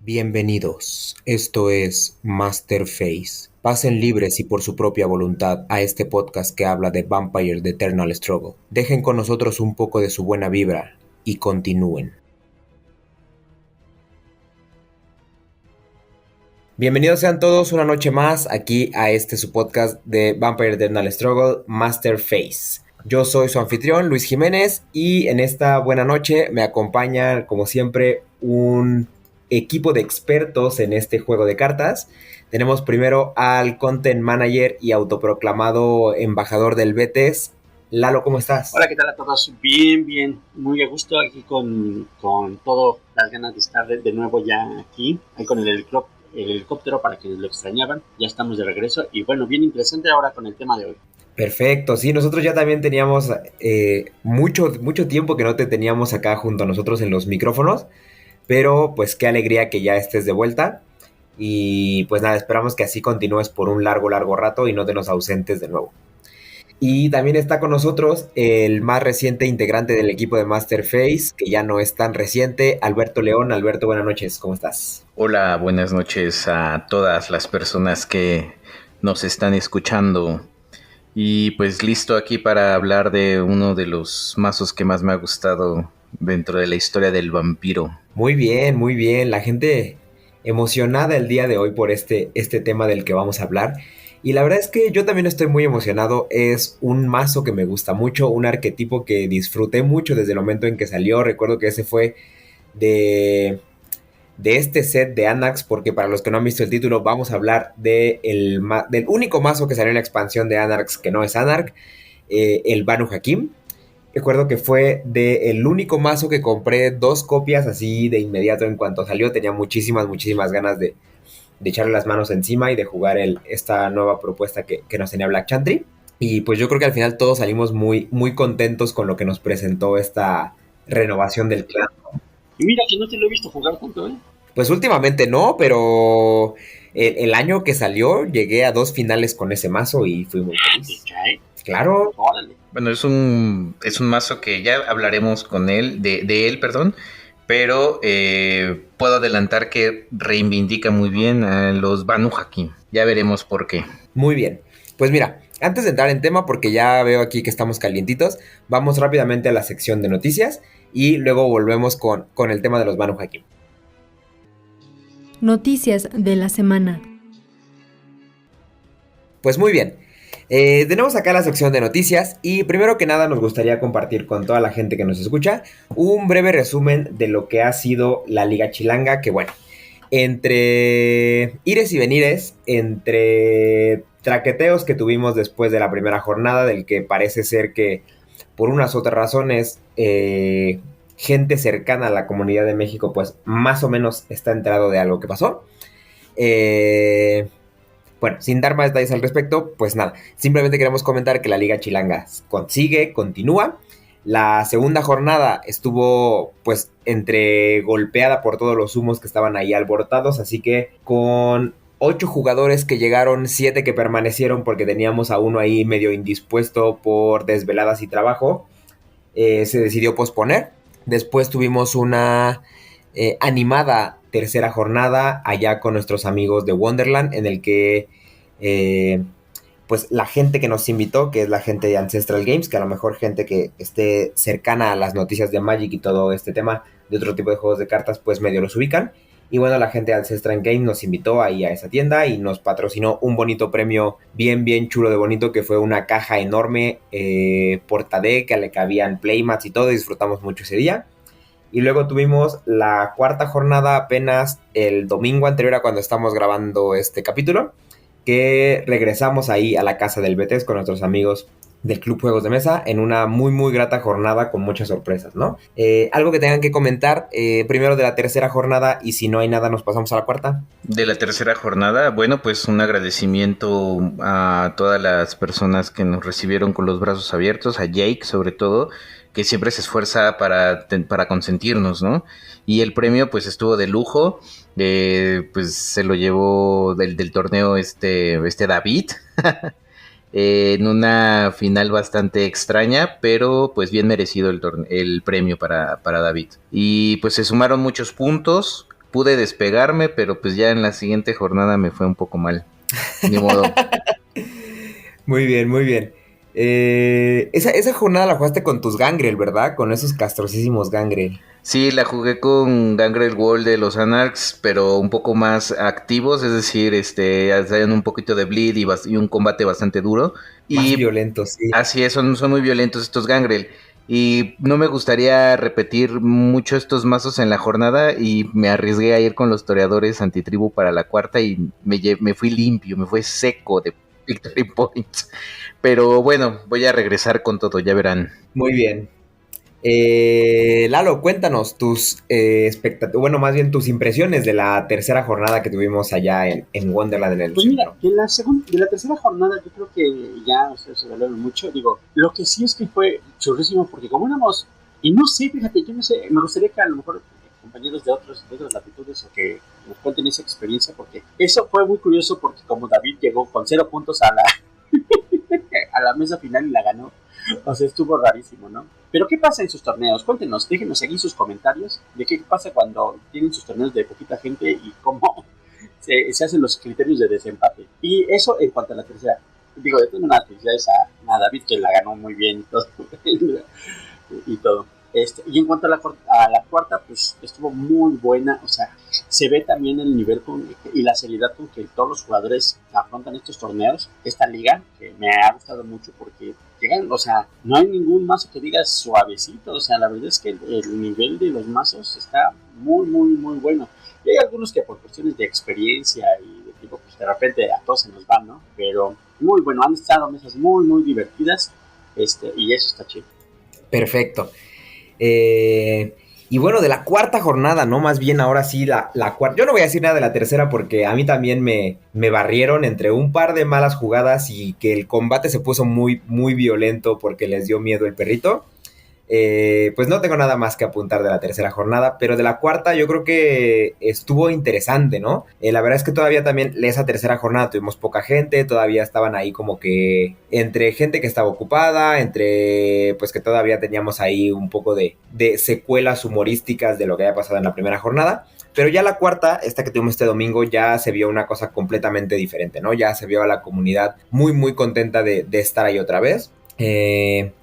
Bienvenidos, esto es Masterface. Pasen libres y por su propia voluntad a este podcast que habla de Vampire the Eternal Struggle. Dejen con nosotros un poco de su buena vibra y continúen. Bienvenidos sean todos una noche más aquí a su podcast de Vampire the Eternal Struggle, Masterface. Yo soy su anfitrión, Luis Jiménez, y en esta buena noche me acompaña, como siempre, un equipo de expertos en este juego de cartas. Tenemos primero al Content Manager y autoproclamado embajador del Betes. Lalo, ¿cómo estás? Hola, ¿qué tal a todos? Bien, bien, muy a gusto aquí con todo, las ganas de estar de nuevo ya aquí, ahí con el helicóptero para quienes lo extrañaban. Ya estamos de regreso y bueno, bien interesante ahora con el tema de hoy. Perfecto, sí, nosotros ya también teníamos mucho tiempo que no te teníamos acá junto a nosotros en los micrófonos, pero pues qué alegría que ya estés de vuelta y pues nada, esperamos que así continúes por un largo rato y no te nos ausentes de nuevo. Y también está con nosotros el más reciente integrante del equipo de Masterface, que ya no es tan reciente, Alberto León. Alberto, buenas noches, ¿cómo estás? Hola, buenas noches a todas las personas que nos están escuchando. Y pues listo aquí para hablar de uno de los mazos que más me ha gustado dentro de la historia del vampiro. Muy bien, la gente emocionada el día de hoy por este tema del que vamos a hablar. Y la verdad es que yo también estoy muy emocionado, es un mazo que me gusta mucho, un arquetipo que disfruté mucho desde el momento en que salió. Recuerdo que ese fue de de este set de Anax, porque para los que no han visto el título, vamos a hablar del único mazo que salió en la expansión de Anax que no es Anarch, el Banu Hakim. Recuerdo que fue el único mazo que compré dos copias así de inmediato en cuanto salió. Tenía muchísimas ganas de echarle las manos encima y de jugar esta nueva propuesta que nos tenía Black Chantry. Y pues yo creo que al final todos salimos muy contentos con lo que nos presentó esta renovación del clan. Y mira que no te lo he visto jugar tanto, ¿eh? Pues últimamente no, pero el año que salió llegué a dos finales con ese mazo y fui muy Ah, te feliz. cae. Claro, Órale. Bueno, es un mazo que ya hablaremos con él, de él, perdón, pero puedo adelantar que reivindica muy bien a los Banu Hakim. Ya veremos por qué. muy bien. Pues mira, antes de entrar en tema, porque ya veo aquí que estamos calientitos, vamos rápidamente a la sección de noticias y luego volvemos con el tema de los Banu Hakim. Noticias de la semana. Pues muy bien. Tenemos acá la sección de noticias y primero que nada nos gustaría compartir con toda la gente que nos escucha un breve resumen de lo que ha sido la Liga Chilanga, que bueno, entre ires y venires, entre traqueteos que tuvimos después de la primera jornada, del que parece ser que por unas otras razones, gente cercana a la comunidad de México, pues más o menos está enterado de algo que pasó. Eh, bueno, sin dar más detalles al respecto, pues nada, simplemente queremos comentar que la Liga Chilanga continúa. La segunda jornada estuvo pues entre golpeada por todos los humos que estaban ahí alborotados, así que con 8 jugadores que llegaron, 7 que permanecieron porque teníamos a uno ahí medio indispuesto por desveladas y trabajo, se decidió posponer. Después tuvimos una animada tercera jornada allá con nuestros amigos de Wonderland, en el que pues la gente que nos invitó, que es la gente de Ancestral Games, que a lo mejor gente que esté cercana a las noticias de Magic y todo este tema de otro tipo de juegos de cartas, pues medio los ubican. Y bueno, la gente de Ancestral Games nos invitó ahí a esa tienda y nos patrocinó un bonito premio bien chulo de bonito, que fue una caja enorme, portadeck, que le cabían playmats y todo, y disfrutamos mucho ese día. Y luego tuvimos la cuarta jornada apenas el domingo anterior a cuando estamos grabando este capítulo, que regresamos ahí a la casa del Betes con nuestros amigos del Club Juegos de Mesa en una muy grata jornada con muchas sorpresas, ¿no? Algo que tengan que comentar primero de la tercera jornada, y si no hay nada nos pasamos a la cuarta. De la tercera jornada, bueno, pues un agradecimiento a todas las personas que nos recibieron con los brazos abiertos, a Jake sobre todo, que siempre se esfuerza para consentirnos, ¿no? Y el premio pues estuvo de lujo, pues se lo llevó del torneo este David, en una final bastante extraña, pero pues bien merecido el premio para David. Y pues se sumaron muchos puntos, pude despegarme, pero pues ya en la siguiente jornada me fue un poco mal. Ni modo. Muy bien, muy bien. Esa jornada la jugaste con tus Gangrel, ¿verdad? Con esos castrosísimos Gangrel. Sí, la jugué con Gangrel Wall de los Anarchs, pero un poco más activos, es decir, hacían un poquito de bleed y un combate bastante duro. Más Y violentos, sí. así es, son muy violentos estos Gangrel. Y no me gustaría repetir mucho estos mazos en la jornada y me arriesgué a ir con los toreadores antitribu para la cuarta y me fui limpio, me fue seco de victory points. Pero bueno, voy a regresar con todo, ya verán. Muy bien. Lalo, cuéntanos tus expectativas, bueno, más bien tus impresiones de la tercera jornada que tuvimos allá en Wonderland en el Pues mira, centro. de la tercera jornada yo creo que ya ustedes se hablaron mucho. Digo, lo que sí es que fue churrísimo porque como éramos, y no sé, fíjate, yo no sé, me gustaría que a lo mejor compañeros de otras latitudes o que nos cuenten esa experiencia porque eso fue muy curioso porque como David llegó con 0 puntos a la mesa final y la ganó, o sea, estuvo rarísimo, ¿no? Pero ¿qué pasa en sus torneos? Cuéntenos, déjenos aquí sus comentarios de qué pasa cuando tienen sus torneos de poquita gente y cómo se hacen los criterios de desempate. Y eso en cuanto a la tercera. Digo, de todas maneras, felicidades a David que la ganó muy bien y todo. y todo. Y en cuanto a a la cuarta, pues estuvo muy buena. O sea, se ve también el nivel y la seriedad con que todos los jugadores afrontan estos torneos, esta liga, que me ha gustado mucho porque llegan, o sea, no hay ningún mazo que diga suavecito. O sea, la verdad es que el nivel de los mazos está muy, muy, muy bueno. Y hay algunos que por cuestiones de experiencia y de tipo, pues de repente a todos se nos van, ¿no? Pero muy bueno, han estado mesas muy, muy divertidas. Y eso está chido. Perfecto. Y bueno, de la cuarta jornada, ¿no? Más bien ahora sí, la cuarta. Yo no voy a decir nada de la tercera porque a mí también me barrieron entre un par de malas jugadas y que el combate se puso muy, muy violento porque les dio miedo el perrito. Pues no tengo nada más que apuntar de la tercera jornada, pero de la cuarta yo creo que estuvo interesante, ¿no? La verdad es que todavía también esa tercera jornada tuvimos poca gente, todavía estaban ahí como que entre gente que estaba ocupada, entre pues que todavía teníamos ahí un poco de secuelas humorísticas de lo que había pasado en la primera jornada. Pero ya la cuarta, esta que tuvimos este domingo, ya se vio una cosa completamente diferente, ¿no? Ya se vio a la comunidad muy, muy contenta de estar ahí otra vez.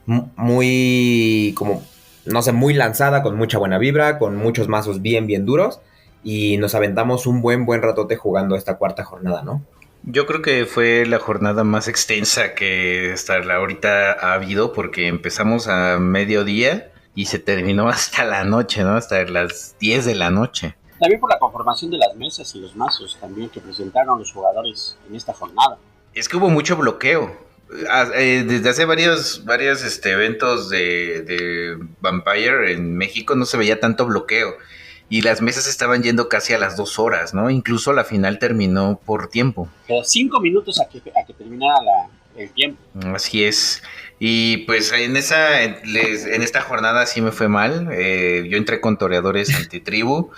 Muy, como, no sé, muy lanzada, con mucha buena vibra, con muchos mazos bien, bien duros. Y nos aventamos un buen, buen ratote jugando esta cuarta jornada, ¿no? Yo creo que fue la jornada más extensa que hasta ahorita ha habido porque empezamos a mediodía y se terminó hasta la noche, ¿no? Hasta las 10 de la noche. También por la conformación de las mesas y los mazos también que presentaron los jugadores en esta jornada. Es que hubo mucho bloqueo. Desde hace varios eventos de Vampire en México no se veía tanto bloqueo. Y las mesas estaban yendo casi a las 2 horas, ¿no? Incluso la final terminó por tiempo. Quedó 5 minutos a que terminara el tiempo. Así es. Y pues en esta jornada sí me fue mal. Yo entré con toreadores antitribu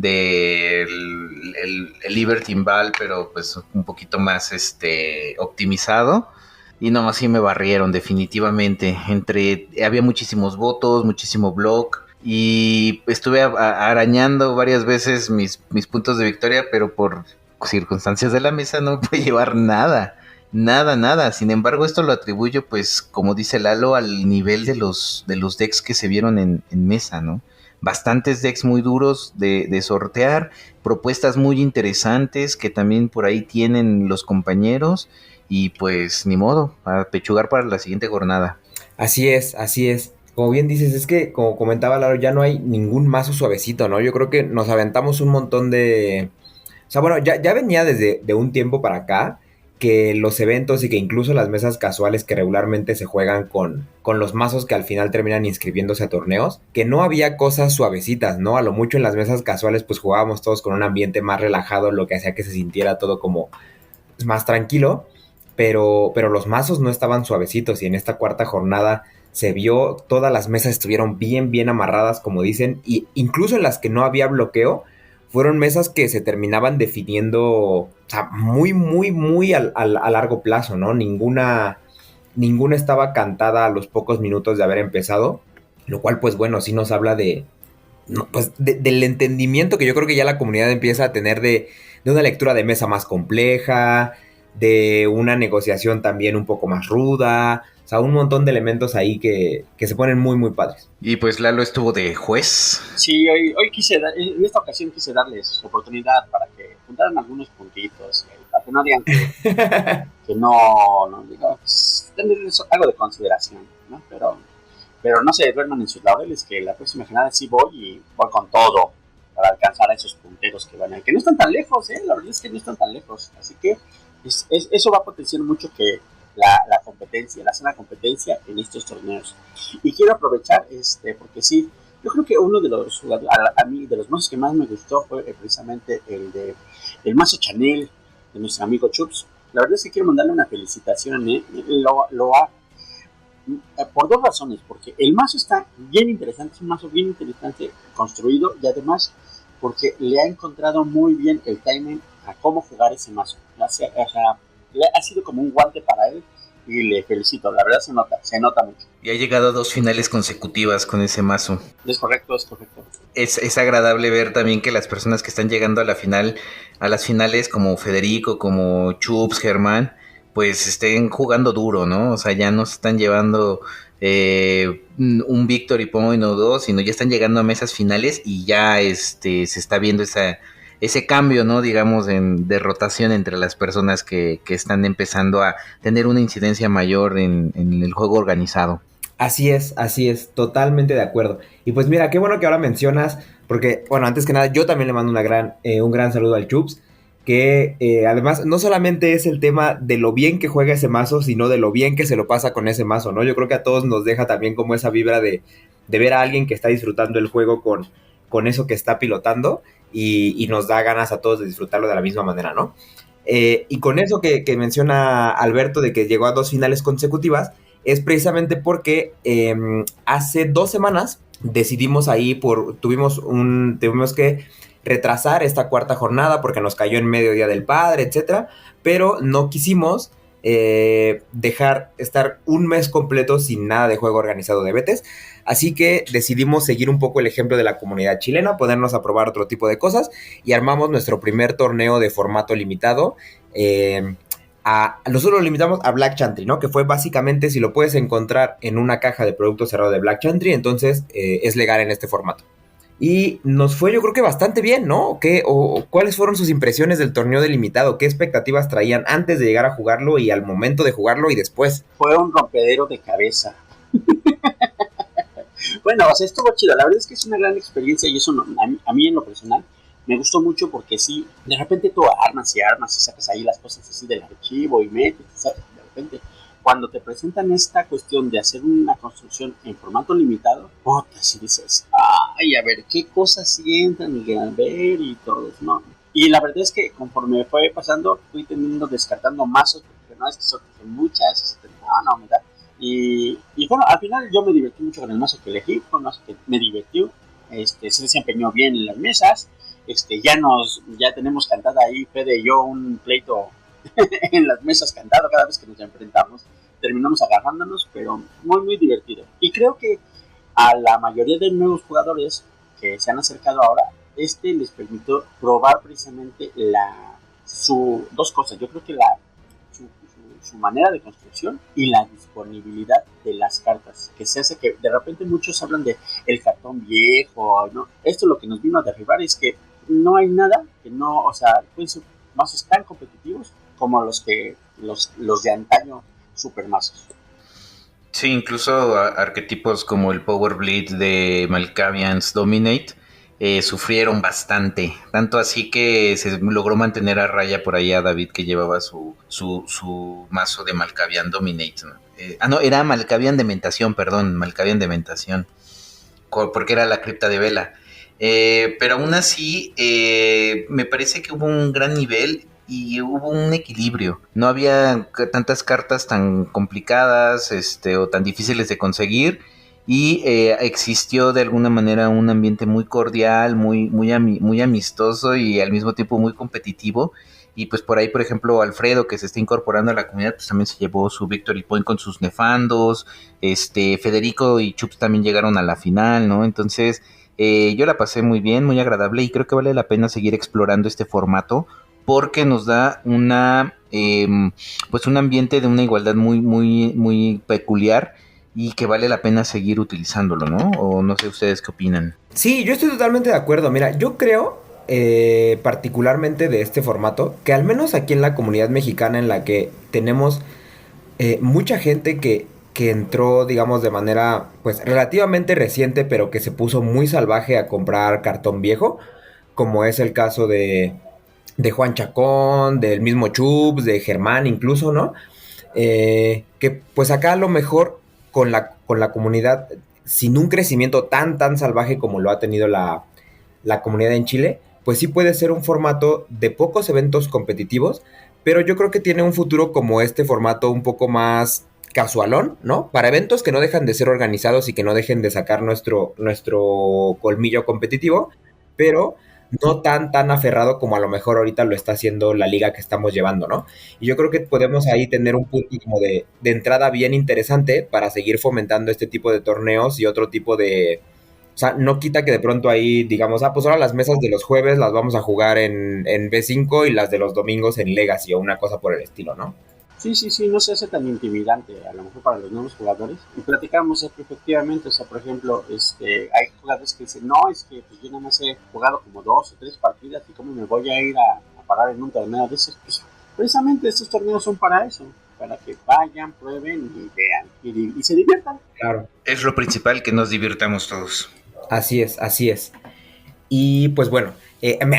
el Liberty Ball, pero pues un poquito más optimizado. Y no, así me barrieron definitivamente. Había muchísimos votos, muchísimo block. Y estuve arañando varias veces mis puntos de victoria, pero por circunstancias de la mesa no pude llevar nada. Nada. Sin embargo, esto lo atribuyo, pues, como dice Lalo, al nivel de los decks que se vieron en mesa, ¿no? Bastantes decks muy duros de sortear, propuestas muy interesantes que también por ahí tienen los compañeros. Y pues, ni modo, a pechugar para la siguiente jornada. Así es, así es. Como bien dices, es que, como comentaba Laro, ya no hay ningún mazo suavecito, ¿no? Yo creo que nos aventamos un montón de... O sea, bueno, ya venía desde de un tiempo para acá que los eventos y que incluso las mesas casuales que regularmente se juegan con los mazos que al final terminan inscribiéndose a torneos, que no había cosas suavecitas, ¿no? A lo mucho en las mesas casuales pues jugábamos todos con un ambiente más relajado, lo que hacía que se sintiera todo como más tranquilo, pero los mazos no estaban suavecitos y en esta cuarta jornada se vio, todas las mesas estuvieron bien, bien amarradas, como dicen, y incluso en las que no había bloqueo, fueron mesas que se terminaban definiendo, o sea, muy, muy, muy a largo plazo, ¿no? Ninguna estaba cantada a los pocos minutos de haber empezado, lo cual, pues bueno, sí nos habla pues del entendimiento que yo creo que ya la comunidad empieza a tener de una lectura de mesa más compleja, de una negociación también un poco más ruda, o sea, un montón de elementos ahí que se ponen muy, muy padres. Y pues Lalo estuvo de juez. Sí, hoy en esta ocasión quise darles oportunidad para que juntaran algunos puntitos, para que no digan que no digo, pues, tenerles algo de consideración, ¿no? Pero no se duerman en sus laureles, que la próxima jornada sí voy y voy con todo para alcanzar a esos punteros que van a, que no están tan lejos, la verdad es que no están tan lejos, así que eso va a potenciar mucho que la competencia, la sana competencia en estos torneos. Y quiero aprovechar, porque sí, yo creo que uno de los jugadores, a mí, de los mazos que más me gustó fue precisamente el mazo Chanel de nuestro amigo Chups. La verdad es que quiero mandarle una felicitación, lo ha por dos razones, porque el mazo está bien interesante, es un mazo bien interesante construido y además porque le ha encontrado muy bien el timing a cómo jugar ese mazo. O sea, ha sido como un guante para él y le felicito, la verdad se nota mucho. Y ha llegado a 2 finales consecutivas con ese mazo. Es correcto, es correcto. Es agradable ver también que las personas que están llegando a la final, a las finales como Federico, como Chups, Germán, pues estén jugando duro, ¿no? O sea, ya no se están llevando un Victory Point o dos, sino ya están llegando a mesas finales y ya se está viendo ese cambio, ¿no? Digamos, de rotación entre las personas que están empezando a tener una incidencia mayor en el juego organizado. Así es, totalmente de acuerdo. Y pues mira, qué bueno que ahora mencionas, porque, bueno, antes que nada, yo también le mando un gran saludo al Chups, que además no solamente es el tema de lo bien que juega ese mazo, sino de lo bien que se lo pasa con ese mazo, ¿no? Yo creo que a todos nos deja también como esa vibra de ver a alguien que está disfrutando el juego con eso que está pilotando y nos da ganas a todos de disfrutarlo de la misma manera, ¿no? Y con eso que menciona Alberto de que llegó a 2 finales consecutivas, es precisamente porque hace 2 semanas decidimos ahí, tuvimos que retrasar esta 4ª jornada porque nos cayó en medio Día del Padre, etcétera, pero no quisimos dejar estar un mes completo sin nada de juego organizado de Betes, así que decidimos seguir un poco el ejemplo de la comunidad chilena, ponernos a probar otro tipo de cosas y armamos nuestro primer torneo de formato limitado. Nosotros lo limitamos a Black Chantry, ¿no? Que fue básicamente, si lo puedes encontrar en una caja de producto cerrado de Black Chantry, entonces es legal en este formato. Y nos fue, yo creo que bastante bien, ¿no? ¿Cuáles fueron sus impresiones del torneo delimitado? ¿Qué expectativas traían antes de llegar a jugarlo y al momento de jugarlo y después? Fue un rompedero de cabeza. Bueno, o sea, estuvo chido. La verdad es que es una gran experiencia y eso a mí en lo personal me gustó mucho porque sí, de repente tú armas y sacas ahí las cosas así del archivo y metes y sacas de repente. Cuando te presentan esta cuestión de hacer una construcción en formato limitado, si dices, ay, a ver, qué cosas sí entran y a ver y todo eso, ¿no? Y la verdad es que conforme fue pasando, fui descartando mazos, porque no es que son muchas, no, me da. Y bueno, al final yo me divertí mucho con el mazo que elegí, fue un mazo que me divirtió, se desempeñó bien en las mesas, ya tenemos cantada ahí, Fede y yo, un pleito en las mesas cantado cada vez que nos enfrentamos, terminamos agarrándonos, pero muy muy divertido. Y creo que a la mayoría de nuevos jugadores que se han acercado ahora, les permitió probar precisamente dos cosas. Yo creo que su manera de construcción y la disponibilidad de las cartas, que se hace que de repente muchos hablan de el cartón viejo, ¿no? Esto lo que nos vino a derribar es que no hay nada que no, o sea, pueden ser mazos tan competitivos como los de antaño supermazos. Sí, incluso arquetipos como el Power Bleed de Malkavian's Dominate sufrieron bastante, tanto así que se logró mantener a raya por ahí a David, que llevaba su mazo de Malkavian Dominate, ¿no? No, era Malkavian Dementación, perdón, Malkavian Dementación, porque era la cripta de Vela. Pero aún así, me parece que hubo un gran nivel y hubo un equilibrio. No había tantas cartas tan complicadas o tan difíciles de conseguir, y existió de alguna manera un ambiente muy cordial, muy amistoso y al mismo tiempo muy competitivo. y pues por ahí, por ejemplo, Alfredo, que se está incorporando a la comunidad, pues también se llevó su Victory Point con sus nefandos, Federico y Chups también llegaron a la final, ¿no? Entonces, yo la pasé muy bien, muy agradable, y creo que vale la pena seguir explorando este formato, porque nos da pues un ambiente de una igualdad muy, muy, muy peculiar, y que vale la pena seguir utilizándolo, ¿no? O no sé ustedes qué opinan. Sí, yo estoy totalmente de acuerdo. Mira, yo creo particularmente de este formato, que al menos aquí en la comunidad mexicana en la que tenemos mucha gente que entró, digamos, de manera pues relativamente reciente, pero que se puso muy salvaje a comprar cartón viejo, como es el caso de Juan Chacón, del mismo Chubbs, de Germán incluso, ¿no? Que pues acá a lo mejor con la comunidad, sin un crecimiento tan salvaje como lo ha tenido la comunidad en Chile, pues sí puede ser un formato de pocos eventos competitivos, pero yo creo que tiene un futuro como este formato un poco más casualón, ¿no? Para eventos que no dejan de ser organizados y que no dejen de sacar nuestro colmillo competitivo, pero no tan aferrado como a lo mejor ahorita lo está haciendo la liga que estamos llevando, ¿no? Y yo creo que podemos ahí tener un punto como de entrada bien interesante para seguir fomentando este tipo de torneos y otro tipo de... O sea, no quita que de pronto ahí digamos, pues ahora las mesas de los jueves las vamos a jugar en B5 y las de los domingos en Legacy o una cosa por el estilo, ¿no? Sí, sí, sí, no se hace tan intimidante, a lo mejor para los nuevos jugadores. Y platicamos que efectivamente, o sea, por ejemplo, hay jugadores que dicen, no, es que pues, yo nada más he jugado como 2 o 3 partidas y cómo me voy a ir a parar en un torneo de esos. Pues precisamente estos torneos son para eso, para que vayan, prueben y vean y se diviertan. Claro. Es lo principal, que nos divirtamos todos. Así es, así es. Y pues bueno,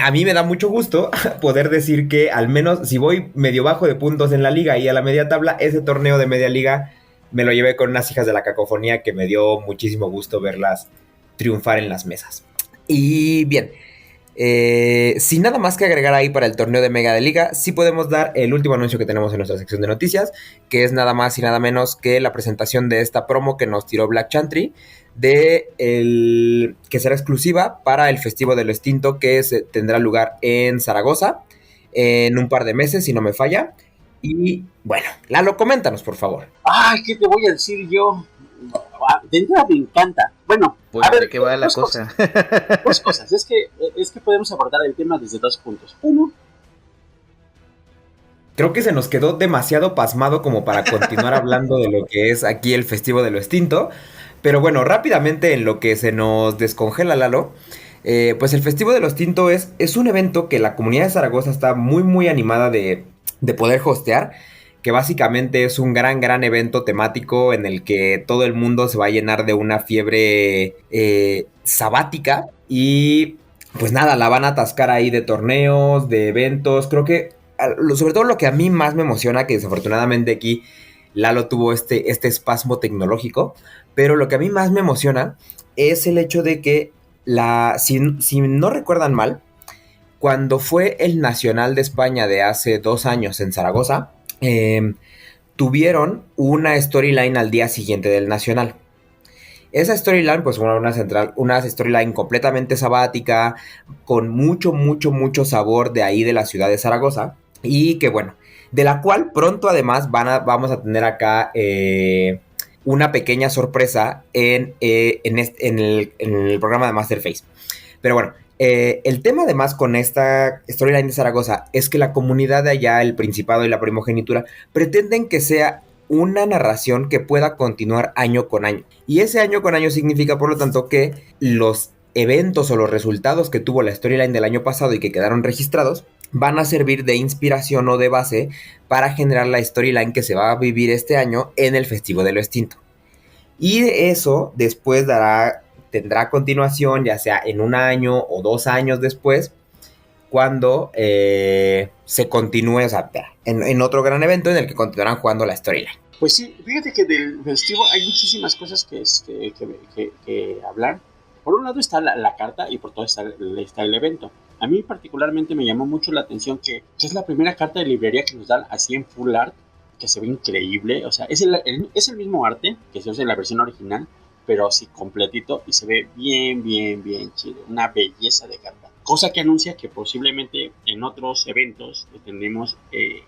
a mí me da mucho gusto poder decir que al menos si voy medio bajo de puntos en la liga y a la media tabla, ese torneo de media liga me lo llevé con unas hijas de la cacofonía que me dio muchísimo gusto verlas triunfar en las mesas. Y bien, sin nada más que agregar ahí para el torneo de Mega de Liga, sí podemos dar el último anuncio que tenemos en nuestra sección de noticias, que es nada más y nada menos que la presentación de esta promo que nos tiró Black Chantry, que será exclusiva para el Festivo del Extinto, que tendrá lugar en Zaragoza en un par de meses, si no me falla. Y bueno, Lalo, coméntanos, por favor. Ay, ¿qué te voy a decir yo? De entrada me encanta. Bueno, pues a ver, ¿de qué va la cosa? Dos cosas. Es que podemos abordar el tema desde 2 puntos. Uno, creo que se nos quedó demasiado pasmado como para continuar hablando de lo que es aquí el Festivo de lo Extinto. Pero bueno, rápidamente en lo que se nos descongela Lalo, pues el Festivo de lo Extinto es un evento que la comunidad de Zaragoza está muy animada de poder hostear, que básicamente es un gran evento temático en el que todo el mundo se va a llenar de una fiebre sabática y pues nada, la van a atascar ahí de torneos, de eventos. Creo que sobre todo lo que a mí más me emociona, que desafortunadamente aquí Lalo tuvo este espasmo tecnológico, pero lo que a mí más me emociona es el hecho de que si no recuerdan mal, cuando fue el Nacional de España de hace 2 años en Zaragoza, tuvieron una storyline al día siguiente del Nacional. Esa storyline, pues fue una storyline completamente sabática, con mucho sabor de ahí de la ciudad de Zaragoza, y que bueno, de la cual pronto además vamos a tener acá una pequeña sorpresa en el programa de Masterface. Pero bueno, el tema además con esta storyline de Zaragoza es que la comunidad de allá, el Principado y la Primogenitura, pretenden que sea una narración que pueda continuar año con año. Y ese año con año significa, por lo tanto, que los eventos o los resultados que tuvo la storyline del año pasado y que quedaron registrados van a servir de inspiración o de base para generar la storyline que se va a vivir este año en el Festivo de lo Extinto. Y de eso después tendrá continuación, ya sea en 1 año o 2 años después, cuando se continúe, o sea, en otro gran evento en el que continuarán jugando la storyline. Pues sí, fíjate que del festivo hay muchísimas cosas que hablar. Por un lado está la carta y por todo está el evento. A mí particularmente me llamó mucho la atención que es la primera carta de librería que nos dan así en full art, que se ve increíble. O sea, es el mismo arte que se usa en la versión original, pero así completito y se ve bien chido. Una belleza de carta. cosa que anuncia que posiblemente en otros eventos tendremos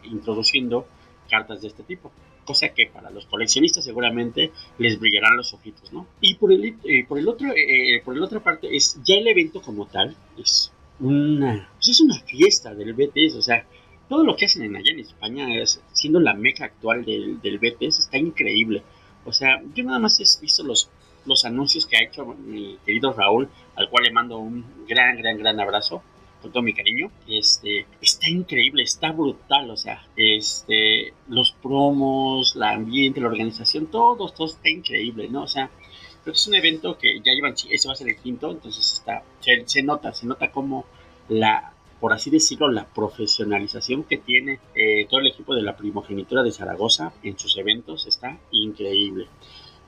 introduciendo cartas de este tipo, cosa que para los coleccionistas seguramente les brillarán los ojitos, ¿no? Y por el otro parte es ya el evento como tal es una fiesta del BTS, o sea, todo lo que hacen allá en España, siendo la meca actual del BTS, está increíble. O sea, yo nada más he visto los anuncios que ha hecho mi querido Raúl, al cual le mando un gran abrazo con todo mi cariño. Está increíble, está brutal, o sea, los promos, el ambiente, la organización, todo está increíble, ¿no? O sea, creo que es un evento que ya llevan, ese va a ser el quinto, entonces se nota como por así decirlo, la profesionalización que tiene todo el equipo de la primogenitura de Zaragoza en sus eventos está increíble.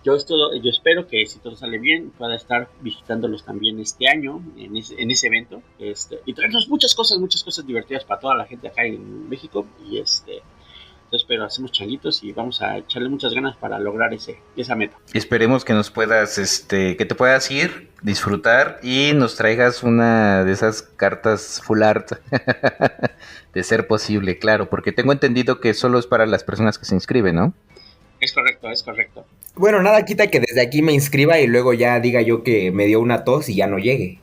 Yo espero que si todo sale bien pueda estar visitándolos también este año en ese evento y traernos muchas cosas divertidas para toda la gente acá en México y espero hacemos changuitos y vamos a echarle muchas ganas para lograr esa meta. Esperemos que nos puedas, que te puedas ir, disfrutar y nos traigas una de esas cartas full art, de ser posible, claro, porque tengo entendido que solo es para las personas que se inscriben, ¿no? Es correcto. Bueno, nada quita que desde aquí me inscriba y luego ya diga yo que me dio una tos y ya no llegue.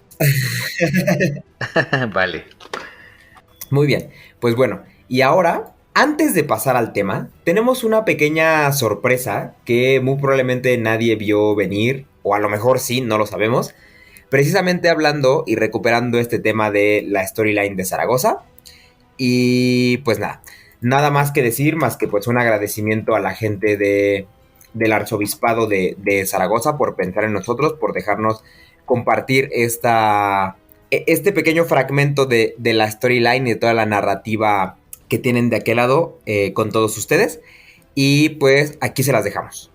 Vale. Muy bien, pues bueno, y ahora, antes de pasar al tema, tenemos una pequeña sorpresa que muy probablemente nadie vio venir, o a lo mejor sí, no lo sabemos. Precisamente hablando y recuperando este tema de la storyline de Zaragoza. Y pues nada más que decir, más que pues un agradecimiento a la gente del arzobispado de Zaragoza por pensar en nosotros, por dejarnos compartir este pequeño fragmento de la storyline y de toda la narrativa que tienen de aquel lado con todos ustedes. Y pues aquí se las dejamos.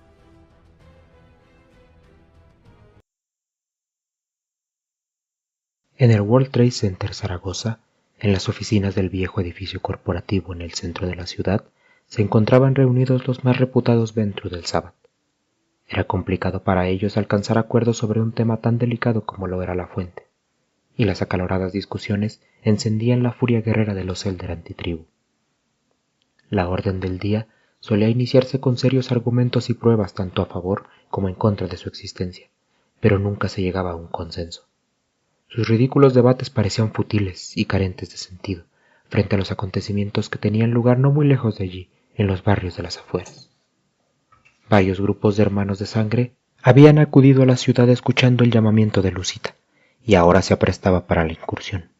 En el World Trade Center Zaragoza, en las oficinas del viejo edificio corporativo en el centro de la ciudad, se encontraban reunidos los más reputados Ventru del Sabbath. Era complicado para ellos alcanzar acuerdos sobre un tema tan delicado como lo era la fuente, y las acaloradas discusiones encendían la furia guerrera de los Elder Antitribu. La orden del día solía iniciarse con serios argumentos y pruebas tanto a favor como en contra de su existencia, pero nunca se llegaba a un consenso. Sus ridículos debates parecían fútiles y carentes de sentido frente a los acontecimientos que tenían lugar no muy lejos de allí, en los barrios de las afueras. Varios grupos de hermanos de sangre habían acudido a la ciudad escuchando el llamamiento de Lucita, y ahora se aprestaba para la incursión.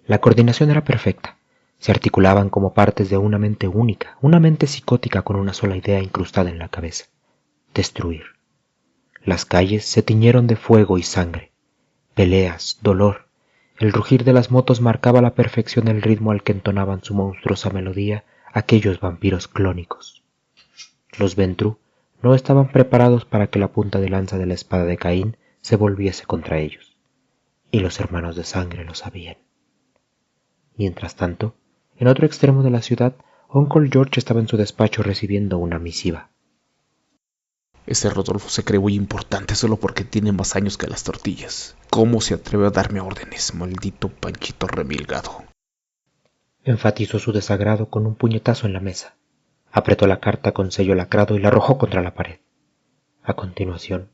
La coordinación era perfecta. Se articulaban como partes de una mente única, una mente psicótica con una sola idea incrustada en la cabeza: destruir. Las calles se tiñeron de fuego y sangre. Peleas, dolor. El rugir de las motos marcaba a la perfección el ritmo al que entonaban su monstruosa melodía aquellos vampiros clónicos. Los Ventru no estaban preparados para que la punta de lanza de la espada de Caín se volviese contra ellos, y los hermanos de sangre lo sabían. Mientras tanto, en otro extremo de la ciudad, Uncle George estaba en su despacho recibiendo una misiva. Ese Rodolfo se cree muy importante solo porque tiene más años que las tortillas. ¿Cómo se atreve a darme órdenes, maldito Panchito remilgado? Enfatizó su desagrado con un puñetazo en la mesa. Apretó la carta con sello lacrado y la arrojó contra la pared. A continuación,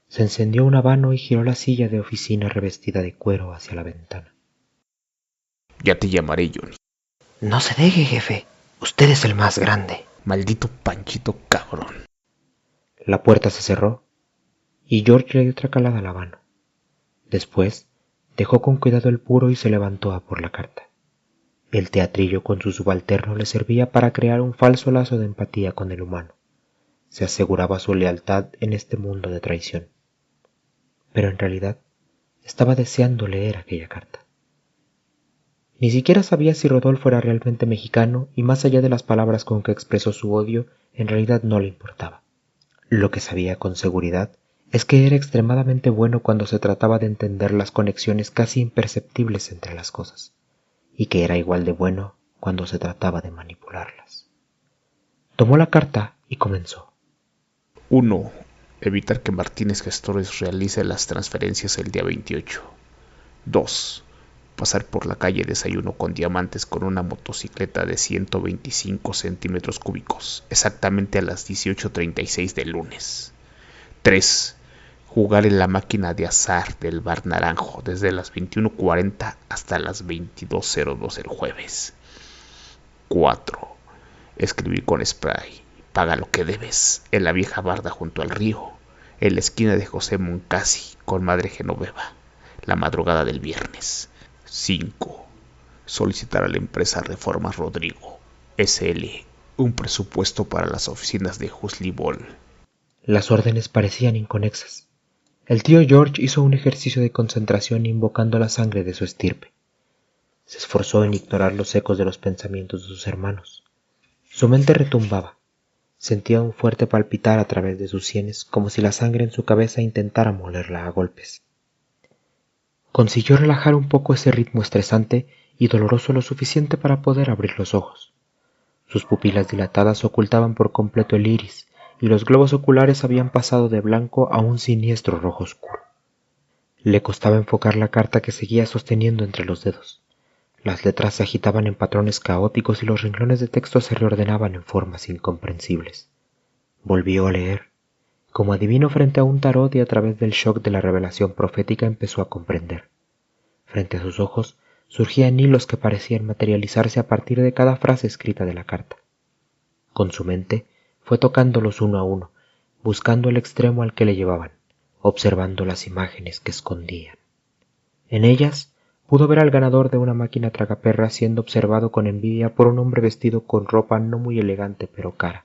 se encendió un habano y giró la silla de oficina revestida de cuero hacia la ventana. Ya te llamaré, Johnny. No se deje, jefe. Usted es el más grande. Maldito Panchito cabrón. La puerta se cerró y George le dio otra calada al habano. Después, dejó con cuidado el puro y se levantó a por la carta. El teatrillo con su subalterno le servía para crear un falso lazo de empatía con el humano. Se aseguraba su lealtad en este mundo de traición. Pero en realidad, estaba deseando leer aquella carta. Ni siquiera sabía si Rodolfo era realmente mexicano y más allá de las palabras con que expresó su odio, en realidad no le importaba. Lo que sabía con seguridad es que era extremadamente bueno cuando se trataba de entender las conexiones casi imperceptibles entre las cosas, y que era igual de bueno cuando se trataba de manipularlas. Tomó la carta y comenzó. 1. Evitar que Martínez Gestores realice las transferencias el día 28. 2. pasar por la calle Desayuno con Diamantes con una motocicleta de 125 centímetros cúbicos, exactamente a las 18:36 del lunes. 3. Jugar en la máquina de azar del Bar Naranjo desde las 21:40 hasta las 22:02 el jueves. 4. Escribir con spray, paga lo que debes, en la vieja barda junto al río, en la esquina de José Moncasi con Madre Genoveva, la madrugada del viernes. 5. Solicitar a la empresa Reformas Rodrigo, S.L., un presupuesto para las oficinas de Huxley Ball. Las órdenes parecían inconexas. El tío George hizo un ejercicio de concentración invocando la sangre de su estirpe. Se esforzó en ignorar los ecos de los pensamientos de sus hermanos. Su mente retumbaba. Sentía un fuerte palpitar a través de sus sienes, como si la sangre en su cabeza intentara molerla a golpes. Consiguió relajar un poco ese ritmo estresante y doloroso lo suficiente para poder abrir los ojos. Sus pupilas dilatadas ocultaban por completo el iris, y los globos oculares habían pasado de blanco a un siniestro rojo oscuro. Le costaba enfocar la carta que seguía sosteniendo entre los dedos. Las letras se agitaban en patrones caóticos y los renglones de texto se reordenaban en formas incomprensibles. Volvió a leer. Como adivino frente a un tarot y a través del shock de la revelación profética empezó a comprender. Frente a sus ojos surgían hilos que parecían materializarse a partir de cada frase escrita de la carta. Con su mente fue tocándolos uno a uno, buscando el extremo al que le llevaban, observando las imágenes que escondían. En ellas pudo ver al ganador de una máquina tragaperras siendo observado con envidia por un hombre vestido con ropa no muy elegante pero cara.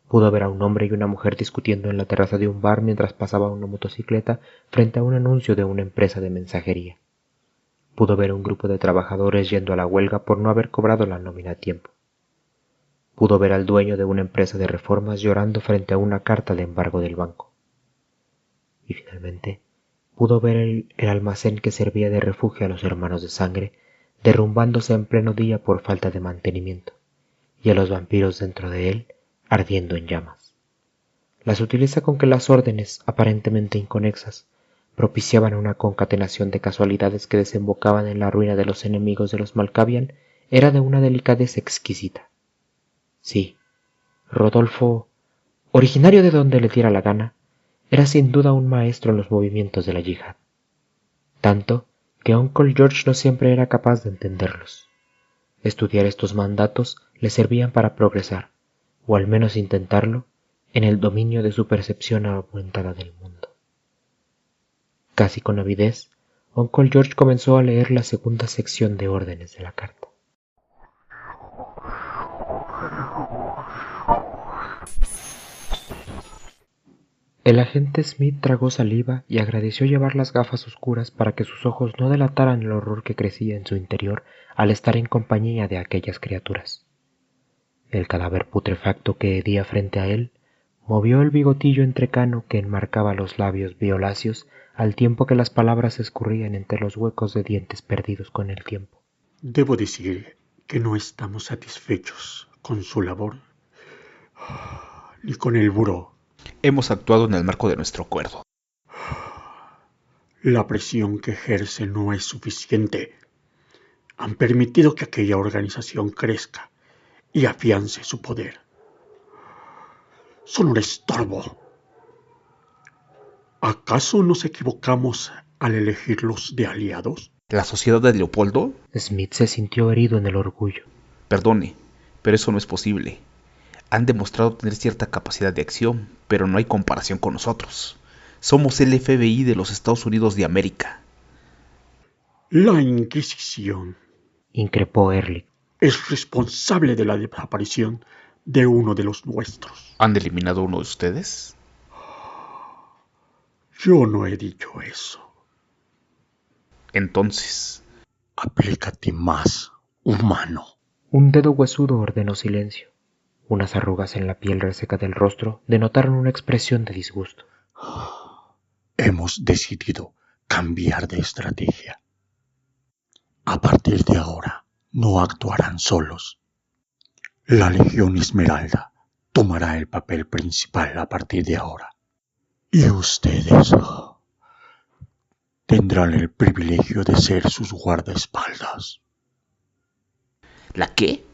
Pudo ver a un hombre y una mujer discutiendo en la terraza de un bar mientras pasaba una motocicleta frente a un anuncio de una empresa de mensajería. Pudo ver un grupo de trabajadores yendo a la huelga por no haber cobrado la nómina a tiempo. Pudo ver al dueño de una empresa de reformas llorando frente a una carta de embargo del banco. Y finalmente pudo ver el almacén que servía de refugio a los hermanos de sangre derrumbándose en pleno día por falta de mantenimiento, y a los vampiros dentro de él ardiendo en llamas. La sutileza con que las órdenes, aparentemente inconexas, propiciaban una concatenación de casualidades que desembocaban en la ruina de los enemigos de los Malkavian era de una delicadeza exquisita. Sí, Rodolfo, originario de donde le diera la gana, era sin duda un maestro en los movimientos de la yihad, tanto que Uncle George no siempre era capaz de entenderlos. Estudiar estos mandatos le servían para progresar, o al menos intentarlo, en el dominio de su percepción aumentada del mundo. Casi con avidez, Uncle George comenzó a leer la segunda sección de órdenes de la carta. El agente Smith tragó saliva y agradeció llevar las gafas oscuras para que sus ojos no delataran el horror que crecía en su interior al estar en compañía de aquellas criaturas. El cadáver putrefacto que hedía frente a él movió el bigotillo entrecano que enmarcaba los labios violáceos al tiempo que las palabras escurrían entre los huecos de dientes perdidos con el tiempo. Debo decir que no estamos satisfechos con su labor, ni con el buró. Hemos actuado en el marco de nuestro acuerdo. La presión que ejerce no es suficiente. Han permitido que aquella organización crezca y afiance su poder. Son un estorbo. ¿Acaso nos equivocamos al elegirlos de aliados? ¿La sociedad de Leopoldo? Smith se sintió herido en el orgullo. Perdone, pero eso no es posible. Han demostrado tener cierta capacidad de acción, pero no hay comparación con nosotros. Somos el FBI de los Estados Unidos de América. La Inquisición Increpó Ehrlich. es responsable de la desaparición de uno de los nuestros. ¿Han eliminado uno de ustedes? Yo no he dicho eso. Entonces, Aplícate más, humano. Un dedo huesudo ordenó silencio. Unas arrugas en la piel reseca del rostro denotaron una expresión de disgusto. Hemos decidido cambiar de estrategia. A partir de ahora, no actuarán solos. La Legión Esmeralda tomará el papel principal a partir de ahora. Y ustedes tendrán el privilegio de ser sus guardaespaldas. ¿La qué?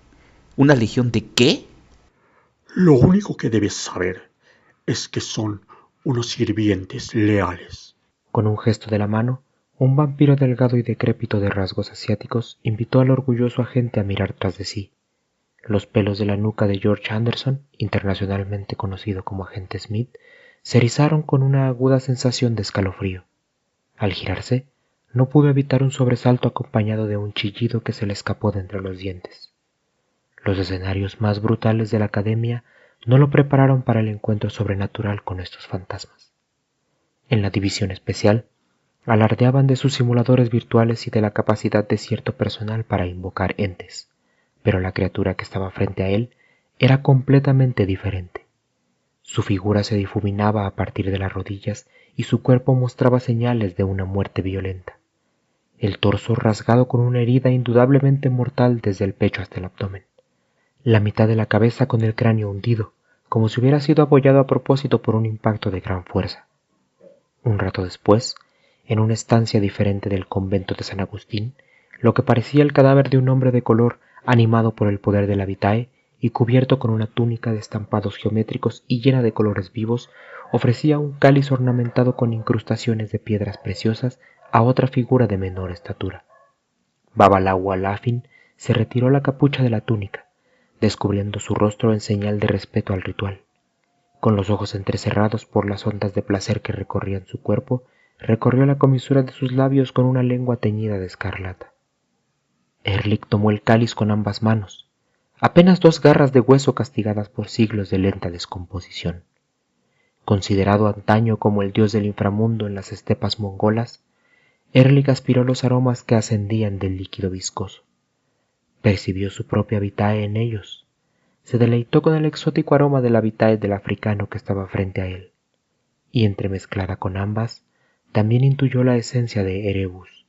¿Una legión de qué? Lo único que debes saber es que son unos sirvientes leales. Con un gesto de la mano, un vampiro delgado y decrépito de rasgos asiáticos invitó al orgulloso agente a mirar tras de sí. Los pelos de la nuca de George Anderson, internacionalmente conocido como agente Smith, se erizaron con una aguda sensación de escalofrío. Al girarse, no pudo evitar un sobresalto acompañado de un chillido que se le escapó de entre los dientes. Los escenarios más brutales de la academia no lo prepararon para el encuentro sobrenatural con estos fantasmas. En la división especial, alardeaban de sus simuladores virtuales y de la capacidad de cierto personal para invocar entes, pero la criatura que estaba frente a él era completamente diferente. Su figura se difuminaba a partir de las rodillas y su cuerpo mostraba señales de una muerte violenta. El torso rasgado con una herida indudablemente mortal desde el pecho hasta el abdomen. La mitad de la cabeza con el cráneo hundido, como si hubiera sido apoyado a propósito por un impacto de gran fuerza. Un rato después, en una estancia diferente del convento de San Agustín, lo que parecía el cadáver de un hombre de color animado por el poder de la vitae y cubierto con una túnica de estampados geométricos y llena de colores vivos, ofrecía un cáliz ornamentado con incrustaciones de piedras preciosas a otra figura de menor estatura. Babalawo Alafin se retiró la capucha de la túnica, descubriendo su rostro en señal de respeto al ritual. Con los ojos entrecerrados por las ondas de placer que recorrían su cuerpo, recorrió la comisura de sus labios con una lengua teñida de escarlata. Erlich tomó el cáliz con ambas manos, apenas 2 garras de hueso castigadas por siglos de lenta descomposición. Considerado antaño como el dios del inframundo en las estepas mongolas, Erlich aspiró los aromas que ascendían del líquido viscoso. Percibió su propia vitae en ellos. Se deleitó con el exótico aroma de la vitae del africano que estaba frente a él, y entremezclada con ambas, también intuyó la esencia de Erebus,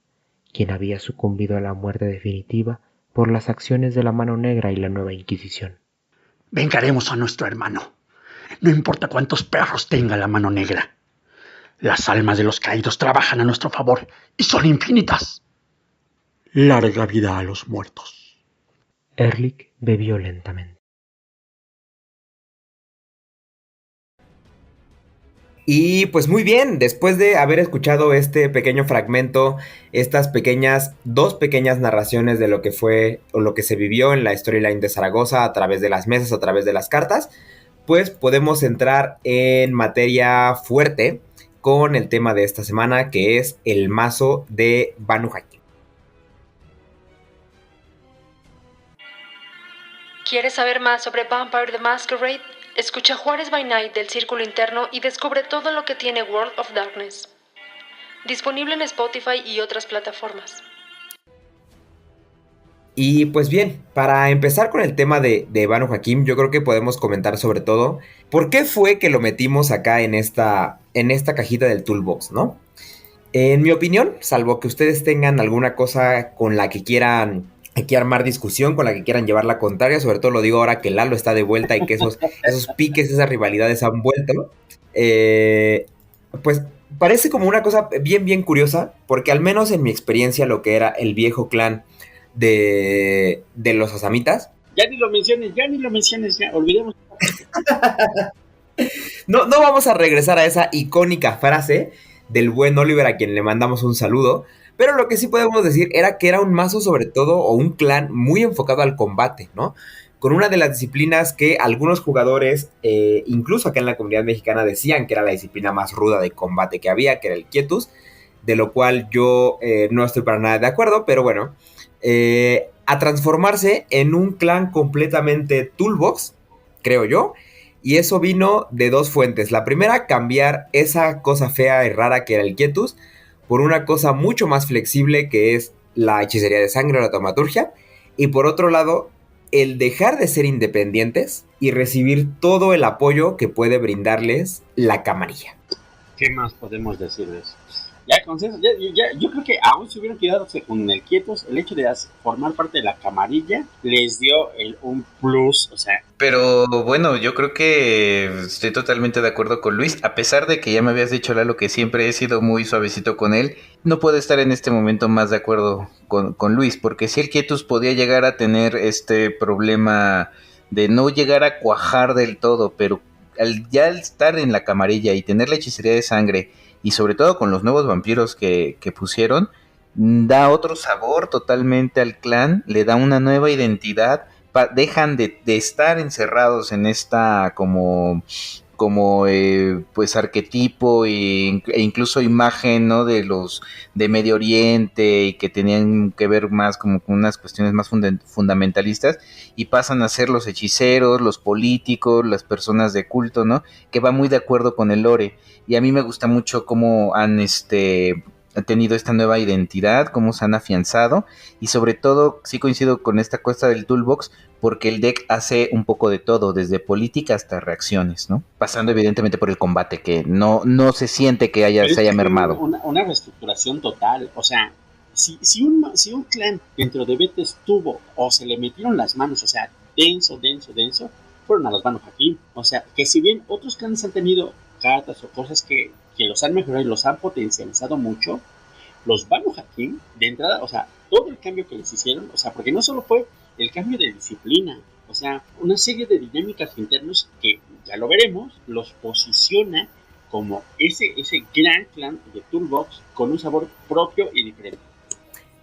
quien había sucumbido a la muerte definitiva por las acciones de la Mano Negra y la Nueva Inquisición. Vengaremos a nuestro hermano. No importa cuántos perros tenga la Mano Negra. Las almas de los caídos trabajan a nuestro favor y son infinitas. Larga vida a los muertos. Erlich bebió lentamente. Y pues muy bien, después de haber escuchado este pequeño fragmento, estas dos pequeñas narraciones de lo que fue o lo que se vivió en la storyline de Zaragoza a través de las mesas, a través de las cartas, pues podemos entrar en materia fuerte con el tema de esta semana, que es el mazo de Banu Haqim. ¿Quieres saber más sobre Vampire the Masquerade? Escucha Juárez by Night del Círculo Interno y descubre todo lo que tiene World of Darkness. Disponible en Spotify y otras plataformas. Y pues bien, para empezar con el tema de Banu Haqim, yo creo que podemos comentar sobre todo por qué fue que lo metimos acá en esta cajita del Toolbox, ¿no? En mi opinión, salvo que ustedes tengan alguna cosa con la que quieran aquí armar discusión, con la que quieran llevar la contraria, sobre todo lo digo ahora que Lalo está de vuelta y que esos piques, esas rivalidades han vuelto, pues parece como una cosa bien curiosa, porque al menos en mi experiencia lo que era el viejo clan de los asamitas. Ya ni lo menciones, ya, olvidemos. No vamos a regresar a esa icónica frase del buen Oliver, a quien le mandamos un saludo, pero lo que sí podemos decir era que era un mazo sobre todo, o un clan muy enfocado al combate, ¿no? Con una de las disciplinas que algunos jugadores, incluso acá en la comunidad mexicana, decían que era la disciplina más ruda de combate que había, que era el Quietus, de lo cual yo no estoy para nada de acuerdo, pero bueno, a transformarse en un clan completamente toolbox, creo yo, y eso vino de 2 fuentes. La primera, cambiar esa cosa fea y rara que era el Quietus por una cosa mucho más flexible, que es la hechicería de sangre o la taumaturgia, y por otro lado, el dejar de ser independientes y recibir todo el apoyo que puede brindarles la camarilla. ¿Qué más podemos decir de eso? Ya, consenso, yo creo que aún si hubieran quedado con el quietos, el hecho de formar parte de la camarilla les dio un plus, o sea. Pero bueno, yo creo que estoy totalmente de acuerdo con Luis, a pesar de que ya me habías dicho, Lalo, que siempre he sido muy suavecito con él, no puedo estar en este momento más de acuerdo con Luis, porque si el Quietus podía llegar a tener este problema de no llegar a cuajar del todo, pero al estar en la camarilla y tener la hechicería de sangre, y sobre todo con los nuevos vampiros que pusieron, da otro sabor totalmente al clan, le da una nueva identidad, dejan de estar encerrados en esta como pues arquetipo e incluso imagen, ¿no? De los de Medio Oriente y que tenían que ver más como con unas cuestiones más fundamentalistas, y pasan a ser los hechiceros, los políticos, las personas de culto, ¿no? Que va muy de acuerdo con el lore, y a mí me gusta mucho cómo han tenido esta nueva identidad, cómo se han afianzado, y sobre todo sí coincido con esta cuesta del toolbox, porque el deck hace un poco de todo, desde política hasta reacciones, ¿no? Pasando evidentemente por el combate, que no se siente que se haya mermado. Una reestructuración total, o sea, si un clan dentro de Betes tuvo o se le metieron las manos, o sea, denso, fueron a los Banu Haqim. O sea, que si bien otros clanes han tenido cartas o cosas que los han mejorado y los han potencializado mucho, los Banu Haqim, de entrada, o sea, todo el cambio que les hicieron, o sea, porque no solo fue el cambio de disciplina, o sea, una serie de dinámicas internos que, ya lo veremos, los posiciona como ese gran clan de Toolbox con un sabor propio y diferente.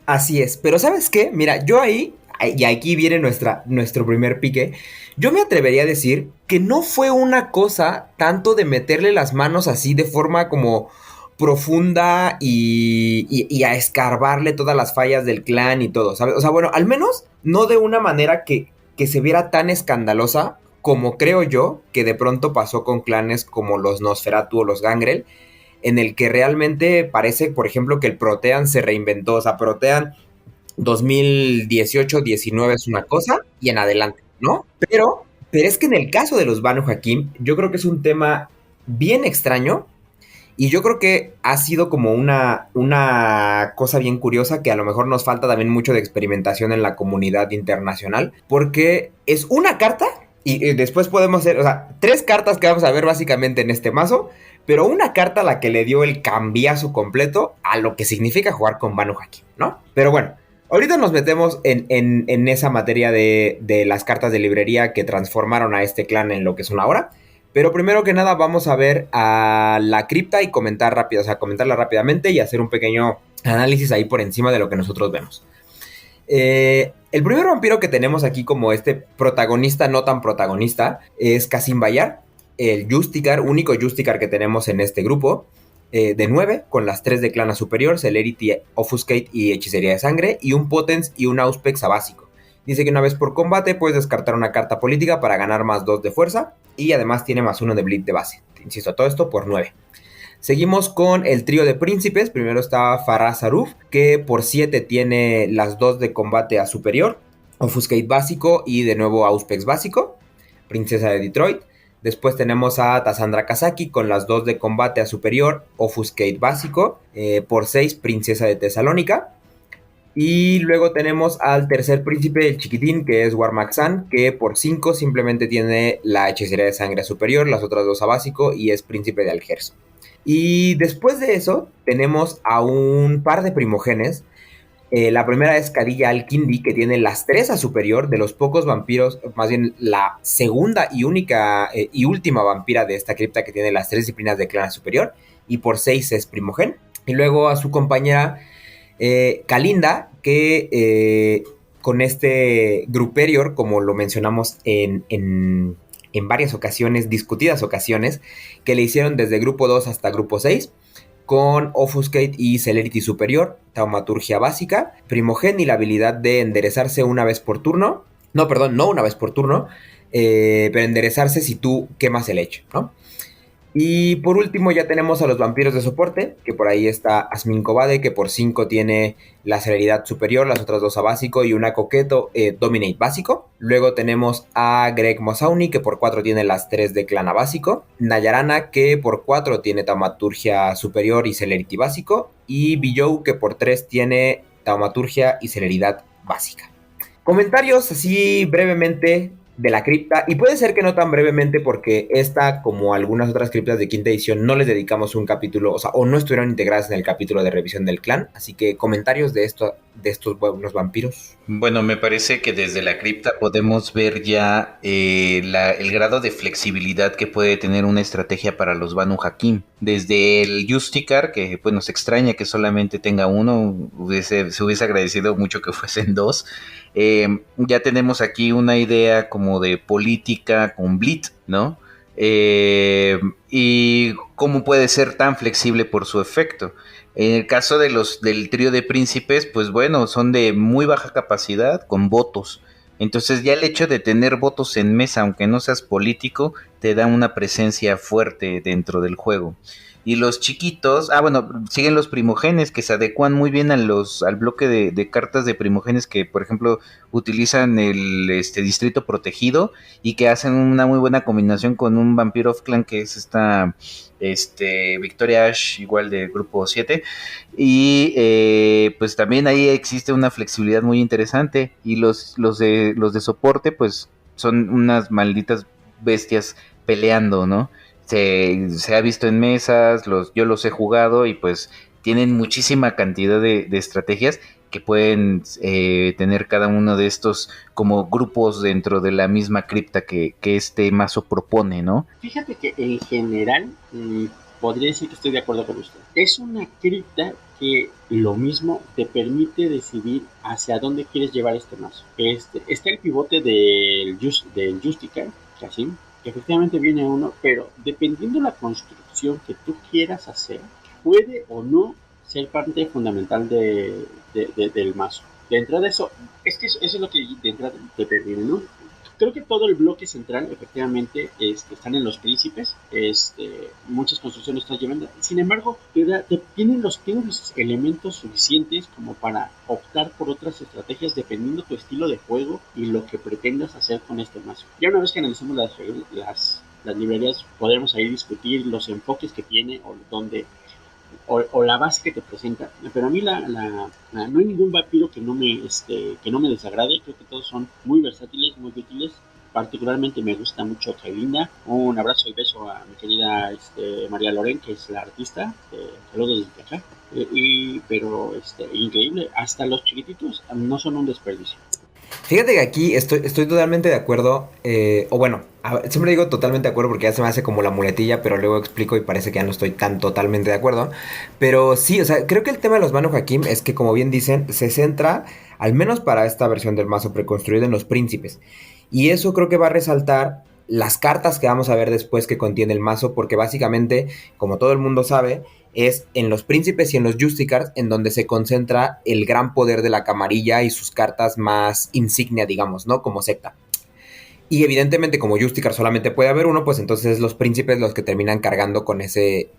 Así es, pero ¿sabes qué? Mira, yo ahí, y aquí viene nuestro primer pique, yo me atrevería a decir que no fue una cosa tanto de meterle las manos así de forma como profunda y a escarbarle todas las fallas del clan y todo, ¿sabes? O sea, bueno, al menos no de una manera que se viera tan escandalosa como creo yo que de pronto pasó con clanes como los Nosferatu o los Gangrel, en el que realmente parece, por ejemplo, que el Protean se reinventó. O sea, Protean 2018-19 es una cosa y en adelante, ¿no? Pero es que en el caso de los Banu Haqim, yo creo que es un tema bien extraño. Y yo creo que ha sido como una cosa bien curiosa que a lo mejor nos falta también mucho de experimentación en la comunidad internacional, porque es una carta y después podemos hacer, o sea, 3 cartas que vamos a ver básicamente en este mazo, pero una carta la que le dio el cambiazo completo a lo que significa jugar con Banu Haqim, ¿no? Pero bueno, ahorita nos metemos en esa materia de las cartas de librería que transformaron a este clan en lo que son ahora. Pero primero que nada vamos a ver a la cripta y comentarla rápidamente y hacer un pequeño análisis ahí por encima de lo que nosotros vemos. El primer vampiro que tenemos aquí como este protagonista no tan protagonista es Qasim Bayar, el Justicar, único Justicar que tenemos en este grupo, de 9, con las 3 de Clana Superior, Celerity, Offuscate y Hechicería de Sangre, y un Potence y un Auspex a básico. Dice que una vez por combate puedes descartar una carta política para ganar más 2 de fuerza, y además tiene más 1 de bleed de base. Insisto, todo esto por 9. Seguimos con el trío de príncipes. Primero está Faraz Aruf, que por 7 tiene las 2 de combate a superior, Offuscate básico y de nuevo Auspex básico, princesa de Detroit. Después tenemos a Tassandra Kazaki con las 2 de combate a superior, Offuscate básico, por 6 princesa de Tesalónica. Y luego tenemos al tercer príncipe, el chiquitín, que es Warmaxan, que por 5 simplemente tiene la hechicería de sangre superior, las otras 2 a básico, y es príncipe de Algerso. Y después de eso tenemos a un par de primogenes. La primera es Kadilla Al-Kindi, que tiene las 3 a superior, de los pocos vampiros, más bien la segunda y única y última vampira de esta cripta que tiene las 3 disciplinas de clan superior, y por 6 es primogen. Y luego a su compañera Kalinda, que con este Gruperior, como lo mencionamos en varias ocasiones, discutidas ocasiones, que le hicieron desde grupo 2 hasta grupo 6, con Offuscate y Celerity superior, Taumaturgia básica, Primogen y la habilidad de enderezarse una vez por turno. No, perdón, no una vez por turno, pero enderezarse si tú quemas el hecho, ¿no? Y por último ya tenemos a los vampiros de soporte, que por ahí está Asmin Kobade, que por 5 tiene la celeridad superior, las otras 2 a básico y una coqueto Dominate básico. Luego tenemos a Greg Mosauni, que por 4 tiene las 3 de clan a básico. Nayarana, que por 4 tiene taumaturgia superior y celerity básico. Y Bijou, que por 3 tiene taumaturgia y celeridad básica. Comentarios así brevemente de la cripta, y puede ser que no tan brevemente porque esta, como algunas otras criptas de quinta edición, no les dedicamos un capítulo, o sea, o no estuvieron integradas en el capítulo de revisión del clan, así que comentarios de estos buenos vampiros. Bueno, me parece que desde la cripta podemos ver ya el grado de flexibilidad que puede tener una estrategia para los Banu Hakim. Desde el Justicar, que pues nos extraña que solamente tenga uno, se hubiese agradecido mucho que fuesen 2. Ya tenemos aquí una idea como de política con Blitz, ¿no? Y cómo puede ser tan flexible por su efecto. En el caso del trío de príncipes, pues bueno, son de muy baja capacidad con votos. Entonces ya el hecho de tener votos en mesa, aunque no seas político, te da una presencia fuerte dentro del juego. Y los chiquitos, bueno, siguen los primogenes que se adecuan muy bien al bloque de cartas de primogenes que, por ejemplo, utilizan el distrito protegido y que hacen una muy buena combinación con un Vampire of Clan que es esta Victoria Ash, igual de grupo 7. Y pues también ahí existe una flexibilidad muy interesante. Y los de soporte, pues son unas malditas bestias peleando, ¿no? Se ha visto en mesas, yo los he jugado y pues tienen muchísima cantidad de estrategias que pueden tener cada uno de estos como grupos dentro de la misma cripta que este mazo propone, ¿no? Fíjate que en general podría decir que estoy de acuerdo con usted. Es una cripta que lo mismo te permite decidir hacia dónde quieres llevar este mazo. Está el pivote del Justicar, casi. Efectivamente viene uno, pero dependiendo la construcción que tú quieras hacer, puede o no ser parte fundamental del mazo. De entrada eso es lo que de entrada te permite, ¿no? Creo que todo el bloque central efectivamente están en los príncipes, muchas construcciones están llevando, sin embargo tienen los elementos suficientes como para optar por otras estrategias dependiendo tu estilo de juego y lo que pretendas hacer con este mazo. Ya una vez que analicemos las librerías podremos ahí discutir los enfoques que tiene o la base que te presenta, pero a mí no hay ningún vampiro que no me desagrade. Creo que todos son muy versátiles, muy útiles. Particularmente me gusta mucho Kaelinda. Un abrazo y beso a mi querida María Loren, que es la artista. Saludos desde acá. Pero increíble, hasta los chiquititos no son un desperdicio. Fíjate que aquí estoy totalmente de acuerdo, siempre digo totalmente de acuerdo porque ya se me hace como la muletilla, pero luego explico y parece que ya no estoy tan totalmente de acuerdo. Pero sí, o sea, creo que el tema de los Banu Hakim es que, como bien dicen, se centra, al menos para esta versión del mazo preconstruido, en los príncipes. Y eso creo que va a resaltar las cartas que vamos a ver después que contiene el mazo, porque básicamente, como todo el mundo sabe, es en los príncipes y en los Justicars en donde se concentra el gran poder de la camarilla y sus cartas más insignia, digamos, ¿no? Como secta. Y evidentemente, como Justicar solamente puede haber uno, pues entonces los príncipes los que terminan cargando con ese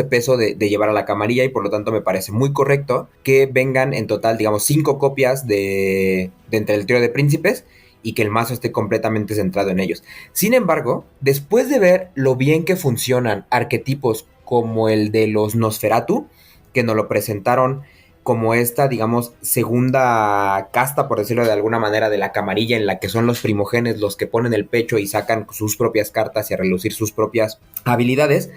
peso de llevar a la camarilla, y por lo tanto me parece muy correcto que vengan en total, digamos, 5 copias de entre el trío de príncipes y que el mazo esté completamente centrado en ellos. Sin embargo, después de ver lo bien que funcionan arquetipos como el de los Nosferatu, que nos lo presentaron como esta, digamos, segunda casta, por decirlo de alguna manera, de la camarilla, en la que son los primogenes los que ponen el pecho y sacan sus propias cartas y a relucir sus propias habilidades.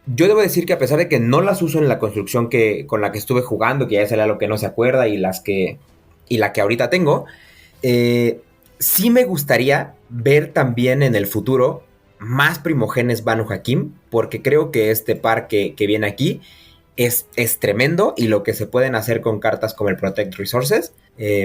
Yo debo decir que, a pesar de que no las uso en la construcción con la que estuve jugando, que ya sería lo que no se acuerda, y la que ahorita tengo, sí me gustaría ver también en el futuro más primogenes Banu Hakim, porque creo que este par que viene aquí es tremendo, y lo que se pueden hacer con cartas como el Protect Resources,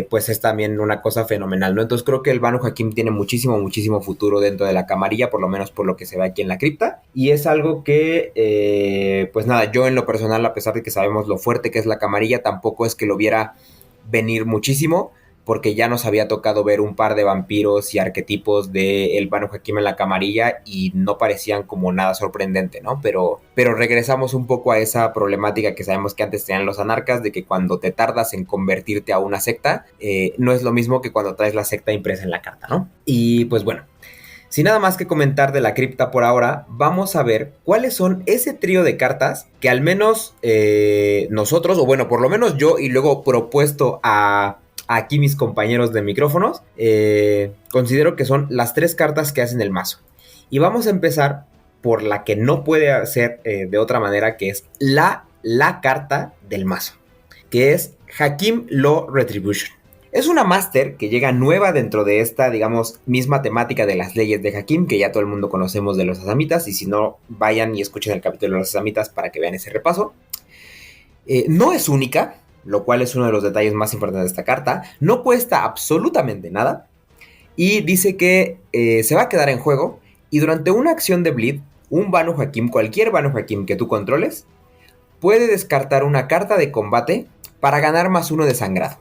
pues es también una cosa fenomenal, ¿no? Entonces creo que el Banu Hakim tiene muchísimo futuro dentro de la camarilla, por lo menos por lo que se ve aquí en la cripta, y es algo que, pues nada, yo en lo personal, a pesar de que sabemos lo fuerte que es la camarilla, tampoco es que lo viera venir muchísimo, porque ya nos había tocado ver un par de vampiros y arquetipos de el Banu Hakim en la camarilla y no parecían como nada sorprendente, ¿no? Pero regresamos un poco a esa problemática que sabemos que antes tenían los anarcas, de que cuando te tardas en convertirte a una secta, no es lo mismo que cuando traes la secta impresa en la carta, ¿no? Y pues bueno, sin nada más que comentar de la cripta por ahora, vamos a ver cuáles son ese trío de cartas que al menos nosotros, o bueno, por lo menos yo, y luego propuesto a aquí mis compañeros de micrófonos, considero que son las 3 cartas que hacen el mazo. Y vamos a empezar por la que no puede ser de otra manera, que es la carta del mazo, que es Hakim Law Retribution. Es una máster que llega nueva dentro de esta, digamos, misma temática de las leyes de Hakim, que ya todo el mundo conocemos de los asamitas, y si no, vayan y escuchen el capítulo de los asamitas para que vean ese repaso. No es única, lo cual es uno de los detalles más importantes de esta carta. No cuesta absolutamente nada, y dice que se va a quedar en juego, y durante una acción de Bleed, un Banu Hakim, cualquier Banu Hakim que tú controles, puede descartar una carta de combate para ganar +1 de sangrado.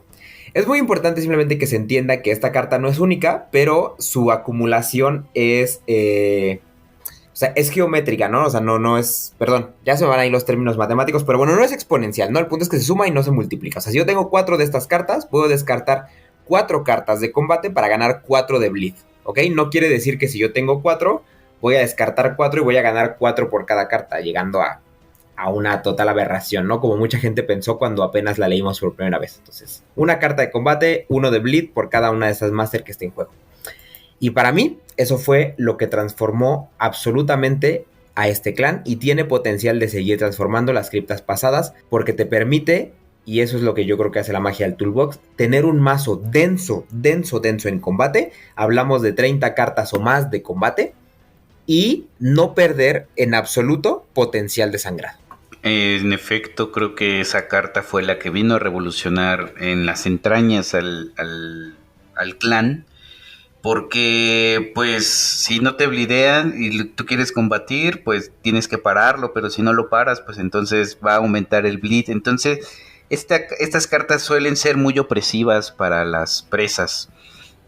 Es muy importante simplemente que se entienda que esta carta no es única, pero su acumulación es, o sea, es geométrica, ¿no? O sea, no es, perdón, ya se me van ahí los términos matemáticos, pero bueno, no es exponencial, ¿no? El punto es que se suma y no se multiplica. O sea, si yo tengo 4 de estas cartas, puedo descartar 4 cartas de combate para ganar 4 de bleed, ¿ok? No quiere decir que si yo tengo 4, voy a descartar 4 y voy a ganar 4 por cada carta, llegando a una total aberración, ¿no? Como mucha gente pensó cuando apenas la leímos por primera vez. Entonces, una carta de combate, 1 de bleed por cada una de esas máster que esté en juego. Y para mí, eso fue lo que transformó absolutamente a este clan y tiene potencial de seguir transformando las criptas pasadas porque te permite, y eso es lo que yo creo que hace la magia del Toolbox, tener un mazo denso en combate. Hablamos de 30 cartas o más de combate y no perder en absoluto potencial de sangrado. En efecto, creo que esa carta fue la que vino a revolucionar en las entrañas al clan, porque pues si no te blidean y tú quieres combatir, pues tienes que pararlo, pero si no lo paras, pues entonces va a aumentar el bleed. Entonces, estas cartas suelen ser muy opresivas para las presas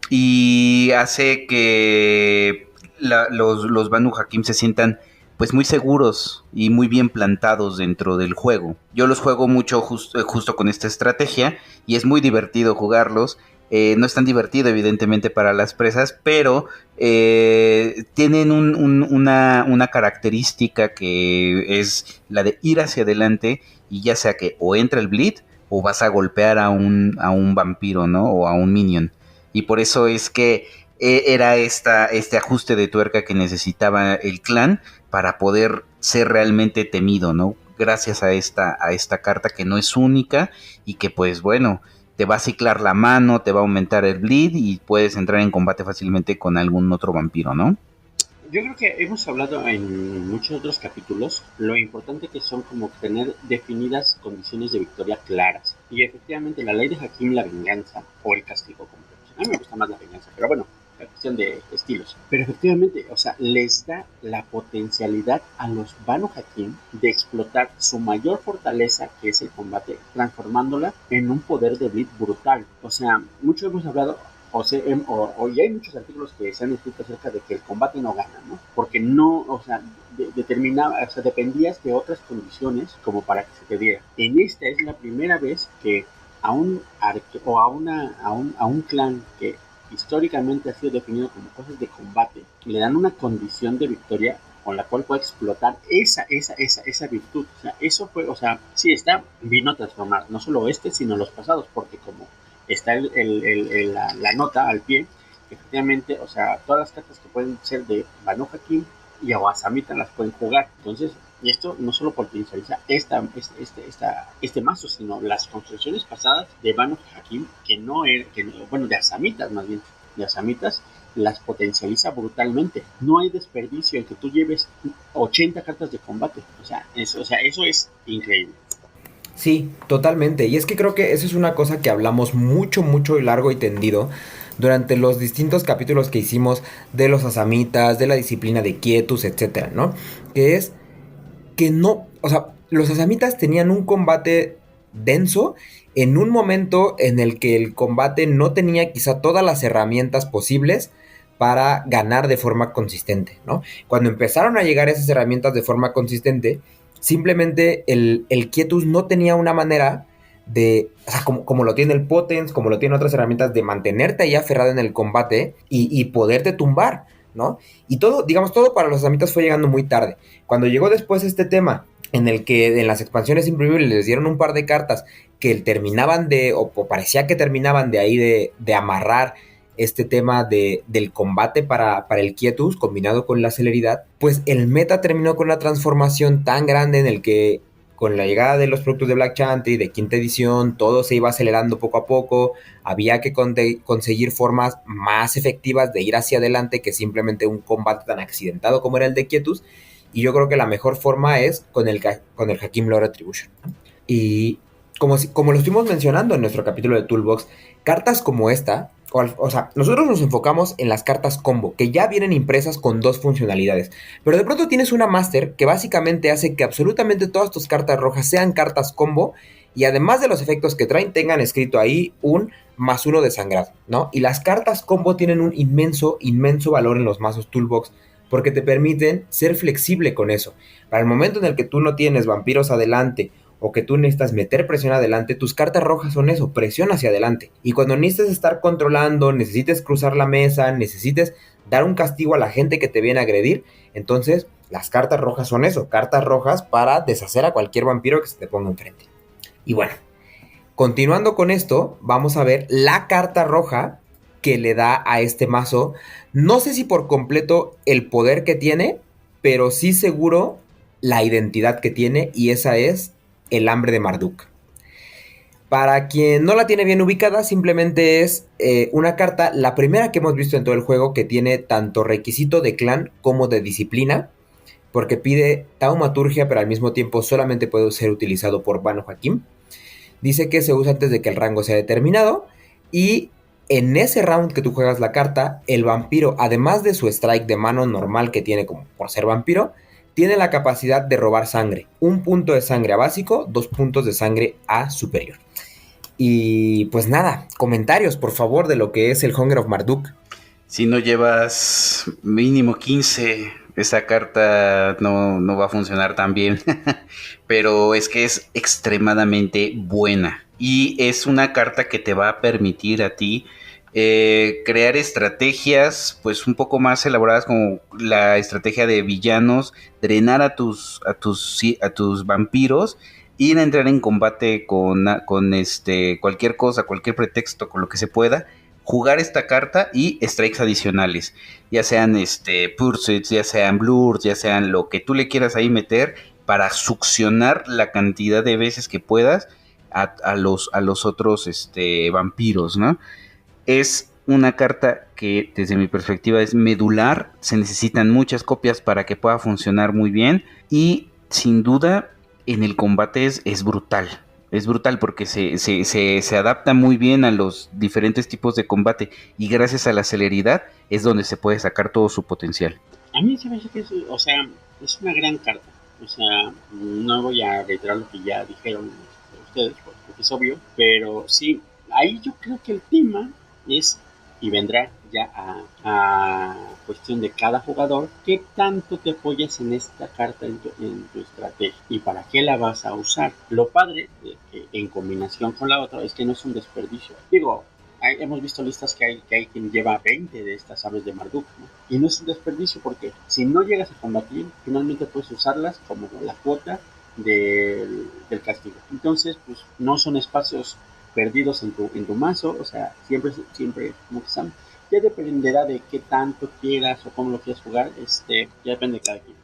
y hace que los Banu Hakim se sientan pues muy seguros y muy bien plantados dentro del juego. Yo los juego mucho justo con esta estrategia y es muy divertido jugarlos. No es tan divertido evidentemente para las presas, pero tienen una característica que es la de ir hacia adelante y ya sea que o entra el bleed o vas a golpear a un vampiro, ¿no? O a un minion. Y por eso es que era este ajuste de tuerca que necesitaba el clan para poder ser realmente temido, ¿no? Gracias a esta carta que no es única y que pues bueno, te va a ciclar la mano, te va a aumentar el bleed y puedes entrar en combate fácilmente con algún otro vampiro, ¿no? Yo creo que hemos hablado en muchos otros capítulos lo importante que son como tener definidas condiciones de victoria claras. Y efectivamente la ley de Hakim, la venganza o el castigo, como a mí me gusta más la venganza, pero bueno, la cuestión de estilos. Pero efectivamente, o sea, les da la potencialidad a los Banu Hakim de explotar su mayor fortaleza, que es el combate, transformándola en un poder de bleed brutal. O sea, mucho hemos hablado, y hay muchos artículos que se han escrito acerca de que el combate no gana, ¿no? Porque no, o sea, dependías de otras condiciones como para que se te diera. En esta es la primera vez que a un clan que históricamente ha sido definido como cosas de combate, le dan una condición de victoria con la cual puede explotar esa virtud. O sea, eso fue, o sea, sí vino a transformar no solo sino los pasados, porque como está la nota al pie, efectivamente, o sea, todas las cartas que pueden ser de Banu Hakim y Asamita las pueden jugar. Entonces, y esto no solo potencializa este mazo, sino las construcciones pasadas de Banu Hakim, de Asamitas más bien, de Asamitas, las potencializa brutalmente. No hay desperdicio en que tú lleves 80 cartas de combate. O sea, eso es increíble. Sí, totalmente. Y es que creo que eso es una cosa que hablamos mucho y largo y tendido durante los distintos capítulos que hicimos de los asamitas, de la disciplina de quietus, etcétera, ¿no? Que es que no, o sea, los asamitas tenían un combate denso en un momento en el que el combate no tenía quizá todas las herramientas posibles para ganar de forma consistente, ¿no? Cuando empezaron a llegar esas herramientas de forma consistente, simplemente el Quietus no tenía una manera de, o sea, como lo tiene el Potence, como lo tiene otras herramientas, de mantenerte ahí aferrado en el combate y poderte tumbar, ¿no? Y todo, digamos, todo para los Amitas fue llegando muy tarde. Cuando llegó después este tema, en el que en las expansiones imprimibles les dieron un par de cartas que terminaban o parecía que terminaban de ahí de amarrar este tema del combate para el Quietus combinado con la celeridad, pues el meta terminó con una transformación tan grande en el que con la llegada de los productos de Black Chantry, de quinta edición, todo se iba acelerando poco a poco, había que conseguir formas más efectivas de ir hacia adelante que simplemente un combate tan accidentado como era el de Quietus, y yo creo que la mejor forma es con el Hakim Lore Attribution. Y como lo estuvimos mencionando en nuestro capítulo de Toolbox, cartas como esta, o sea, nosotros nos enfocamos en las cartas combo, que ya vienen impresas con 2 funcionalidades, pero de pronto tienes una Master que básicamente hace que absolutamente todas tus cartas rojas sean cartas combo, y además de los efectos que traen, tengan escrito ahí un +1 de sangrado, ¿no? Y las cartas combo tienen un inmenso, inmenso valor en los mazos Toolbox, porque te permiten ser flexible con eso. Para el momento en el que tú no tienes vampiros adelante, o que tú necesitas meter presión adelante, tus cartas rojas son eso, presión hacia adelante. Y cuando necesites estar controlando, necesites cruzar la mesa, necesites dar un castigo a la gente que te viene a agredir, entonces las cartas rojas son eso, cartas rojas para deshacer a cualquier vampiro que se te ponga enfrente. Y bueno, continuando con esto, vamos a ver la carta roja que le da a este mazo, no sé si por completo el poder que tiene, pero sí seguro la identidad que tiene, y esa es el Hambre de Marduk. Para quien no la tiene bien ubicada, simplemente es una carta, la primera que hemos visto en todo el juego, que tiene tanto requisito de clan como de disciplina, porque pide taumaturgia, pero al mismo tiempo solamente puede ser utilizado por Banu Hakim. Dice que se usa antes de que el rango sea determinado, y en ese round que tú juegas la carta, el vampiro, además de su strike de mano normal que tiene como por ser vampiro, tiene la capacidad de robar sangre. 1 punto de sangre a básico, 2 puntos de sangre a superior. Y pues nada, comentarios por favor de lo que es el Hunger of Marduk. Si no llevas mínimo 15, esa carta no va a funcionar tan bien. Pero es que es extremadamente buena. Y es una carta que te va a permitir a ti crear estrategias pues un poco más elaboradas, como la estrategia de villanos, drenar a tus vampiros, ir a entrar en combate con cualquier cosa, cualquier pretexto, con lo que se pueda, jugar esta carta y strikes adicionales, ya sean pursuits, ya sean blurs, ya sean lo que tú le quieras ahí meter, para succionar la cantidad de veces que puedas a los otros vampiros, ¿no? Es una carta que desde mi perspectiva es medular, se necesitan muchas copias para que pueda funcionar muy bien, y sin duda en el combate es brutal. Es brutal porque se adapta muy bien a los diferentes tipos de combate, y gracias a la celeridad es donde se puede sacar todo su potencial. A mí se me hace que es una gran carta. O sea, no voy a reiterar lo que ya dijeron ustedes, porque es obvio, pero sí, ahí yo creo que el tema es, y vendrá ya a cuestión de cada jugador, qué tanto te apoyas en esta carta en tu estrategia y para qué la vas a usar. Lo padre de que en combinación con la otra es que no es un desperdicio. Digo, hemos visto listas que hay quien lleva 20 de estas aves de Marduk, ¿no? Y no es un desperdicio, porque si no llegas a combatir, finalmente puedes usarlas como la cuota del castigo. Entonces, pues no son espacios perdidos en tu mazo, o sea, siempre como que están. Ya dependerá de qué tanto quieras o cómo lo quieras jugar, ya depende de cada quien.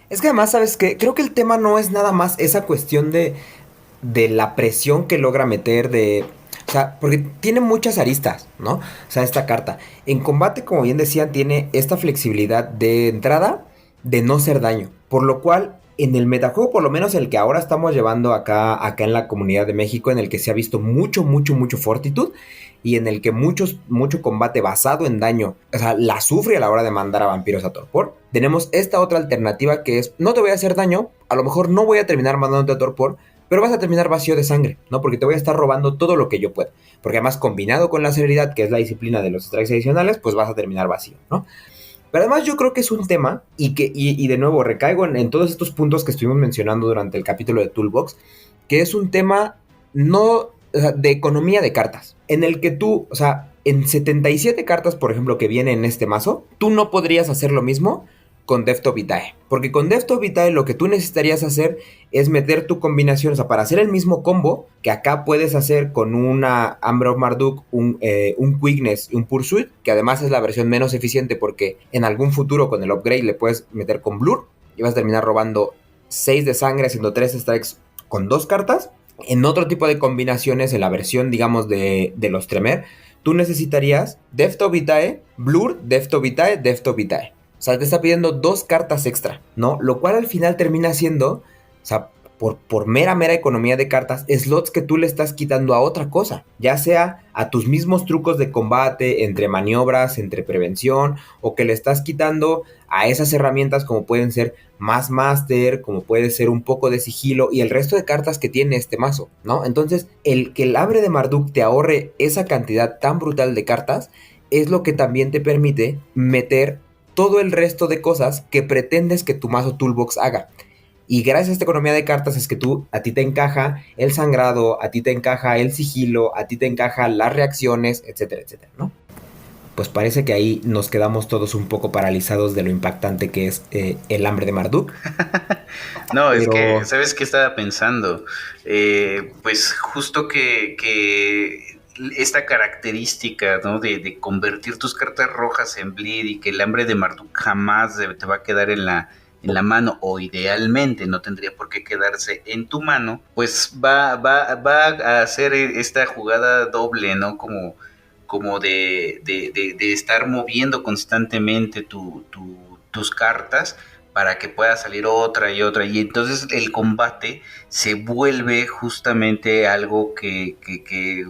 Es que además, ¿sabes qué? Creo que el tema no es nada más esa cuestión de la presión que logra meter, o sea, porque tiene muchas aristas, ¿no? O sea, esta carta. En combate, como bien decían, tiene esta flexibilidad de entrada de no hacer daño. Por lo cual, en el metajuego, por lo menos el que ahora estamos llevando acá en la comunidad de México, en el que se ha visto mucho fortitud, y en el que mucho combate basado en daño, o sea, la sufre a la hora de mandar a vampiros a torpor, tenemos esta otra alternativa que es, no te voy a hacer daño, a lo mejor no voy a terminar mandándote a torpor, pero vas a terminar vacío de sangre, ¿no? Porque te voy a estar robando todo lo que yo pueda. Porque además, combinado con la celeridad, que es la disciplina de los strikes adicionales, pues vas a terminar vacío, ¿no? Pero además yo creo que es un tema, y de nuevo recaigo en todos estos puntos que estuvimos mencionando durante el capítulo de Toolbox, que es un tema no, o sea, de economía de cartas, en el que tú, o sea, en 77 cartas, por ejemplo, que viene en este mazo, tú no podrías hacer lo mismo con Death of Vitae. Porque con Death of Vitae lo que tú necesitarías hacer es meter tu combinación, o sea, para hacer el mismo combo que acá puedes hacer con una Amber of Marduk, un Quickness y un Pursuit, que además es la versión menos eficiente porque en algún futuro con el upgrade le puedes meter con Blur y vas a terminar robando 6 de sangre haciendo 3 strikes con 2 cartas. En otro tipo de combinaciones, en la versión, digamos, de los Tremere, tú necesitarías Death of Vitae, Blur, Death of Vitae, Death of Vitae. O sea, te está pidiendo 2 cartas extra, ¿no? Lo cual al final termina siendo, o sea, por mera economía de cartas, slots que tú le estás quitando a otra cosa, ya sea a tus mismos trucos de combate, entre maniobras, entre prevención, o que le estás quitando a esas herramientas como pueden ser más master, como puede ser un poco de sigilo y el resto de cartas que tiene este mazo, ¿no? Entonces, el que el Abre de Marduk te ahorre esa cantidad tan brutal de cartas es lo que también te permite meter todo el resto de cosas que pretendes que tu mazo Toolbox haga. Y gracias a esta economía de cartas es que a ti te encaja el sangrado, a ti te encaja el sigilo, a ti te encaja las reacciones, etcétera, etcétera, ¿no? Pues parece que ahí nos quedamos todos un poco paralizados de lo impactante que es el Hambre de Marduk. No, es que, ¿sabes qué estaba pensando? Pues justo que esta característica, ¿no? De convertir tus cartas rojas en bleed y que el Hambre de Marduk jamás te va a quedar en la mano, o idealmente no tendría por qué quedarse en tu mano, pues va a hacer esta jugada doble, ¿no? Como de estar moviendo constantemente tus cartas para que pueda salir otra y otra, y entonces el combate se vuelve justamente algo que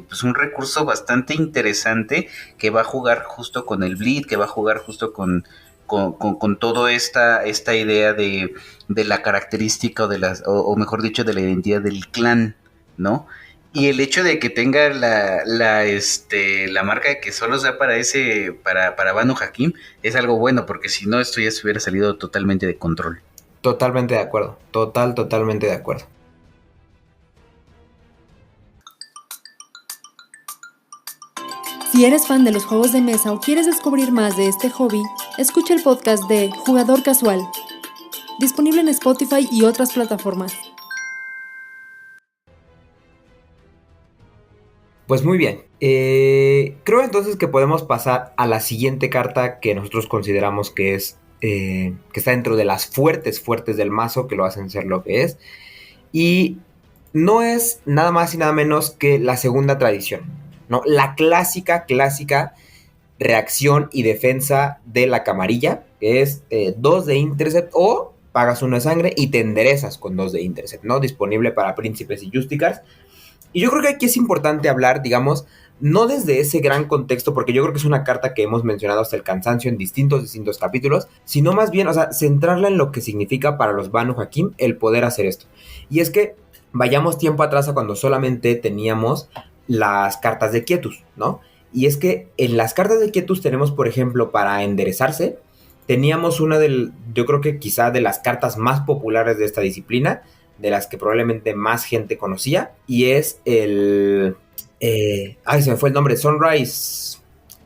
pues un recurso bastante interesante que va a jugar justo con el bleed, que va a jugar justo con toda esta idea de la característica o mejor dicho, de la identidad del clan, ¿no? Y el hecho de que tenga la marca de que solo sea para Banu Hakim es algo bueno, porque si no, esto ya se hubiera salido totalmente de control. Totalmente de acuerdo, totalmente de acuerdo. Si eres fan de los juegos de mesa o quieres descubrir más de este hobby, escucha el podcast de Jugador Casual, disponible en Spotify y otras plataformas. Pues muy bien, creo entonces que podemos pasar a la siguiente carta que nosotros consideramos que es que está dentro de las fuertes del mazo, que lo hacen ser lo que es, y no es nada más y nada menos que la segunda tradición, ¿no? La clásica reacción y defensa de la camarilla, que es 2 de Intercept o pagas 1 de sangre y te enderezas con 2 de Intercept, ¿no? Disponible para príncipes y justicars. Y yo creo que aquí es importante hablar, digamos, no desde ese gran contexto, porque yo creo que es una carta que hemos mencionado hasta el cansancio en distintos capítulos, sino más bien, o sea, centrarla en lo que significa para los Banu Hakim el poder hacer esto. Y es que vayamos tiempo atrás a cuando solamente teníamos las cartas de Quietus, ¿no? Y es que en las cartas de Quietus tenemos, por ejemplo, para enderezarse, teníamos yo creo que quizá de las cartas más populares de esta disciplina, de las que probablemente más gente conocía, y es se me fue el nombre, Sunrise,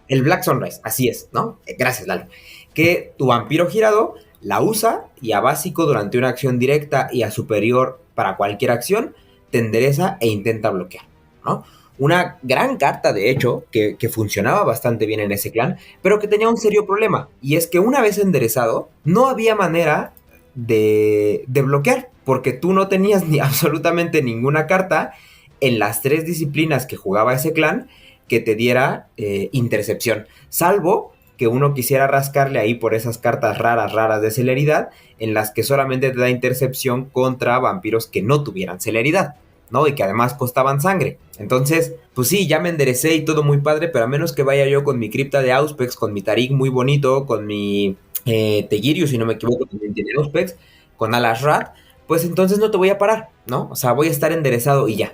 el Black Sunrise, así es, ¿no? Gracias, Lalo. Que tu vampiro girado la usa y a básico durante una acción directa y a superior para cualquier acción, te endereza e intenta bloquear, ¿no? Una gran carta, de hecho, que funcionaba bastante bien en ese clan, pero que tenía un serio problema, y es que una vez enderezado, no había manera de bloquear, porque tú no tenías absolutamente ninguna carta en las 3 disciplinas que jugaba ese clan que te diera intercepción, salvo que uno quisiera rascarle ahí por esas cartas raras de celeridad, en las que solamente te da intercepción contra vampiros que no tuvieran celeridad, ¿no? Y que además costaban sangre. Entonces, pues sí, ya me enderecé y todo muy padre, pero a menos que vaya yo con mi cripta de Auspex, con mi Tariq muy bonito, con mi Tegirius, si no me equivoco, también tiene Auspex, con Alas Rat, pues entonces no te voy a parar, ¿no? O sea, voy a estar enderezado y ya.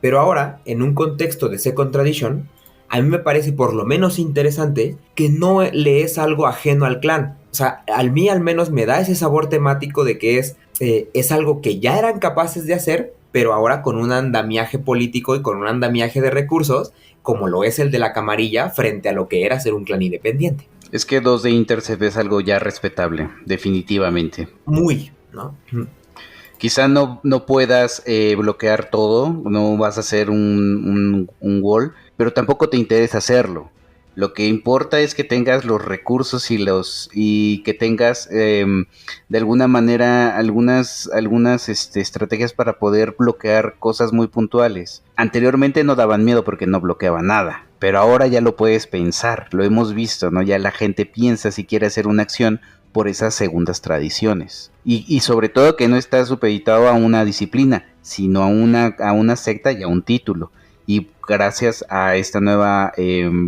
Pero ahora, en un contexto de Second Tradition, a mí me parece por lo menos interesante que no le es algo ajeno al clan. O sea, a mí al menos me da ese sabor temático de que es algo que ya eran capaces de hacer, pero ahora con un andamiaje político y con un andamiaje de recursos, como lo es el de la camarilla, frente a lo que era ser un clan independiente. Es que 2 de Intercept es algo ya respetable, definitivamente. Muy, ¿no? Quizá no puedas bloquear todo, no vas a hacer un wall, pero tampoco te interesa hacerlo. Lo que importa es que tengas los recursos y que tengas de alguna manera algunas estrategias para poder bloquear cosas muy puntuales. Anteriormente no daban miedo porque no bloqueaba nada, pero ahora ya lo puedes pensar, lo hemos visto, ¿no? Ya la gente piensa si quiere hacer una acción por esas segundas tradiciones. Y sobre todo que no está supeditado a una disciplina, sino a una secta y a un título. Y gracias a esta nueva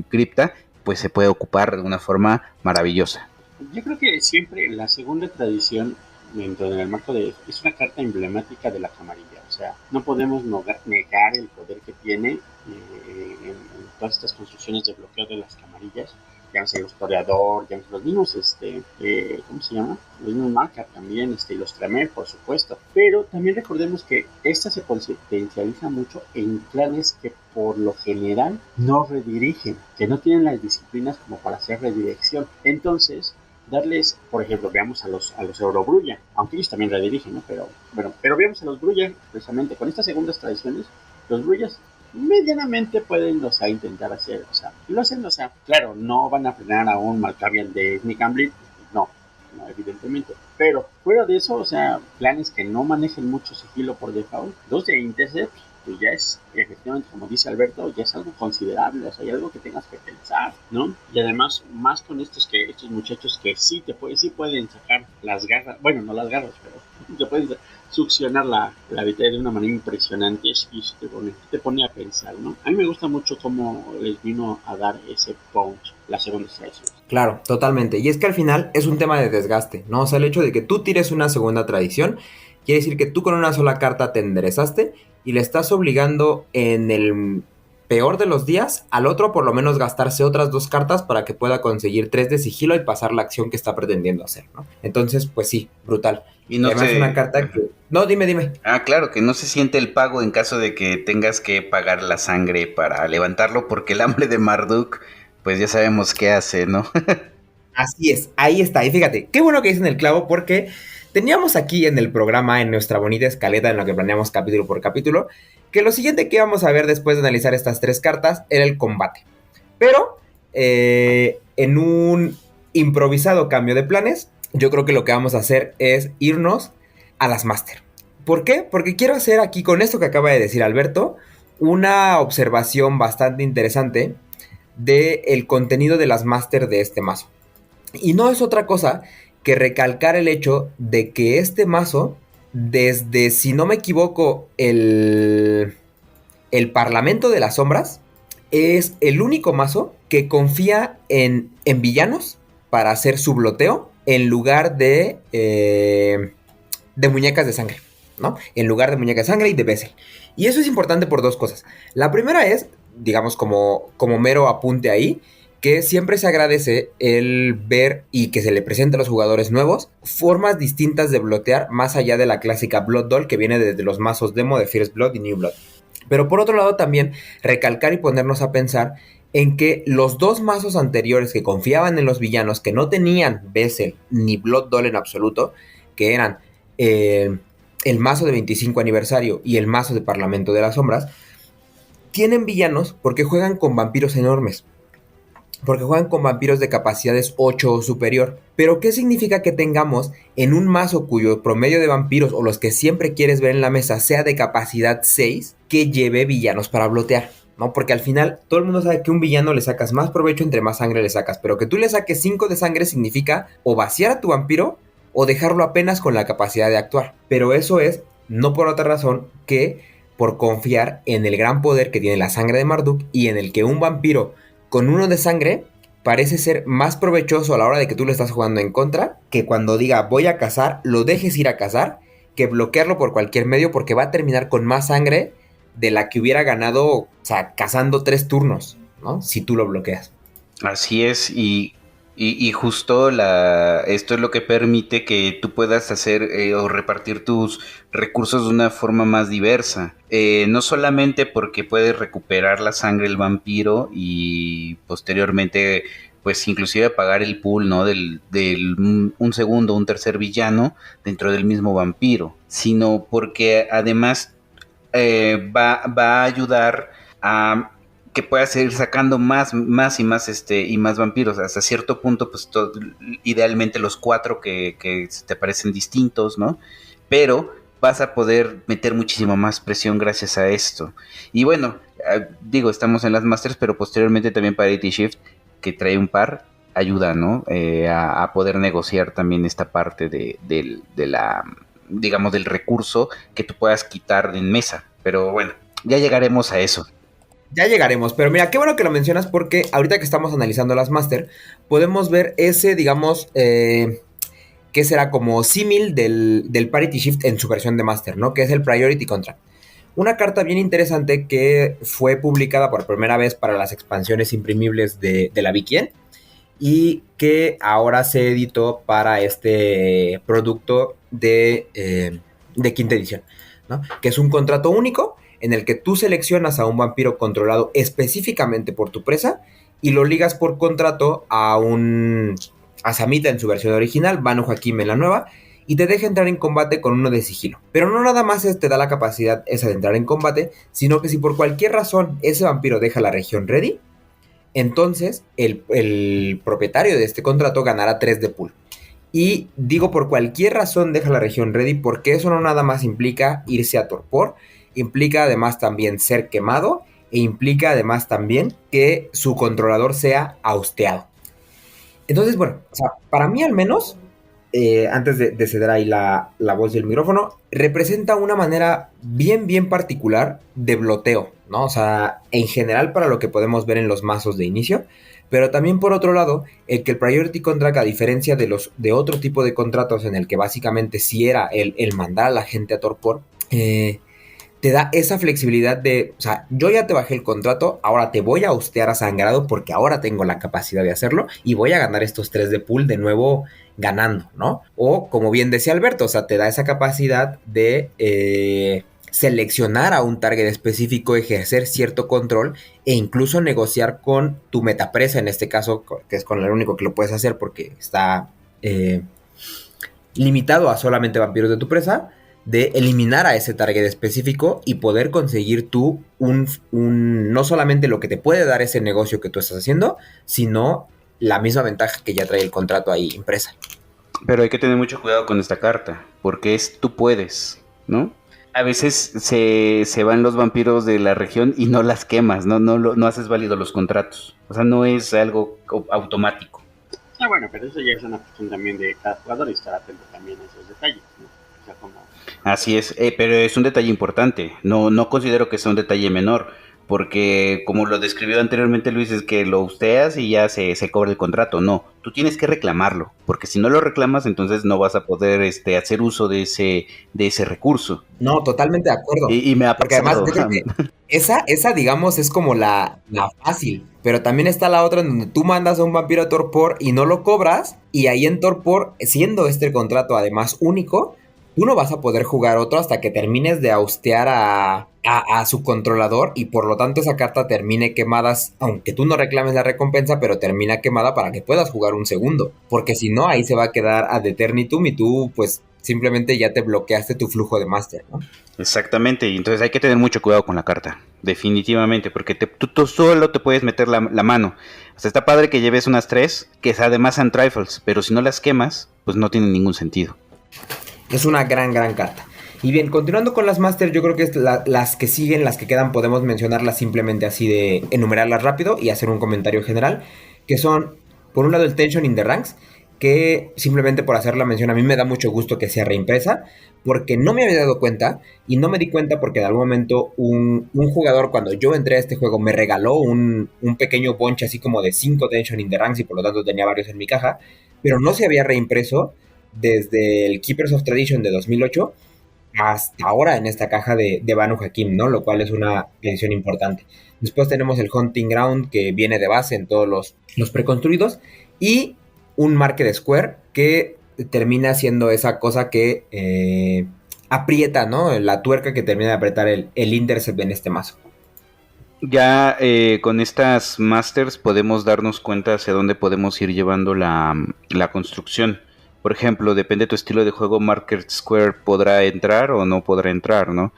cripta, pues se puede ocupar de una forma maravillosa. Yo creo que siempre la segunda tradición, dentro del marco es una carta emblemática de la camarilla. O sea, no podemos negar el poder que tiene en todas estas construcciones de bloqueo de las camarillas. Llámese el historiador, llámese los mismos, ¿cómo se llama? Los mismos Marca también, y los Tremere, por supuesto. Pero también recordemos que esta se potencializa mucho en clanes que por lo general no redirigen, que no tienen las disciplinas como para hacer redirección. Entonces, darles, por ejemplo, veamos a los Eurobrulla, aunque ellos también redirigen, ¿no? Pero veamos a los Brulla, precisamente con estas segundas tradiciones, los Brullas medianamente pueden, intentar hacer, lo hacen, claro, no van a frenar a un Malkavian de Sneak and Bleed, no, evidentemente, pero fuera de eso, planes que no manejen mucho sigilo por default, 2 de Intercept, pues ya es, efectivamente, como dice Alberto, ya es algo considerable, hay algo que tengas que pensar, ¿no? Y además, más con estos muchachos que sí pueden sacar las garras, bueno, no las garras, pero te pueden succionar la vitalidad de una manera impresionante y te pone a pensar, ¿no? A mí me gusta mucho cómo les vino a dar ese punch la segunda tradición. Claro, totalmente. Y es que al final es un tema de desgaste, ¿no? O sea, el hecho de que tú tires una segunda tradición quiere decir que tú con una sola carta te enderezaste y le estás obligando en el peor de los días al otro por lo menos gastarse otras 2 cartas para que pueda conseguir 3 de sigilo y pasar la acción que está pretendiendo hacer, ¿no? Entonces, pues sí, brutal. Y no además una carta que... No, dime. Ah, claro, que no se siente el pago en caso de que tengas que pagar la sangre para levantarlo, porque el hambre de Marduk, pues ya sabemos qué hace, ¿no? Así es, ahí está. Y fíjate, qué bueno que dicen el clavo, porque teníamos aquí en el programa, en nuestra bonita escaleta en la que planeamos capítulo por capítulo, que lo siguiente que íbamos a ver después de analizar estas 3 cartas era el combate. Pero, en un improvisado cambio de planes, yo creo que lo que vamos a hacer es irnos a las Master. ¿Por qué? Porque quiero hacer aquí, con esto que acaba de decir Alberto, una observación bastante interesante del contenido de las Master de este mazo. Y no es otra cosa que recalcar el hecho de que este mazo, desde, si no me equivoco, el Parlamento de las Sombras, es el único mazo que confía en villanos para hacer su bloteo en lugar de muñecas de sangre, ¿no? En lugar de muñecas de sangre y de Bessel. Y eso es importante por 2 cosas. La primera es, digamos, como mero apunte ahí, que siempre se agradece el ver y que se le presente a los jugadores nuevos formas distintas de blotear más allá de la clásica Blood Doll que viene desde los mazos demo de First Blood y New Blood. Pero por otro lado también recalcar y ponernos a pensar en que los 2 mazos anteriores que confiaban en los villanos, que no tenían Bessel ni Blood Doll en absoluto, que eran el mazo de 25 aniversario y el mazo de Parlamento de las Sombras, tienen villanos porque juegan con vampiros enormes. Porque juegan con vampiros de capacidades 8 o superior. Pero ¿qué significa que tengamos en un mazo cuyo promedio de vampiros o los que siempre quieres ver en la mesa sea de capacidad 6 que lleve villanos para blotear? ¿No? Porque al final todo el mundo sabe que un villano le sacas más provecho entre más sangre le sacas. Pero que tú le saques 5 de sangre significa o vaciar a tu vampiro o dejarlo apenas con la capacidad de actuar. Pero eso es no por otra razón que por confiar en el gran poder que tiene la sangre de Marduk y en el que un vampiro con 1 de sangre parece ser más provechoso a la hora de que tú le estás jugando en contra, que cuando diga voy a cazar, lo dejes ir a cazar que bloquearlo por cualquier medio porque va a terminar con más sangre de la que hubiera ganado, o sea, cazando 3 turnos, ¿no? Si tú lo bloqueas. Así es, y justo esto es lo que permite que tú puedas hacer o repartir tus recursos de una forma más diversa. No solamente porque puedes recuperar la sangre del vampiro y posteriormente, pues inclusive pagar el pool, ¿no? Un segundo, un tercer villano dentro del mismo vampiro, sino porque además va a ayudar a que puedas ir sacando más y más y más vampiros. Hasta cierto punto, pues idealmente los 4 que te parecen distintos, ¿no? Pero vas a poder meter muchísimo más presión gracias a esto. Y bueno, digo, estamos en las Masters, pero posteriormente también Parity Shift, que trae un par, ayuda, ¿no? A poder negociar también esta parte de la, digamos, del recurso que tú puedas quitar en mesa. Pero bueno, ya llegaremos a eso. Ya llegaremos, pero mira, qué bueno que lo mencionas porque ahorita que estamos analizando las Master, podemos ver ese, digamos, que será como símil del Parity Shift en su versión de Master, ¿no? Que es el Priority Contract. Una carta bien interesante que fue publicada por primera vez para las expansiones imprimibles de la Vikien y que ahora se editó para este producto de quinta edición, ¿no? Que es un contrato único en el que tú seleccionas a un vampiro controlado específicamente por tu presa y lo ligas por contrato a Samita en su versión original, Banu Hakim en la nueva, y te deja entrar en combate con 1 de sigilo. Pero no nada más te da la capacidad esa de entrar en combate, sino que si por cualquier razón ese vampiro deja la región ready, entonces el propietario de este contrato ganará 3 de pool. Y digo por cualquier razón deja la región ready porque eso no nada más implica irse a torpor, implica además también ser quemado e implica además también que su controlador sea austeado. Entonces, bueno, o sea, para mí al menos, antes de ceder ahí la voz y el micrófono, representa una manera bien particular de bloteo, ¿no? O sea, en general para lo que podemos ver en los mazos de inicio, pero también por otro lado, el que el Priority Contract, a diferencia de otro tipo de contratos en el que básicamente sí era el mandar a la gente a torpor, te da esa flexibilidad de, o sea, yo ya te bajé el contrato, ahora te voy a hostear a sangrado porque ahora tengo la capacidad de hacerlo y voy a ganar estos 3 de pool de nuevo ganando, ¿no? O como bien decía Alberto, o sea, te da esa capacidad de seleccionar a un target específico, ejercer cierto control e incluso negociar con tu metapresa, en este caso, que es con el único que lo puedes hacer porque está limitado a solamente vampiros de tu presa, de eliminar a ese target específico y poder conseguir tú no solamente lo que te puede dar ese negocio que tú estás haciendo, sino la misma ventaja que ya trae el contrato ahí impresa. Pero hay que tener mucho cuidado con esta carta, porque tú puedes, ¿no? A veces se van los vampiros de la región y no las quemas, no haces válido los contratos. O sea, no es algo automático. Bueno, pero eso ya es una cuestión también de cada jugador y estar atento también a esos detalles, ¿no? O sea, como... Así es, pero es un detalle importante, no considero que sea un detalle menor, porque como lo describió anteriormente Luis, es que lo hosteas y ya se cobra el contrato. No, tú tienes que reclamarlo, porque si no lo reclamas, entonces no vas a poder hacer uso de ese recurso. No, totalmente de acuerdo. Y me ha porque pasado. Además, esa, digamos, es como la fácil, pero también está la otra en donde tú mandas a un vampiro a torpor y no lo cobras, y ahí en torpor, siendo este contrato además único, tú no vas a poder jugar otro hasta que termines de austear a su controlador y por lo tanto esa carta termine quemadas, aunque tú no reclames la recompensa, pero termina quemada para que puedas jugar un segundo. Porque si no, ahí se va a quedar ad eternitum y tú pues simplemente ya te bloqueaste tu flujo de máster, ¿no? Exactamente, y entonces hay que tener mucho cuidado con la carta, definitivamente, porque tú solo te puedes meter la mano. O sea, está padre que lleves unas 3, que además sean trifles, pero si no las quemas, pues no tiene ningún sentido. Es una gran carta. Y bien, continuando con las Master, yo creo que las que siguen, las que quedan, podemos mencionarlas simplemente así de enumerarlas rápido y hacer un comentario general, que son, por un lado, el Tension in the Ranks, que simplemente por hacer la mención a mí me da mucho gusto que sea reimpresa, porque no me había dado cuenta, y no me di cuenta porque en algún momento un jugador, cuando yo entré a este juego, me regaló un pequeño bunch así como de 5 Tension in the Ranks, y por lo tanto tenía varios en mi caja, pero no se había reimpreso desde el Keepers of Tradition de 2008, hasta ahora en esta caja de Banu Hakim, ¿no? Lo cual es una edición importante. Después tenemos el Hunting Ground que viene de base en todos los preconstruidos y un Market Square que termina siendo esa cosa que aprieta, ¿no? La tuerca que termina de apretar el Intercept en este mazo. Ya con estas masters podemos darnos cuenta hacia dónde podemos ir llevando la construcción. Por ejemplo, depende de tu estilo de juego, Market Square podrá entrar o no podrá entrar, ¿no?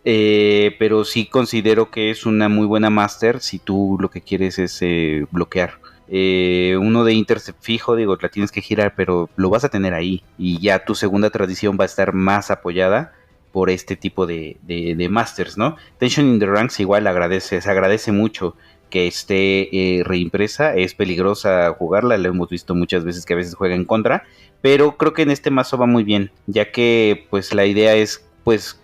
Pero sí considero que es una muy buena master si tú lo que quieres es bloquear. Uno de Intercept fijo, digo, la tienes que girar, pero lo vas a tener ahí. Y ya tu segunda tradición va a estar más apoyada por este tipo de masters, ¿no? Tension in the Ranks igual se agradece mucho que esté reimpresa, es peligrosa jugarla, lo hemos visto muchas veces que a veces juega en contra, pero creo que en este mazo va muy bien, ya que pues la idea es pues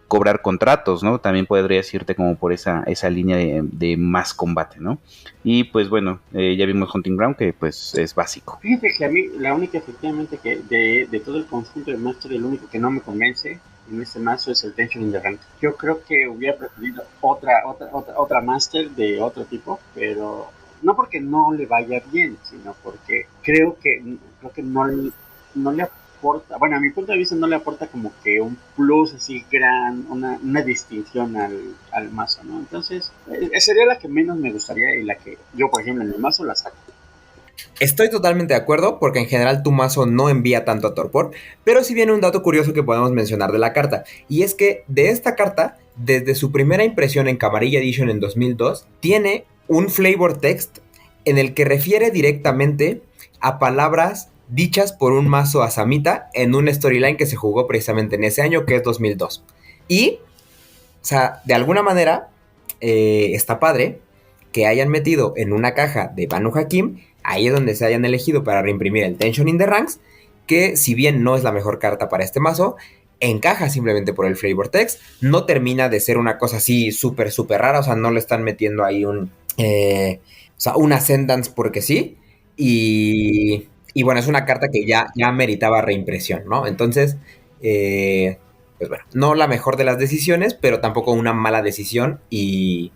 cobrar contratos, ¿no? También podrías irte como por esa línea de más combate, ¿no? Y pues bueno, ya vimos Hunting Ground que pues es básico. Fíjate que a mí la única efectivamente que de todo el conjunto de Master, el único que no me convence en este mazo es el Tension in the Rank. Yo creo que hubiera preferido otra Master de otro tipo, pero no porque no le vaya bien, sino porque creo que no le aporta, bueno, a mi punto de vista no le aporta como que un plus así gran, una distinción al mazo, ¿no? Entonces, sería la que menos me gustaría y la que yo, por ejemplo, en el mazo la saco. Estoy totalmente de acuerdo porque en general tu mazo no envía tanto a Torpor, pero sí viene un dato curioso que podemos mencionar de la carta, y es que de esta carta, desde su primera impresión en Camarilla Edition en 2002, tiene un flavor text en el que refiere directamente a palabras dichas por un mazo asamita en un storyline que se jugó precisamente en ese año, que es 2002. Y, o sea, de alguna manera, está padre que hayan metido en una caja de Banu Hakim. Ahí es donde se hayan elegido para reimprimir el Tension in the Ranks, que si bien no es la mejor carta para este mazo, encaja simplemente por el flavor text, no termina de ser una cosa así súper, súper rara, o sea, no le están metiendo ahí un Ascendance porque sí, y bueno, es una carta que ya meritaba reimpresión, ¿no? Entonces, pues bueno, no la mejor de las decisiones, pero tampoco una mala decisión y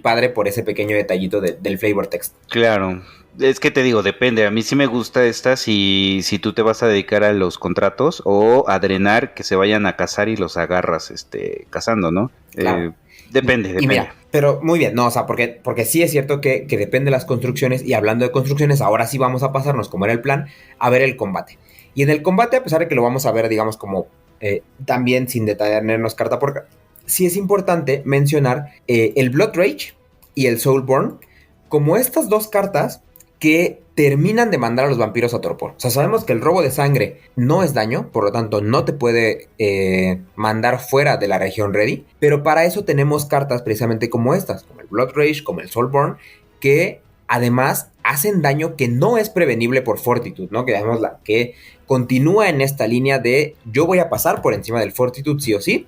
padre por ese pequeño detallito del flavor text. Claro, es que te digo, depende. A mí sí me gusta esta si tú te vas a dedicar a los contratos o a drenar que se vayan a cazar y los agarras cazando, ¿no? Claro. Depende. Y mira, pero muy bien, no, o sea, porque sí es cierto que depende de las construcciones, y hablando de construcciones, ahora sí vamos a pasarnos, como era el plan, a ver el combate. Y en el combate, a pesar de que lo vamos a ver, digamos, como también sin detallarnos carta por carta, sí es importante mencionar el Blood Rage y el Soulborn como estas dos cartas que terminan de mandar a los vampiros a torpor. O sea, sabemos que el robo de sangre no es daño, por lo tanto no te puede mandar fuera de la región ready, pero para eso tenemos cartas precisamente como estas, como el Blood Rage, como el Soulborn, que además hacen daño que no es prevenible por Fortitude, ¿no? Que continúa en esta línea de yo voy a pasar por encima del Fortitude sí o sí,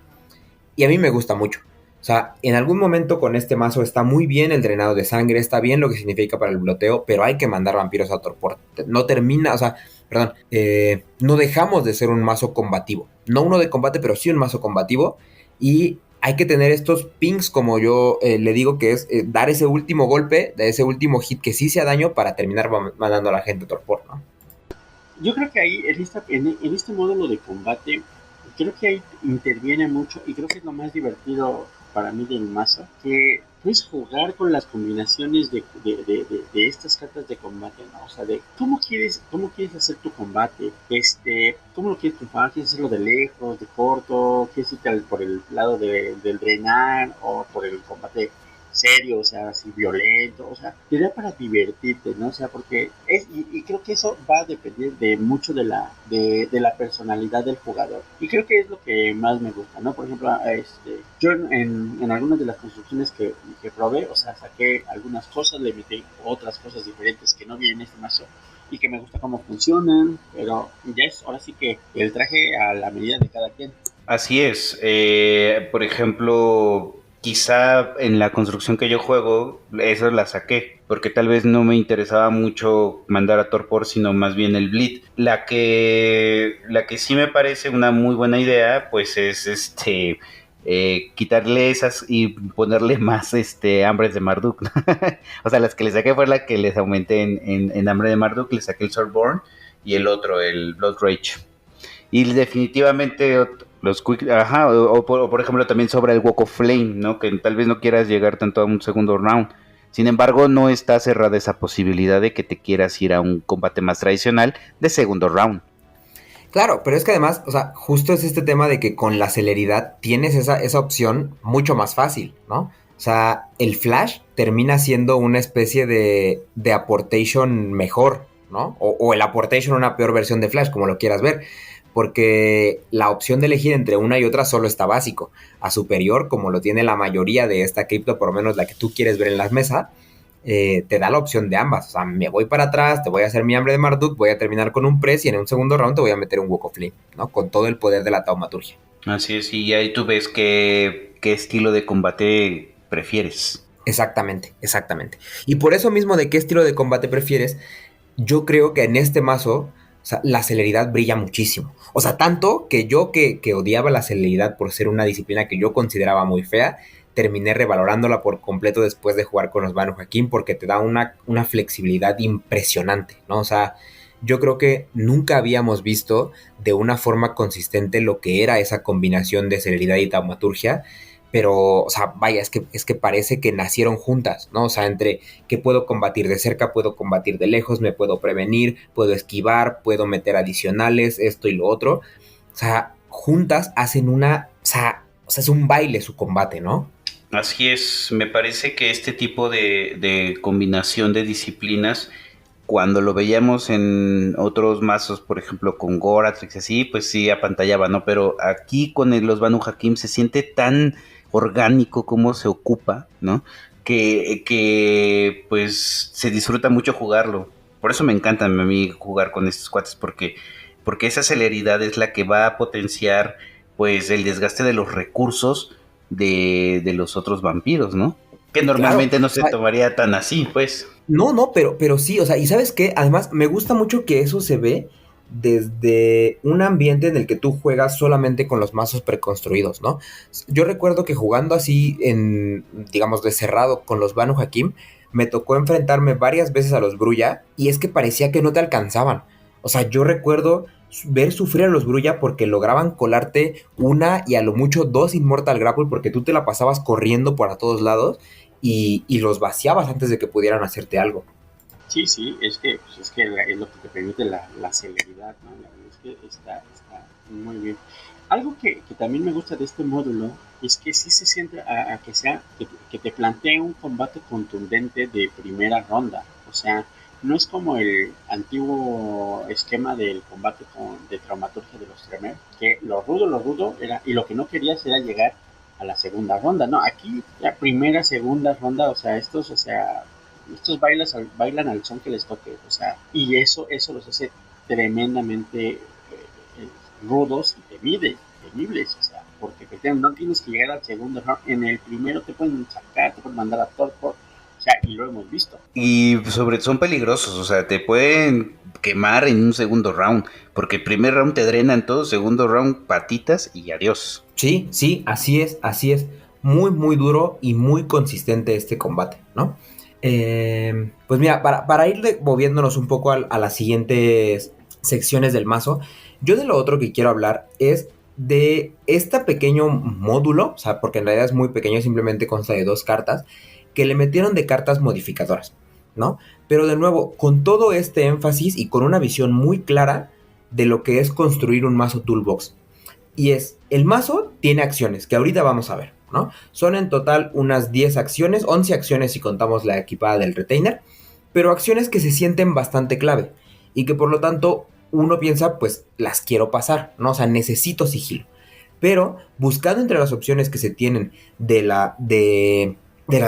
y a mí me gusta mucho. O sea, en algún momento con este mazo está muy bien el drenado de sangre, está bien lo que significa para el bloteo, pero hay que mandar vampiros a torpor. No termina, o sea, perdón, no dejamos de ser un mazo combativo. No uno de combate, pero sí un mazo combativo. Y hay que tener estos pings, como yo le digo, que es dar ese último golpe, de ese último hit que sí sea daño para terminar mandando a la gente a torpor, ¿no? Yo creo que ahí, en este módulo de combate, creo que ahí interviene mucho y creo que es lo más divertido para mí del mazo, que puedes jugar con las combinaciones de estas cartas de combate, ¿no? O sea, de cómo quieres hacer tu combate, cómo lo quieres triunfar, quieres hacerlo de lejos, de corto, quieres irte por el lado del drenar o por el combate serio, o sea, así violento, o sea, te da para divertirte, ¿no? O sea, porque y creo que eso va a depender de mucho de la personalidad del jugador. Y creo que es lo que más me gusta, ¿no? Por ejemplo, yo en algunas de las construcciones que probé, o sea, saqué algunas cosas, le metí otras cosas diferentes que no vi en este mazo y que me gusta cómo funcionan, pero ya es ahora sí que el traje a la medida de cada quien. Así es. Por ejemplo, quizá en la construcción que yo juego, eso la saqué, porque tal vez no me interesaba mucho mandar a Torpor, sino más bien el Bleed. La que sí me parece una muy buena idea, pues es quitarle esas y ponerle más hambres de Marduk, ¿no? O sea, las que le saqué fue la que les aumenté en hambre de Marduk, le saqué el Soulborn y el otro, el Blood Rage. Y definitivamente los quick, ajá, por ejemplo también sobra el Walk of Flame, ¿no? Que tal vez no quieras llegar tanto a un segundo round. Sin embargo, no está cerrada esa posibilidad de que te quieras ir a un combate más tradicional de segundo round. Claro, pero es que además, o sea, justo es este tema de que con la celeridad tienes esa opción mucho más fácil, ¿no? O sea, el flash termina siendo una especie de apportation mejor, ¿no? O el apportation una peor versión de flash, como lo quieras ver. Porque la opción de elegir entre una y otra solo está básico. A superior, como lo tiene la mayoría de esta cripto, por lo menos la que tú quieres ver en las mesas, te da la opción de ambas. O sea, me voy para atrás, te voy a hacer mi hambre de Marduk, voy a terminar con un press y en un segundo round te voy a meter un Walk of Flame, ¿no? Con todo el poder de la taumaturgia. Así es, y ahí tú ves qué estilo de combate prefieres. Exactamente, exactamente. Y por eso mismo de qué estilo de combate prefieres, yo creo que en este mazo, o sea, la celeridad brilla muchísimo. O sea, tanto que yo que odiaba la celeridad por ser una disciplina que yo consideraba muy fea, terminé revalorándola por completo después de jugar con los Banu Hakim porque te da una flexibilidad impresionante, ¿no? O sea, yo creo que nunca habíamos visto de una forma consistente lo que era esa combinación de celeridad y taumaturgia, pero, o sea, vaya, es que parece que nacieron juntas, ¿no? O sea, entre que puedo combatir de cerca, puedo combatir de lejos, me puedo prevenir, puedo esquivar, puedo meter adicionales, esto y lo otro. O sea, juntas hacen o sea, es un baile su combate, ¿no? Así es, me parece que este tipo de combinación de disciplinas, cuando lo veíamos en otros mazos, por ejemplo con Goratrix así, pues sí apantallaba, ¿no? Pero aquí con los Banu Hakim se siente tan orgánico cómo se ocupa, ¿no? Que pues se disfruta mucho jugarlo. Por eso me encanta a mí jugar con estos cuates, porque esa celeridad es la que va a potenciar pues el desgaste de los recursos de los otros vampiros, ¿no? Que normalmente Claro, no o se sea, tomaría tan así, pues. no, pero sí, o sea, y ¿sabes qué? Además, me gusta mucho que eso se ve desde un ambiente en el que tú juegas solamente con los mazos preconstruidos, ¿no? Yo recuerdo que jugando así digamos, de cerrado con los Banu Hakim, me tocó enfrentarme varias veces a los Brulla y es que parecía que no te alcanzaban. O sea, yo recuerdo ver sufrir a los Brulla porque lograban colarte una y a lo mucho dos Immortal Grapple porque tú te la pasabas corriendo por a todos lados y los vaciabas antes de que pudieran hacerte algo. Sí, sí, es lo que te permite la celeridad, ¿no? La verdad es que está muy bien. Algo que también me gusta de este módulo es que sí se siente a que que te plantee un combate contundente de primera ronda. O sea, no es como el antiguo esquema del combate de traumaturgia de los Tremere, que lo rudo era, y lo que no querías era llegar a la segunda ronda. No, aquí la primera, segunda ronda, o sea, estos bailan al son que les toque, o sea, y eso los hace tremendamente rudos y temibles, o sea, porque no tienes que llegar al segundo round, en el primero te pueden sacar, te pueden mandar a torpor, o sea, y lo hemos visto. Y son peligrosos, o sea, te pueden quemar en un segundo round, porque el primer round te drenan todo, segundo round patitas y adiós. Sí, sí, así es, así es. Muy, muy duro y muy consistente este combate, ¿no? Pues mira, para ir moviéndonos un poco a las siguientes secciones del mazo, yo de lo otro que quiero hablar es de este pequeño módulo, o sea, porque en realidad es muy pequeño, simplemente consta de 2 cartas, que le metieron de cartas modificadoras, ¿no? Pero de nuevo, con todo este énfasis y con una visión muy clara de lo que es construir un mazo toolbox. Y el mazo tiene acciones, que ahorita vamos a ver, ¿no? Son en total unas 10 acciones, 11 acciones si contamos la equipada del retainer, pero acciones que se sienten bastante clave y que por lo tanto uno piensa, pues las quiero pasar, ¿no? O sea, necesito sigilo. Pero buscando entre las opciones que se tienen de las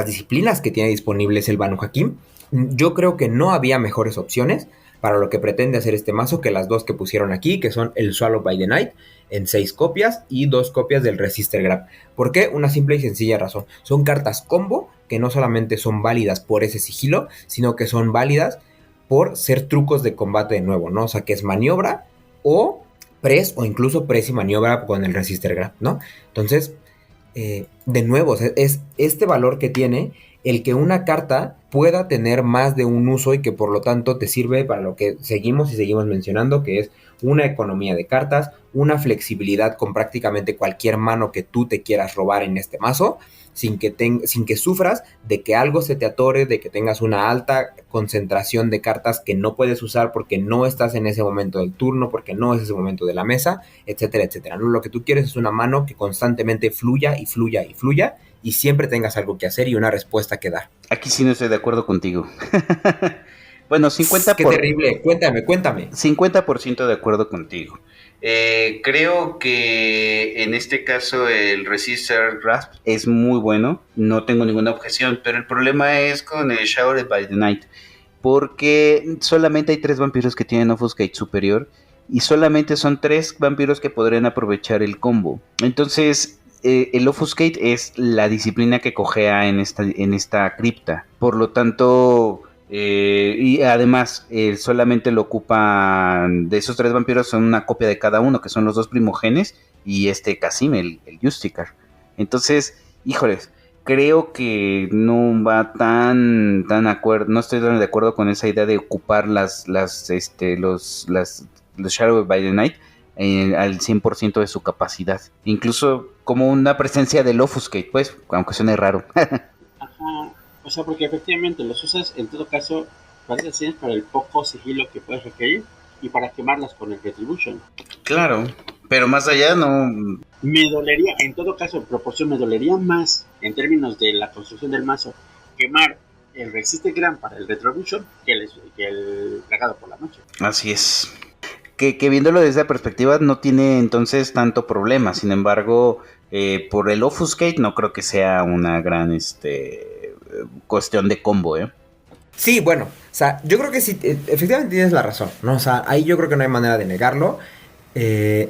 disciplinas que tiene disponibles el Banu Hakim, yo creo que no había mejores opciones para lo que pretende hacer este mazo que las dos que pusieron aquí, que son el Swallow by the Night en 6 copias y 2 copias del Resister Grab. ¿Por qué? Una simple y sencilla razón. Son cartas combo que no solamente son válidas por ese sigilo, sino que son válidas por ser trucos de combate de nuevo, ¿no? O sea, que es maniobra o press, o incluso press y maniobra con el Resister Grab, ¿no? Entonces, de nuevo, es este valor que tiene el que una carta pueda tener más de un uso y que por lo tanto te sirve para lo que seguimos mencionando, que es una economía de cartas, una flexibilidad con prácticamente cualquier mano que tú te quieras robar en este mazo, sin que sufras de que algo se te atore, de que tengas una alta concentración de cartas que no puedes usar porque no estás en ese momento del turno, porque no es ese momento de la mesa, etcétera, etcétera, ¿no? Lo que tú quieres es una mano que constantemente fluya y fluya y fluya y siempre tengas algo que hacer y una respuesta que dar. Aquí sí no estoy de acuerdo contigo. Bueno, 50%. Qué terrible, cuéntame. 50% de acuerdo contigo. Creo que en este caso el Resistor Grasp es muy bueno, no tengo ninguna objeción, pero el problema es con el Showered by the Night, porque solamente hay 3 vampiros que tienen Offuscate superior y solamente son 3 vampiros que podrían aprovechar el combo. Entonces, el Offuscate es la disciplina que cojea en esta cripta, por lo tanto... y además solamente lo ocupan de esos 3 vampiros, son una copia de cada uno, que son los 2 primogenes y Casim, el Justicar. Entonces, híjoles, creo que no va tan no estoy tan de acuerdo con esa idea de ocupar los Shadow by the Night al 100% de su capacidad, incluso como una presencia del Offuscate, pues, aunque suene raro. Ajá. O sea, porque efectivamente los usas en todo caso para el poco sigilo que puedes requerir y para quemarlas con el Retribution. Claro, pero más allá no... Me dolería, en todo caso, en proporción, me dolería más en términos de la construcción del mazo quemar el Resiste Gran para el Retribution que el Plagado por la Noche. Así es. Que viéndolo desde esa perspectiva no tiene entonces tanto problema. Sin embargo, por el Offuscate no creo que sea una gran cuestión de combo, ¿eh? Sí, bueno, o sea, yo creo que sí, efectivamente tienes la razón, ¿no? O sea, ahí yo creo que no hay manera de negarlo.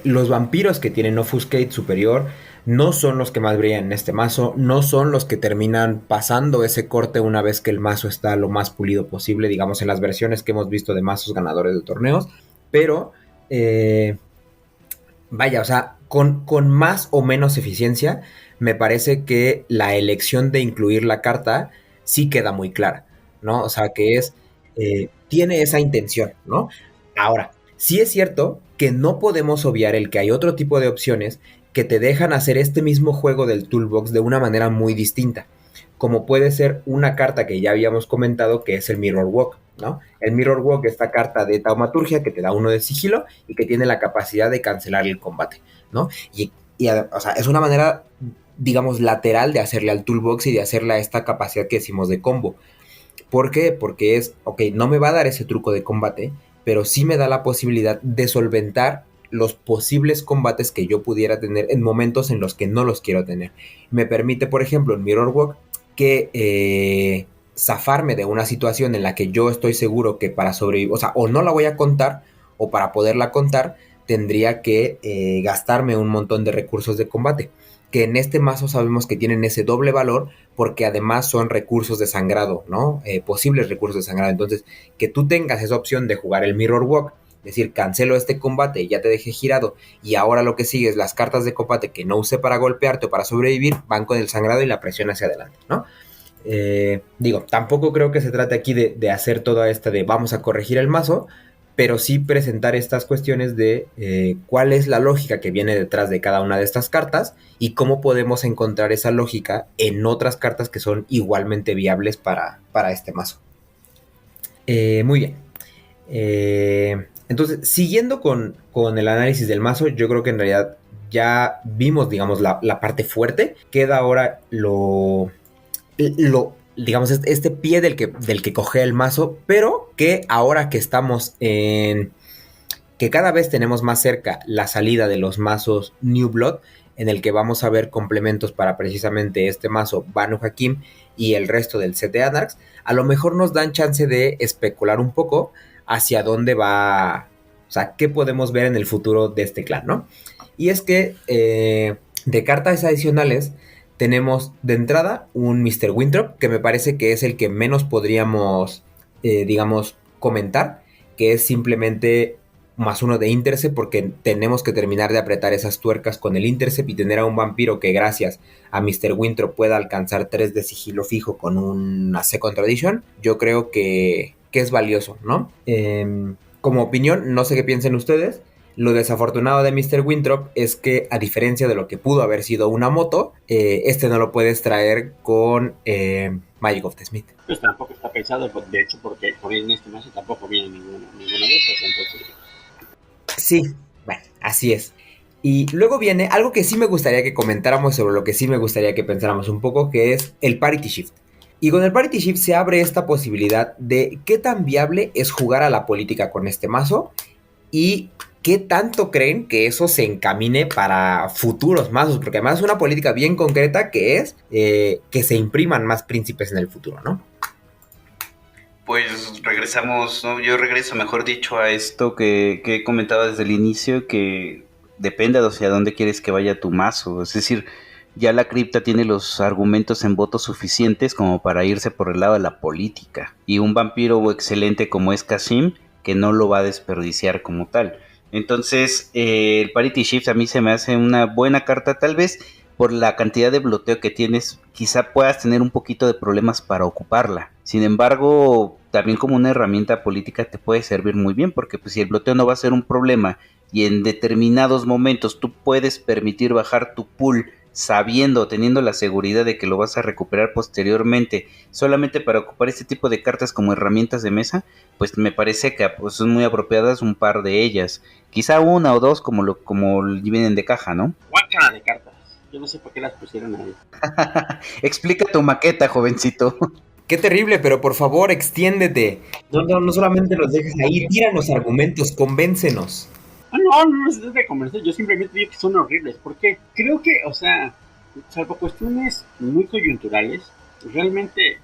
Los vampiros que tienen Offuscate superior no son los que más brillan en este mazo, no son los que terminan pasando ese corte una vez que el mazo está lo más pulido posible, digamos, en las versiones que hemos visto de mazos ganadores de torneos, pero, vaya, o sea, con más o menos eficiencia, me parece que la elección de incluir la carta sí queda muy clara, ¿no? O sea, que tiene esa intención, ¿no? Ahora, sí es cierto que no podemos obviar el que hay otro tipo de opciones que te dejan hacer este mismo juego del toolbox de una manera muy distinta, como puede ser una carta que ya habíamos comentado, que es el Mirror Walk, ¿no? El Mirror Walk, esta carta de taumaturgia que te da 1 de sigilo y que tiene la capacidad de cancelar el combate, ¿no? O sea, es una manera, digamos, lateral de hacerle al toolbox y de hacerle a esta capacidad que decimos de combo. ¿Por qué? Porque no me va a dar ese truco de combate, pero sí me da la posibilidad de solventar los posibles combates que yo pudiera tener en momentos en los que no los quiero tener. Me permite, por ejemplo, en Mirror Walk, que zafarme de una situación en la que yo estoy seguro que para sobrevivir, o sea, o no la voy a contar, o para poderla contar, tendría que gastarme un montón de recursos de combate, que en este mazo sabemos que tienen ese doble valor, porque además son recursos de sangrado, ¿no? Posibles recursos de sangrado. Entonces, que tú tengas esa opción de jugar el Mirror Walk, decir, cancelo este combate y ya te dejé girado, y ahora lo que sigue es las cartas de combate que no usé para golpearte o para sobrevivir, van con el sangrado y la presión hacia adelante, ¿no? Digo, tampoco creo que se trate aquí de hacer toda esta de vamos a corregir el mazo, pero sí presentar estas cuestiones de cuál es la lógica que viene detrás de cada una de estas cartas y cómo podemos encontrar esa lógica en otras cartas que son igualmente viables para este mazo. Muy bien. Entonces, siguiendo con el análisis del mazo, yo creo que en realidad ya vimos, digamos, la parte fuerte. Queda ahora digamos, este pie del que coge el mazo, pero que ahora que estamos que cada vez tenemos más cerca la salida de los mazos New Blood, en el que vamos a ver complementos para precisamente este mazo Banu Hakim y el resto del set de Anarchs, a lo mejor nos dan chance de especular un poco hacia dónde va, o sea, qué podemos ver en el futuro de este clan, ¿no? Y es que de cartas adicionales tenemos de entrada un Mr. Winthrop, que me parece que es el que menos podríamos, digamos, comentar, que es simplemente +1 de Intercept, porque tenemos que terminar de apretar esas tuercas con el Intercept y tener a un vampiro que gracias a Mr. Winthrop pueda alcanzar 3 de sigilo fijo con una Second Tradition. Yo creo que es valioso, ¿no? Como opinión, no sé qué piensen ustedes. Lo desafortunado de Mr. Winthrop es que, a diferencia de lo que pudo haber sido una moto, este no lo puedes traer con Magic of the Smith. Pues tampoco está pensado, de hecho, porque en este mazo tampoco viene ninguno de esos, entonces... Sí, bueno, así es. Y luego viene algo que sí me gustaría que comentáramos, sobre lo que sí me gustaría que pensáramos un poco, que es el Parity Shift. Y con el Parity Shift se abre esta posibilidad de qué tan viable es jugar a la política con este mazo y qué tanto creen que eso se encamine para futuros mazos, porque además es una política bien concreta que es que se impriman más príncipes en el futuro, ¿no? Pues regresamos, ¿no? Yo regreso, mejor dicho, a esto que he comentado desde el inicio, que depende de hacia dónde quieres que vaya tu mazo. Es decir, ya la cripta tiene los argumentos en votos suficientes como para irse por el lado de la política. Y un vampiro excelente como es Kasim, que no lo va a desperdiciar como tal. Entonces, el Parity Shift a mí se me hace una buena carta, tal vez por la cantidad de bloteo que tienes, quizá puedas tener un poquito de problemas para ocuparla. Sin embargo, también como una herramienta política te puede servir muy bien, porque pues, si el bloteo no va a ser un problema y en determinados momentos tú puedes permitir bajar tu pool sabiendo, teniendo la seguridad de que lo vas a recuperar posteriormente, solamente para ocupar este tipo de cartas como herramientas de mesa, pues me parece que pues, son muy apropiadas un par de ellas. Quizá una o dos como vienen de caja, ¿no? Guácala de cartas. Yo no sé por qué las pusieron ahí. Explica tu maqueta, jovencito. Qué terrible, pero por favor, extiéndete. No solamente los dejes ahí, tíranos argumentos, convéncenos. No es de convencer, yo simplemente digo que son horribles, porque creo que, o sea, salvo cuestiones muy coyunturales, realmente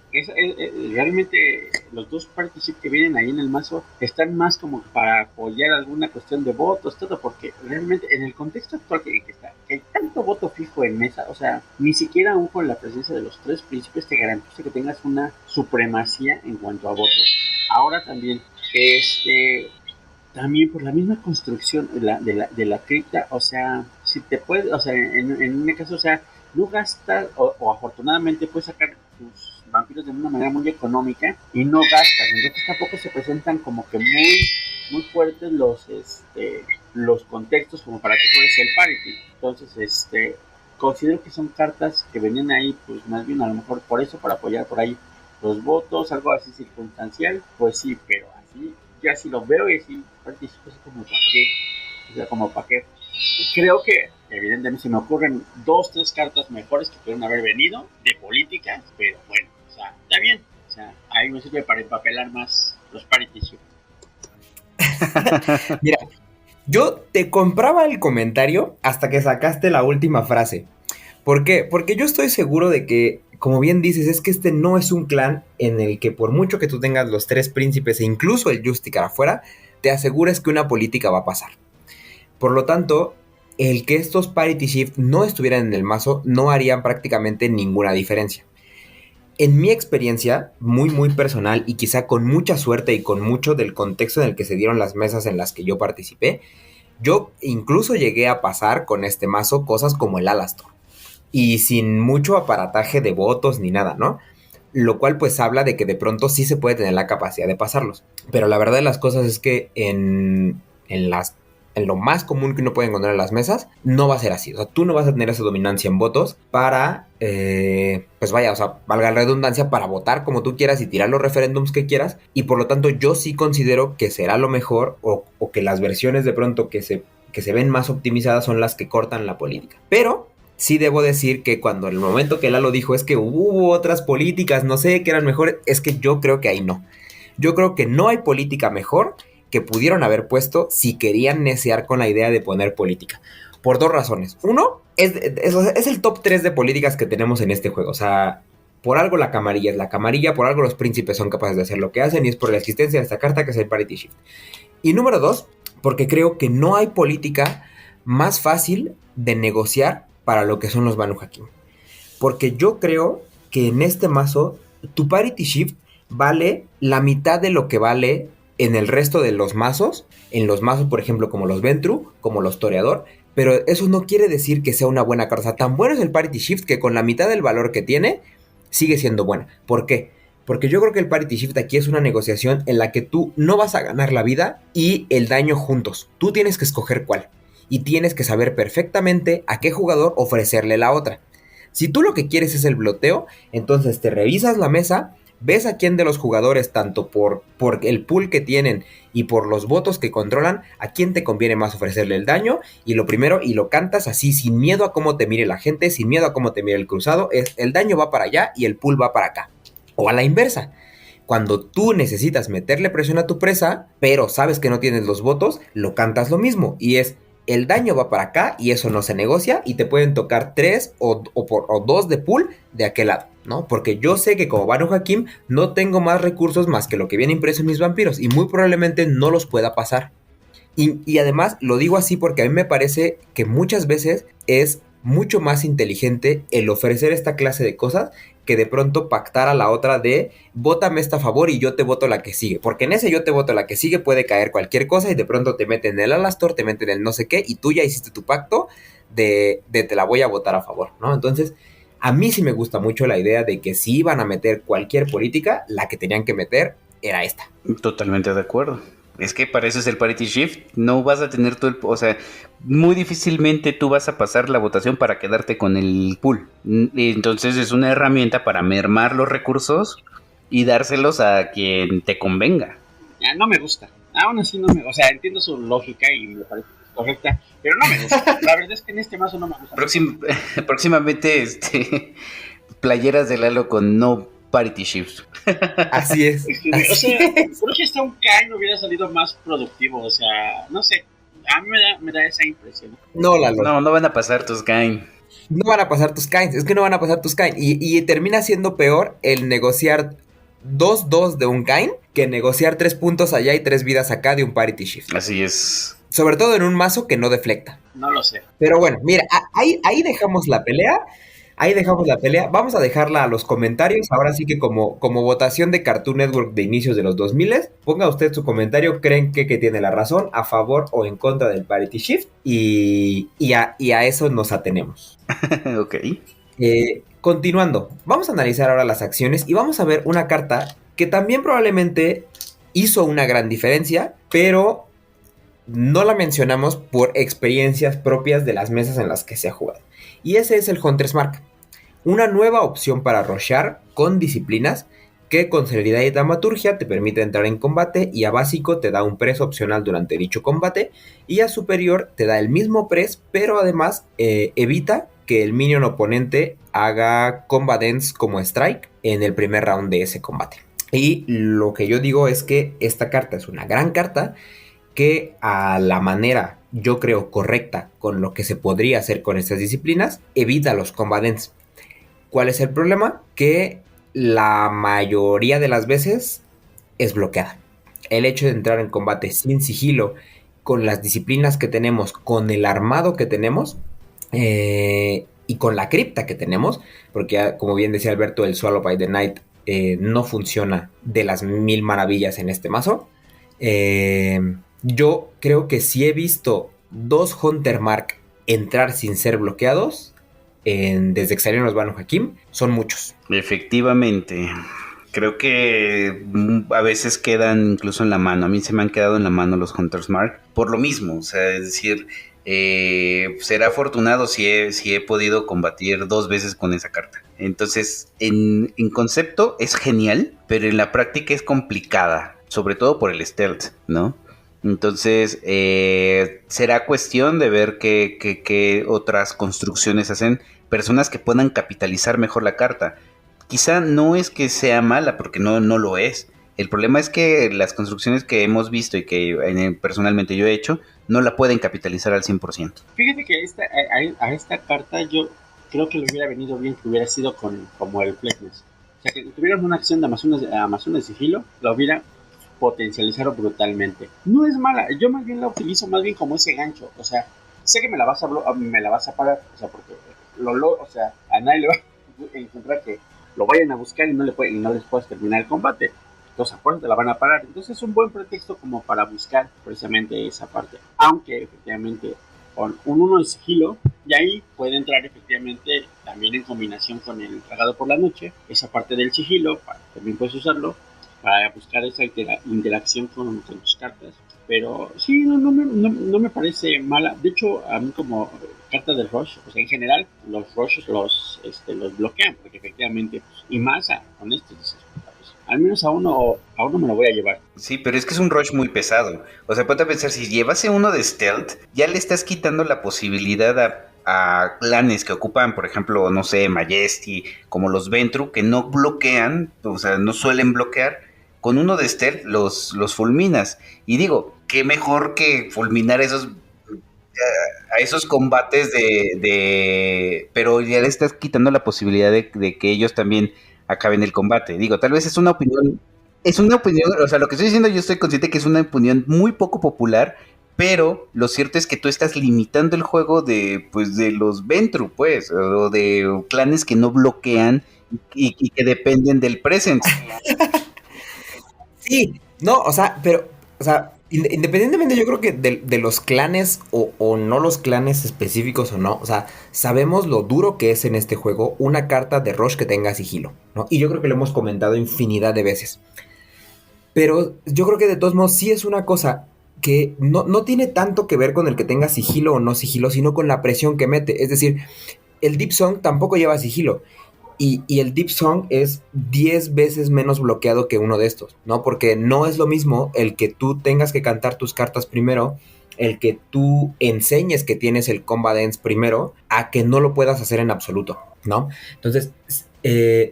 los dos participantes que vienen ahí en el mazo están más como para apoyar alguna cuestión de votos, todo, porque realmente en el contexto actual que está, que hay tanto voto fijo en mesa, o sea, ni siquiera aún con la presencia de los tres príncipes te garantiza que tengas una supremacía en cuanto a votos. Ahora también, también por la misma construcción de la cripta, o sea, si te puedes, o sea, en un caso, o sea, no gastas, o afortunadamente puedes sacar tus vampiros de una manera muy económica y no gastas, entonces tampoco se presentan como que muy fuertes los contextos como para que juegues el parity. Entonces, considero que son cartas que venían ahí, pues más bien a lo mejor por eso, para apoyar por ahí los votos, algo así circunstancial, pues sí, pero así ya si lo veo y así participo así como para qué, o sea, como para qué. Creo que evidentemente se me ocurren 2-3 cartas mejores que pueden haber venido de políticas, pero bueno, o sea, está bien, o sea, ahí me sirve para empapelar más los parity shift. Mira, yo te compraba el comentario hasta que sacaste la última frase. ¿Por qué? Porque yo estoy seguro de que, como bien dices, es que este no es un clan en el que por mucho que tú tengas los tres príncipes e incluso el Justicar afuera, te aseguras que una política va a pasar. Por lo tanto, el que estos Parity Shift no estuvieran en el mazo no harían prácticamente ninguna diferencia. En mi experiencia, muy personal y quizá con mucha suerte y con mucho del contexto en el que se dieron las mesas en las que yo participé, yo incluso llegué a pasar con este mazo cosas como el Alastor. Y sin mucho aparataje de votos ni nada, ¿no? Lo cual pues habla de que de pronto sí se puede tener la capacidad de pasarlos. Pero la verdad de las cosas es que en lo más común que uno puede encontrar en las mesas, no va a ser así. O sea, tú no vas a tener esa dominancia en votos para, pues vaya, o sea, valga la redundancia, para votar como tú quieras y tirar los referéndums que quieras. Y por lo tanto yo sí considero que será lo mejor o que las versiones de pronto que se ven más optimizadas son las que cortan la política. Pero sí debo decir que cuando el momento que Lalo dijo es que hubo otras políticas, no sé, que eran mejores, es que yo creo que ahí no. Yo creo que no hay política mejor que pudieron haber puesto si querían necear con la idea de poner política. Por dos razones. Uno, es el top 3 de políticas que tenemos en este juego. O sea, Por algo la camarilla es la camarilla, por algo los príncipes son capaces de hacer lo que hacen, y es por la existencia de esta carta que es el Parity Shift. Y número 2, porque creo que no hay política más fácil de negociar para lo que son los Banu Hakim. Porque yo creo que en este mazo tu Parity Shift vale la mitad de lo que vale en el resto de los mazos. En los mazos, por ejemplo, como los Ventru, como los Toreador. Pero eso no quiere decir que sea una buena carta. O sea, tan bueno es el Parity Shift que con la mitad del valor que tiene, sigue siendo buena. ¿Por qué? Porque yo creo que el Parity Shift aquí es una negociación en la que tú no vas a ganar la vida y el daño juntos. Tú tienes que escoger cuál. Y tienes que saber perfectamente a qué jugador ofrecerle la otra. Si tú lo que quieres es el bloteo, entonces te revisas la mesa, ves a quién de los jugadores, tanto por el pool que tienen y por los votos que controlan, a quién te conviene más ofrecerle el daño, y lo primero, y lo cantas así, sin miedo a cómo te mire la gente, sin miedo a cómo te mire el cruzado, es el daño va para allá y el pool va para acá. O a la inversa. Cuando tú necesitas meterle presión a tu presa, pero sabes que no tienes los votos, lo cantas lo mismo, y es el daño va para acá y eso no se negocia, y te pueden tocar 3 o 2 de pool de aquel lado, ¿no? Porque yo sé que como Banu Hakim no tengo más recursos más que lo que viene impreso en mis vampiros, y muy probablemente no los pueda pasar. Y además lo digo así porque a mí me parece que muchas veces es mucho más inteligente el ofrecer esta clase de cosas que de pronto pactar a la otra de vótame esta a favor y yo te voto la que sigue, porque en ese yo te voto la que sigue puede caer cualquier cosa y de pronto te meten el Alastor, te meten el no sé qué, y tú ya hiciste tu pacto de te la voy a votar a favor, ¿no? Entonces a mí sí me gusta mucho la idea de que si iban a meter cualquier política, la que tenían que meter era esta. Totalmente de acuerdo. Es que para eso es el Parity Shift. No vas a tener todo el... O sea, muy difícilmente tú vas a pasar la votación para quedarte con el pool. Entonces es una herramienta para mermar los recursos y dárselos a quien te convenga. No me gusta. Aún así no me... O sea, entiendo su lógica y me parece correcta, pero no me gusta. La verdad es que en este mazo no me gusta. Próximamente, playeras de Lalo con no Parity Shift. Así es. O sea, creo que hasta un Kain hubiera salido más productivo. O sea, no sé. A mí me da esa impresión. No, Lalo. No van a pasar tus Kain. No van a pasar tus Kains. Es que no van a pasar tus Kain. Y termina siendo peor el negociar 2-2 de un Kain que negociar 3 puntos allá y 3 vidas acá de un Parity Shift. Así es. Sobre todo en un mazo que no deflecta. No lo sé. Pero bueno, mira, ahí dejamos la pelea. Ahí dejamos la pelea. Vamos a dejarla a los comentarios. Ahora sí que como votación de Cartoon Network de inicios de los 2000, ponga usted su comentario. ¿Creen que tiene la razón a favor o en contra del Parity Shift? Y a eso nos atenemos. Ok. Continuando, vamos a analizar ahora las acciones y vamos a ver una carta que también probablemente hizo una gran diferencia, pero no la mencionamos por experiencias propias de las mesas en las que se ha jugado. Y ese es el Hunter's Mark, una nueva opción para rushear con disciplinas que con celeridad y dramaturgia te permite entrar en combate, y a básico te da un press opcional durante dicho combate, y a superior te da el mismo press, pero además evita que el minion oponente haga combat ends como strike en el primer round de ese combate. Y lo que yo digo es que esta carta es una gran carta que a la manera, yo creo, correcta con lo que se podría hacer con estas disciplinas, evita los combat ends. ¿Cuál es el problema? Que la mayoría de las veces es bloqueada. El hecho de entrar en combate sin sigilo, con las disciplinas que tenemos, con el armado que tenemos, y con la cripta que tenemos, porque como bien decía Alberto, el Swallow by the Night no funciona de las mil maravillas en este mazo. Yo creo que si he visto 2 Hunter Mark entrar sin ser bloqueados desde que salieron los Banu Hakim, son muchos. Efectivamente. Creo que a veces quedan incluso en la mano. A mí se me han quedado en la mano los Hunter's Mark por lo mismo. O sea, es decir, será afortunado si he podido combatir 2 veces con esa carta. Entonces, en concepto es genial, pero en la práctica es complicada, sobre todo por el stealth, ¿no? Entonces, será cuestión de ver qué otras construcciones hacen personas que puedan capitalizar mejor la carta. Quizá no es que sea mala, porque no lo es. El problema es que las construcciones que hemos visto y que personalmente yo he hecho, no la pueden capitalizar al 100%. Fíjate que a esta carta yo creo que le hubiera venido bien que hubiera sido como el Fleckness. sea, que tuvieran una acción de Amazonas de sigilo, la hubiera potencializado brutalmente. No es mala, yo más bien la utilizo más bien como ese gancho, o sea, sé que me la vas a parar, o sea, porque o sea, a nadie le va a encontrar que lo vayan a buscar y no les puedes terminar el combate. Entonces, a fuerza te la van a parar. Entonces, es un buen pretexto como para buscar precisamente esa parte. Aunque, efectivamente, con un 1 de sigilo, y ahí puede entrar efectivamente también en combinación con el tragado por la noche, esa parte del sigilo, también puedes usarlo para buscar esa interacción con tus cartas. Pero sí, no me parece mala. De hecho, a mí como carta de rush, o sea, en general, los rushes los bloquean, porque efectivamente, pues, y más con esto, dices, pues, al menos a uno me lo voy a llevar. Sí, pero es que es un rush muy pesado. O sea, ponte a pensar, si llevase uno de stealth, ya le estás quitando la posibilidad a clanes que ocupan, por ejemplo, no sé, Majesty, como los Ventru, que no bloquean, o sea, no suelen bloquear. Con uno de stealth los fulminas. Y digo, qué mejor que fulminar a esos combates pero ya le estás quitando la posibilidad de que ellos también acaben el combate. Digo, tal vez es una opinión, o sea, lo que estoy diciendo yo estoy consciente que es una opinión muy poco popular, pero lo cierto es que tú estás limitando el juego pues, de los Ventru, pues, o de clanes que no bloquean y que dependen del presence. Sí, no, o sea, pero, o sea, independientemente yo creo que de los clanes o no los clanes específicos o no, o sea, sabemos lo duro que es en este juego una carta de Rush que tenga sigilo, ¿no? Y yo creo que lo hemos comentado infinidad de veces. Pero yo creo que de todos modos sí es una cosa que no tiene tanto que ver con el que tenga sigilo o no sigilo, sino con la presión que mete. Es decir, el Deep Song tampoco lleva sigilo. Y el Deep Song es 10 veces menos bloqueado que uno de estos, ¿no? Porque no es lo mismo el que tú tengas que cantar tus cartas primero, el que tú enseñes que tienes el Combat Dance primero, a que no lo puedas hacer en absoluto, ¿no? Entonces,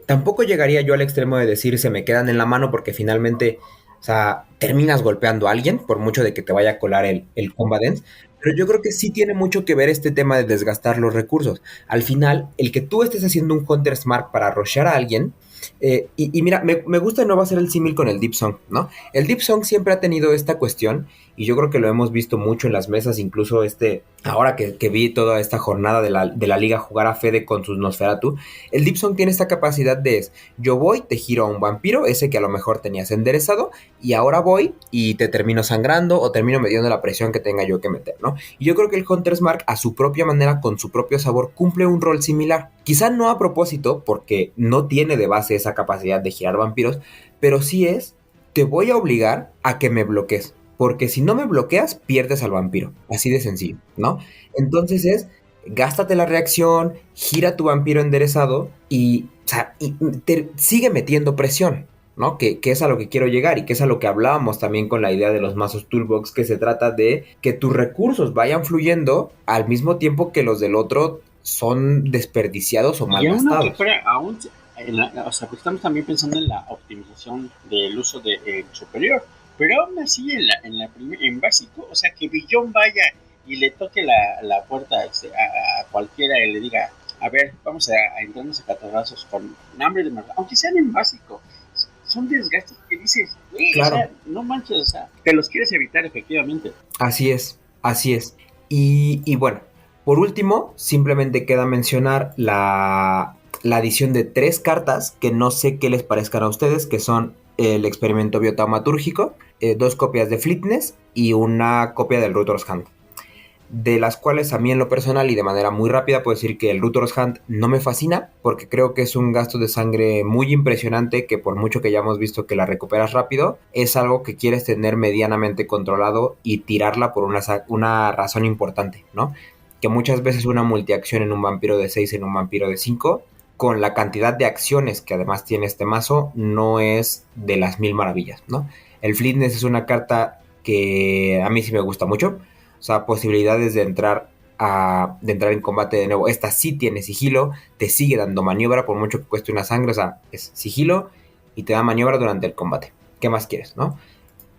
tampoco llegaría yo al extremo de decir se me quedan en la mano porque finalmente, o sea, terminas golpeando a alguien por mucho de que te vaya a colar el Combat Dance. Pero yo creo que sí tiene mucho que ver este tema de desgastar los recursos. Al final, el que tú estés haciendo un Counter Smart para rushear a alguien, y mira, me gusta de nuevo hacer el símil con el Deep Song, ¿no? El Deep Song siempre ha tenido esta cuestión, y yo creo que lo hemos visto mucho en las mesas, incluso ahora que vi toda esta jornada de la liga jugar a Fede con sus Nosferatu, el Deep Song tiene esta capacidad de, yo voy, te giro a un vampiro, ese que a lo mejor tenías enderezado, y ahora voy y te termino sangrando o termino mediando la presión que tenga yo que meter, ¿no? Y yo creo que el Hunter's Mark, a su propia manera, con su propio sabor, cumple un rol similar. Quizá no a propósito, porque no tiene de base esa capacidad de girar vampiros, pero sí te voy a obligar a que me bloquees. Porque si no me bloqueas, pierdes al vampiro. Así de sencillo, ¿no? Entonces gástate la reacción, gira tu vampiro enderezado y, o sea, y te sigue metiendo presión, ¿no? Que es a lo que quiero llegar y que es a lo que hablábamos también con la idea de los mazos Toolbox, que se trata de que tus recursos vayan fluyendo al mismo tiempo que los del otro son desperdiciados o mal gastados. O sea, pues estamos también pensando en la optimización del uso del superior, pero aún así en básico, o sea, que Billón vaya y le toque la puerta a cualquiera y le diga, a ver, vamos a entrarnos a catarrazos con hambre de merda, aunque sean en básico, son desgastes que dices, claro. O sea, no manches, o sea, te los quieres evitar efectivamente. Así es. Y bueno, por último, simplemente queda mencionar la adición de 3 cartas que no sé qué les parezcan a ustedes, que son el experimento biotaumatúrgico, 2 copias de Fleetness y una copia del Router's Hand. De las cuales a mí en lo personal y de manera muy rápida puedo decir que el Router's Hand no me fascina, porque creo que es un gasto de sangre muy impresionante, que por mucho que ya hemos visto que la recuperas rápido, es algo que quieres tener medianamente controlado y tirarla por una razón importante, ¿no? Que muchas veces una multiacción en un vampiro de 6, en un vampiro de 5, con la cantidad de acciones que además tiene este mazo, no es de las mil maravillas, ¿no? El Fleetness es una carta que a mí sí me gusta mucho. O sea, posibilidades de entrar en combate de nuevo. Esta sí tiene sigilo, te sigue dando maniobra por mucho que cueste una sangre. O sea, es sigilo y te da maniobra durante el combate. ¿Qué más quieres, no?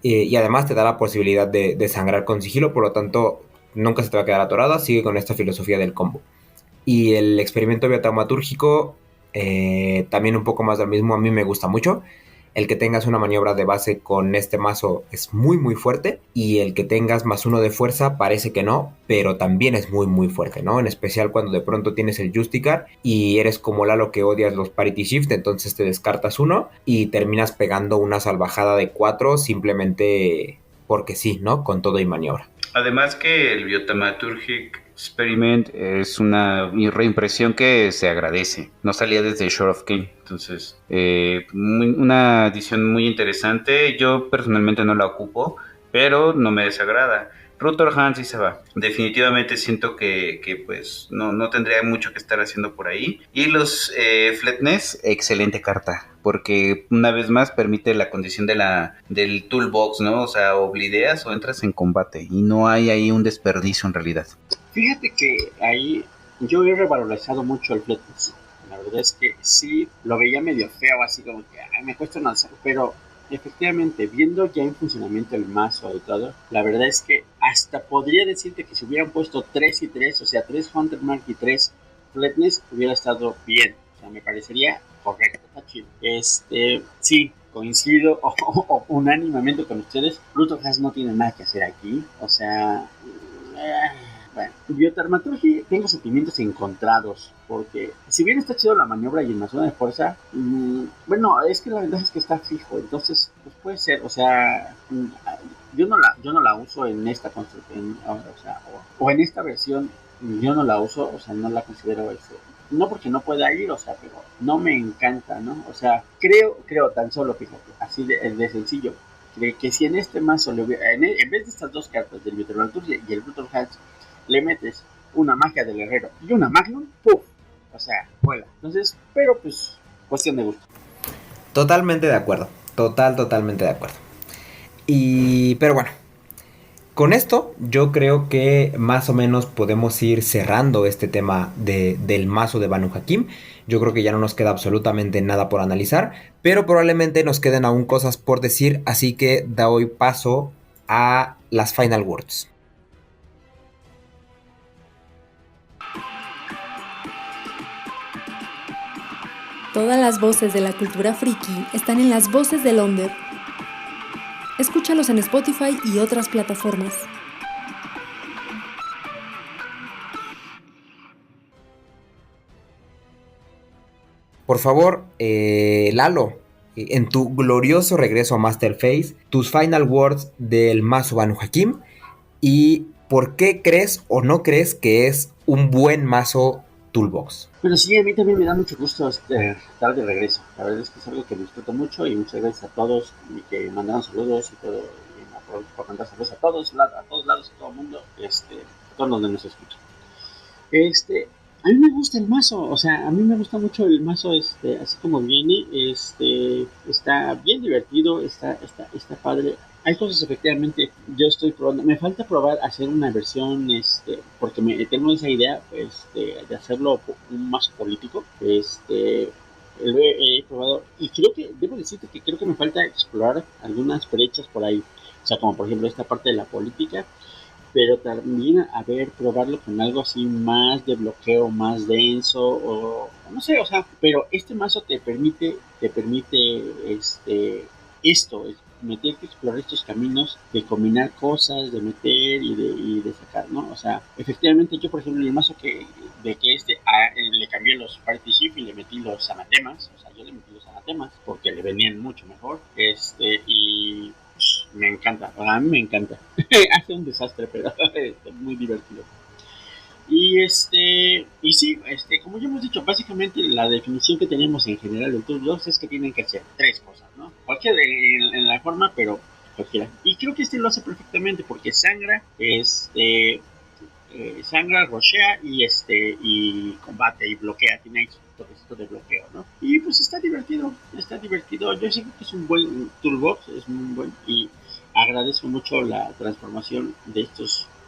Y además te da la posibilidad de sangrar con sigilo, por lo tanto nunca se te va a quedar atorada. Sigue con esta filosofía del combo. Y el experimento biotaumatúrgico También un poco más del mismo, a mí me gusta mucho. El que tengas una maniobra de base con este mazo es muy muy fuerte, y el que tengas +1 de fuerza parece que no, pero también es muy muy fuerte, ¿no? En especial cuando de pronto tienes el Justicar y eres como Lalo que odias los Parity Shift, entonces te descartas uno y terminas pegando una salvajada de 4 simplemente porque sí, ¿no? Con todo y maniobra. Además que el Biothaumaturgic Experiment es una reimpresión que se agradece. No salía desde Shore of King. Entonces, una edición muy interesante. Yo personalmente no la ocupo, pero no me desagrada. Rutor Hans sí se va. Definitivamente siento que pues no tendría mucho que estar haciendo por ahí. Y los Fletness, excelente carta. Porque una vez más permite la condición del toolbox, ¿no? O sea, o blideas o entras en combate. Y no hay ahí un desperdicio en realidad. Fíjate que ahí yo he revalorizado mucho el Fletness. La verdad es que sí, lo veía medio feo, así como que me cuesta no hacerlo, pero efectivamente, viendo ya en funcionamiento el mazo y todo, la verdad es que hasta podría decirte que si hubieran puesto 3 y 3, o sea, 3 Hunter Mark y 3 Fletness, hubiera estado bien. O sea, me parecería correcto, está chido. Sí, coincido unánimemente con ustedes. Pluto Haas no tiene nada que hacer aquí, o sea... Bueno, Biothaumaturgy tengo sentimientos encontrados, porque si bien está chido la maniobra y en la zona de fuerza, bueno, es que la ventaja es que está fijo, entonces pues puede ser, o sea, yo no la uso en esta construcción, o sea, o en esta versión, yo no la uso, o sea, no la considero no porque no pueda ir, o sea, pero no me encanta, ¿no? O sea, creo tan solo, fíjate, así de sencillo, que si en este mazo en vez de estas dos cartas del Biothaumaturgy y el Brutal Hands le metes una magia del herrero y una Magnum, ¡puf! O sea, vuela. Entonces, pero pues, cuestión de gusto. Totalmente de acuerdo. Totalmente de acuerdo. Pero bueno, con esto yo creo que más o menos podemos ir cerrando este tema del mazo de Banu Hakim. Yo creo que ya no nos queda absolutamente nada por analizar, pero probablemente nos queden aún cosas por decir, así que doy paso a las final words. Todas las voces de la cultura friki están en Las Voces del Onder. Escúchalos en Spotify y otras plataformas. Por favor, Lalo, en tu glorioso regreso a Masterface, tus final words del mazo Banu Hakim y por qué crees o no crees que es un buen mazo Toolbox. Pero sí, a mí también me da mucho gusto estar de regreso. La verdad es que es algo que disfruto mucho y muchas gracias a todos y que mandaron saludos y todo. Y aprovecho para mandar saludos a todos lados, a todo el mundo, a todos donde nos escuchan. A mí me gusta el mazo, o sea, a mí me gusta mucho el mazo, así como viene, está bien divertido, está padre. Hay cosas efectivamente, yo estoy probando, me falta probar hacer una versión, porque tengo esa idea, de hacerlo un mazo político, he probado, y debo decirte que creo que me falta explorar algunas brechas por ahí, o sea, como por ejemplo esta parte de la política, pero también probarlo con algo así más de bloqueo, más denso, o no sé, o sea, pero este mazo te permite esto, meter que explorar estos caminos, de combinar cosas, de meter y de sacar, ¿no? O sea, efectivamente yo, por ejemplo, en el mazo le cambié los Party Shift y le metí los anatemas, o sea, yo le metí los anatemas porque le venían mucho mejor, y me encanta, a mí me encanta. Hace un desastre, pero es muy divertido. Y sí, como ya hemos dicho, básicamente la definición que tenemos en general de Toolbox es que tienen que hacer tres cosas, ¿no? Cualquiera en la forma, pero cualquiera. Y creo que lo hace perfectamente porque sangra, rochea y combate y bloquea, tiene ahí su toquecito de bloqueo, ¿no? Y pues está divertido. Yo sé que es un buen Toolbox, es muy buen, y agradezco mucho la transformación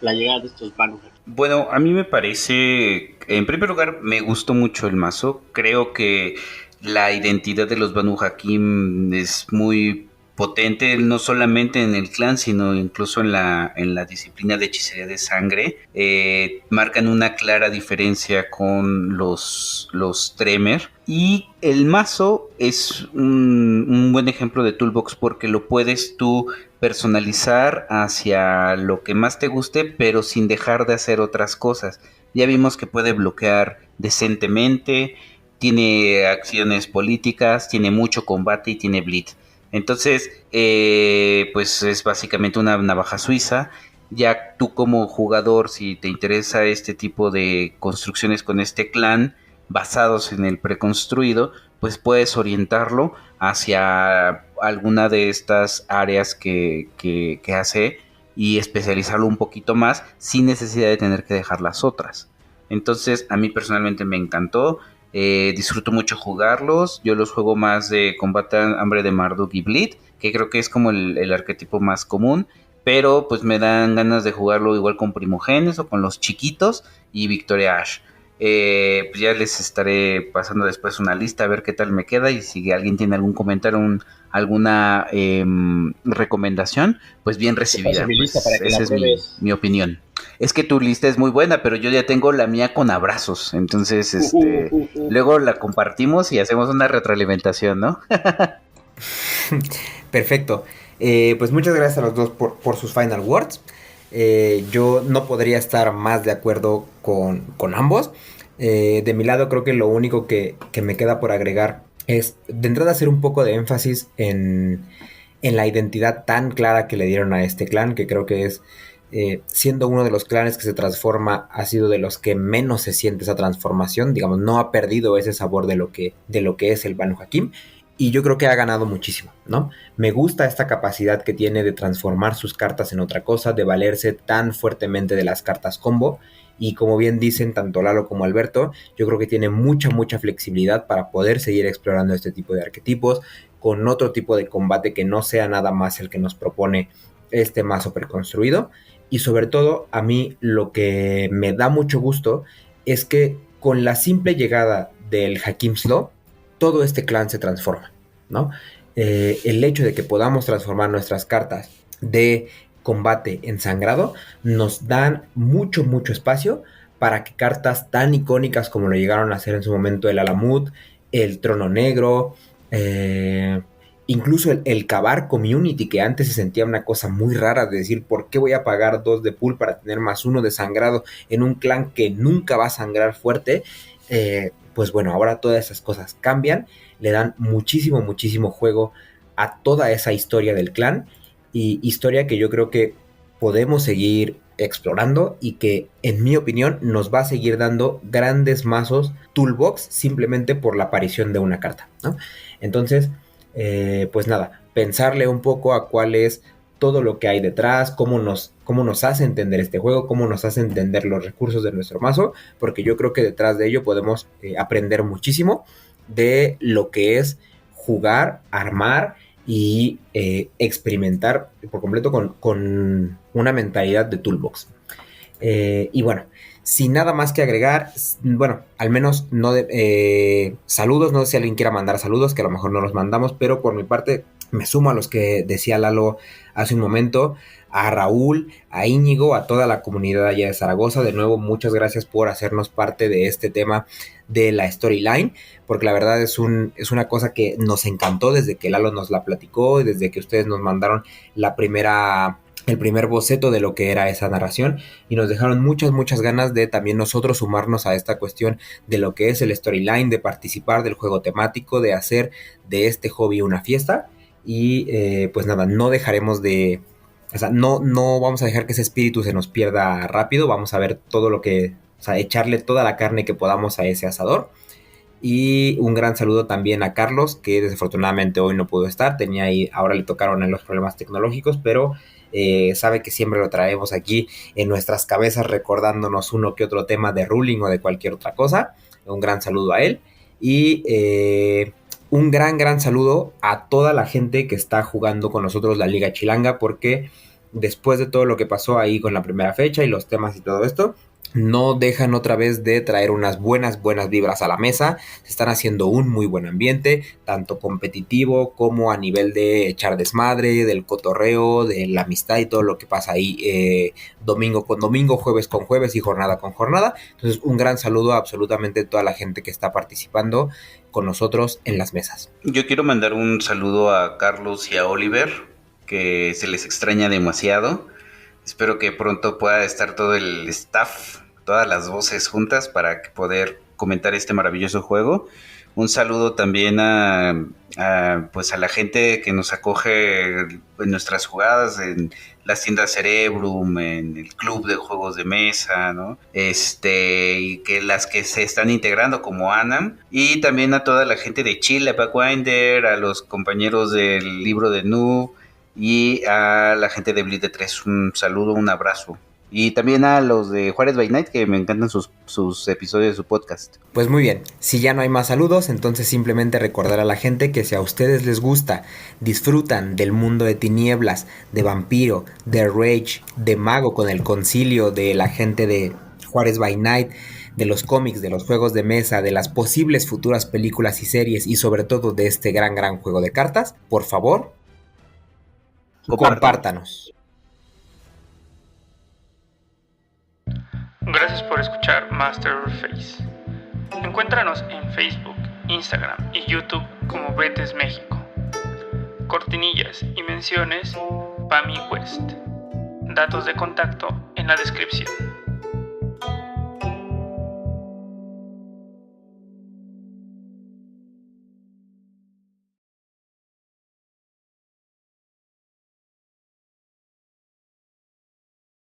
la llegada de estos Banu. Bueno, a mí me parece, en primer lugar, me gustó mucho el mazo. Creo que la identidad de los Banu Hakim es muy potente, no solamente en el clan, sino incluso en la disciplina de hechicería de sangre. Marcan una clara diferencia con los Tremor. Y el mazo es un buen ejemplo de toolbox porque lo puedes tú personalizar hacia lo que más te guste, pero sin dejar de hacer otras cosas. Ya vimos que puede bloquear decentemente, tiene acciones políticas, tiene mucho combate y tiene bleed. Entonces, pues es básicamente una navaja suiza. Ya tú como jugador, si te interesa este tipo de construcciones con este clan basados en el preconstruido, pues puedes orientarlo hacia alguna de estas áreas que hace y especializarlo un poquito más sin necesidad de tener que dejar las otras. Entonces, a mí personalmente me encantó. Disfruto mucho jugarlos. Yo los juego más de combate, hambre de Marduk y Bleed, que creo que es como el arquetipo más común, pero pues me dan ganas de jugarlo igual con Primogenes o con los chiquitos y Victoria Ash. Pues ya les estaré pasando después una lista a ver qué tal me queda, y si alguien tiene algún comentario, alguna recomendación, pues bien recibida. Pues, esa es mi opinión. Es que tu lista es muy buena, pero yo ya tengo la mía con abrazos. Entonces, luego la compartimos y hacemos una retroalimentación, ¿no? Perfecto. Pues muchas gracias a los dos por sus final words. Yo no podría estar más de acuerdo con ambos. De mi lado, creo que lo único que me queda por agregar es de entrada hacer un poco de énfasis en la identidad tan clara que le dieron a este clan, que creo que es, siendo uno de los clanes que se transforma, ha sido de los que menos se siente esa transformación. Digamos, no ha perdido ese sabor de lo que es el Banu Hakim. Y yo creo que ha ganado muchísimo, ¿no? Me gusta esta capacidad que tiene de transformar sus cartas en otra cosa, de valerse tan fuertemente de las cartas combo. Y como bien dicen tanto Lalo como Alberto, yo creo que tiene mucha flexibilidad para poder seguir explorando este tipo de arquetipos con otro tipo de combate que no sea nada más el que nos propone este mazo preconstruido. Y sobre todo, a mí lo que me da mucho gusto es que con la simple llegada del Hakim's Law, todo este clan se transforma, ¿no? El hecho de que podamos transformar nuestras cartas de combate en sangrado nos dan mucho espacio para que cartas tan icónicas como lo llegaron a hacer en su momento el Alamut, el Trono Negro, incluso el Kabar Community, que antes se sentía una cosa muy rara de decir, ¿por qué voy a pagar 2 de pool para tener +1 de sangrado en un clan que nunca va a sangrar fuerte? Pues bueno, ahora todas esas cosas cambian, le dan muchísimo juego a toda esa historia del clan, y historia que yo creo que podemos seguir explorando y que, en mi opinión, nos va a seguir dando grandes mazos toolbox simplemente por la aparición de una carta, ¿no? Entonces, pues nada, pensarle un poco a cuál es todo lo que hay detrás, cómo nos hace entender este juego, cómo nos hace entender los recursos de nuestro mazo, porque yo creo que detrás de ello podemos aprender muchísimo de lo que es jugar, armar y experimentar por completo con una mentalidad de toolbox. Y bueno, sin nada más que agregar, bueno, al menos saludos, no sé si alguien quiera mandar saludos, que a lo mejor no los mandamos, pero por mi parte me sumo a los que decía Lalo hace un momento, a Raúl, a Íñigo, a toda la comunidad allá de Zaragoza. De nuevo, muchas gracias por hacernos parte de este tema de la storyline, porque la verdad es una cosa que nos encantó desde que Lalo nos la platicó y desde que ustedes nos mandaron el primer boceto de lo que era esa narración, y nos dejaron muchas ganas de también nosotros sumarnos a esta cuestión de lo que es el storyline, de participar del juego temático, de hacer de este hobby una fiesta. Y pues nada, no dejaremos de... O sea, no vamos a dejar que ese espíritu se nos pierda rápido. Vamos a ver todo lo que... O sea, echarle toda la carne que podamos a ese asador. Y un gran saludo también a Carlos, que desafortunadamente hoy no pudo estar. Ahora le tocaron los problemas tecnológicos, pero sabe que siempre lo traemos aquí en nuestras cabezas, recordándonos uno que otro tema de ruling o de cualquier otra cosa. Un gran saludo a él. Y un gran saludo a toda la gente que está jugando con nosotros la Liga Chilanga, porque después de todo lo que pasó ahí con la primera fecha y los temas y todo esto, no dejan otra vez de traer unas buenas vibras a la mesa. Se están haciendo un muy buen ambiente, tanto competitivo como a nivel de echar desmadre, del cotorreo, de la amistad y todo lo que pasa ahí domingo con domingo, jueves con jueves y jornada con jornada. Entonces, un gran saludo a absolutamente toda la gente que está participando con nosotros en las mesas. Yo quiero mandar un saludo a Carlos y a Oliver, que se les extraña demasiado. Espero que pronto pueda estar todo el staff, todas las voces juntas para poder comentar este maravilloso juego. Un saludo también a la gente que nos acoge en nuestras jugadas, en las tiendas Cerebrum, en el club de juegos de mesa, ¿no? Y que las que se están integrando como Anam, y también a toda la gente de Chile, a Pathfinder, a los compañeros del libro de Noob, y a la gente de Bleed the 3, un saludo, un abrazo. Y también a los de Juárez by Night, que me encantan sus episodios de su podcast. Pues muy bien, si ya no hay más saludos, entonces simplemente recordar a la gente que si a ustedes les gusta, disfrutan del mundo de tinieblas, de vampiro, de rage, de mago con el concilio, de la gente de Juárez by Night, de los cómics, de los juegos de mesa, de las posibles futuras películas y series y sobre todo de este gran juego de cartas, por favor, compártanos. Gracias por escuchar Masterface. Encuéntranos en Facebook, Instagram y YouTube como Bretes México. Cortinillas y menciones, Pami West. Datos de contacto en la descripción.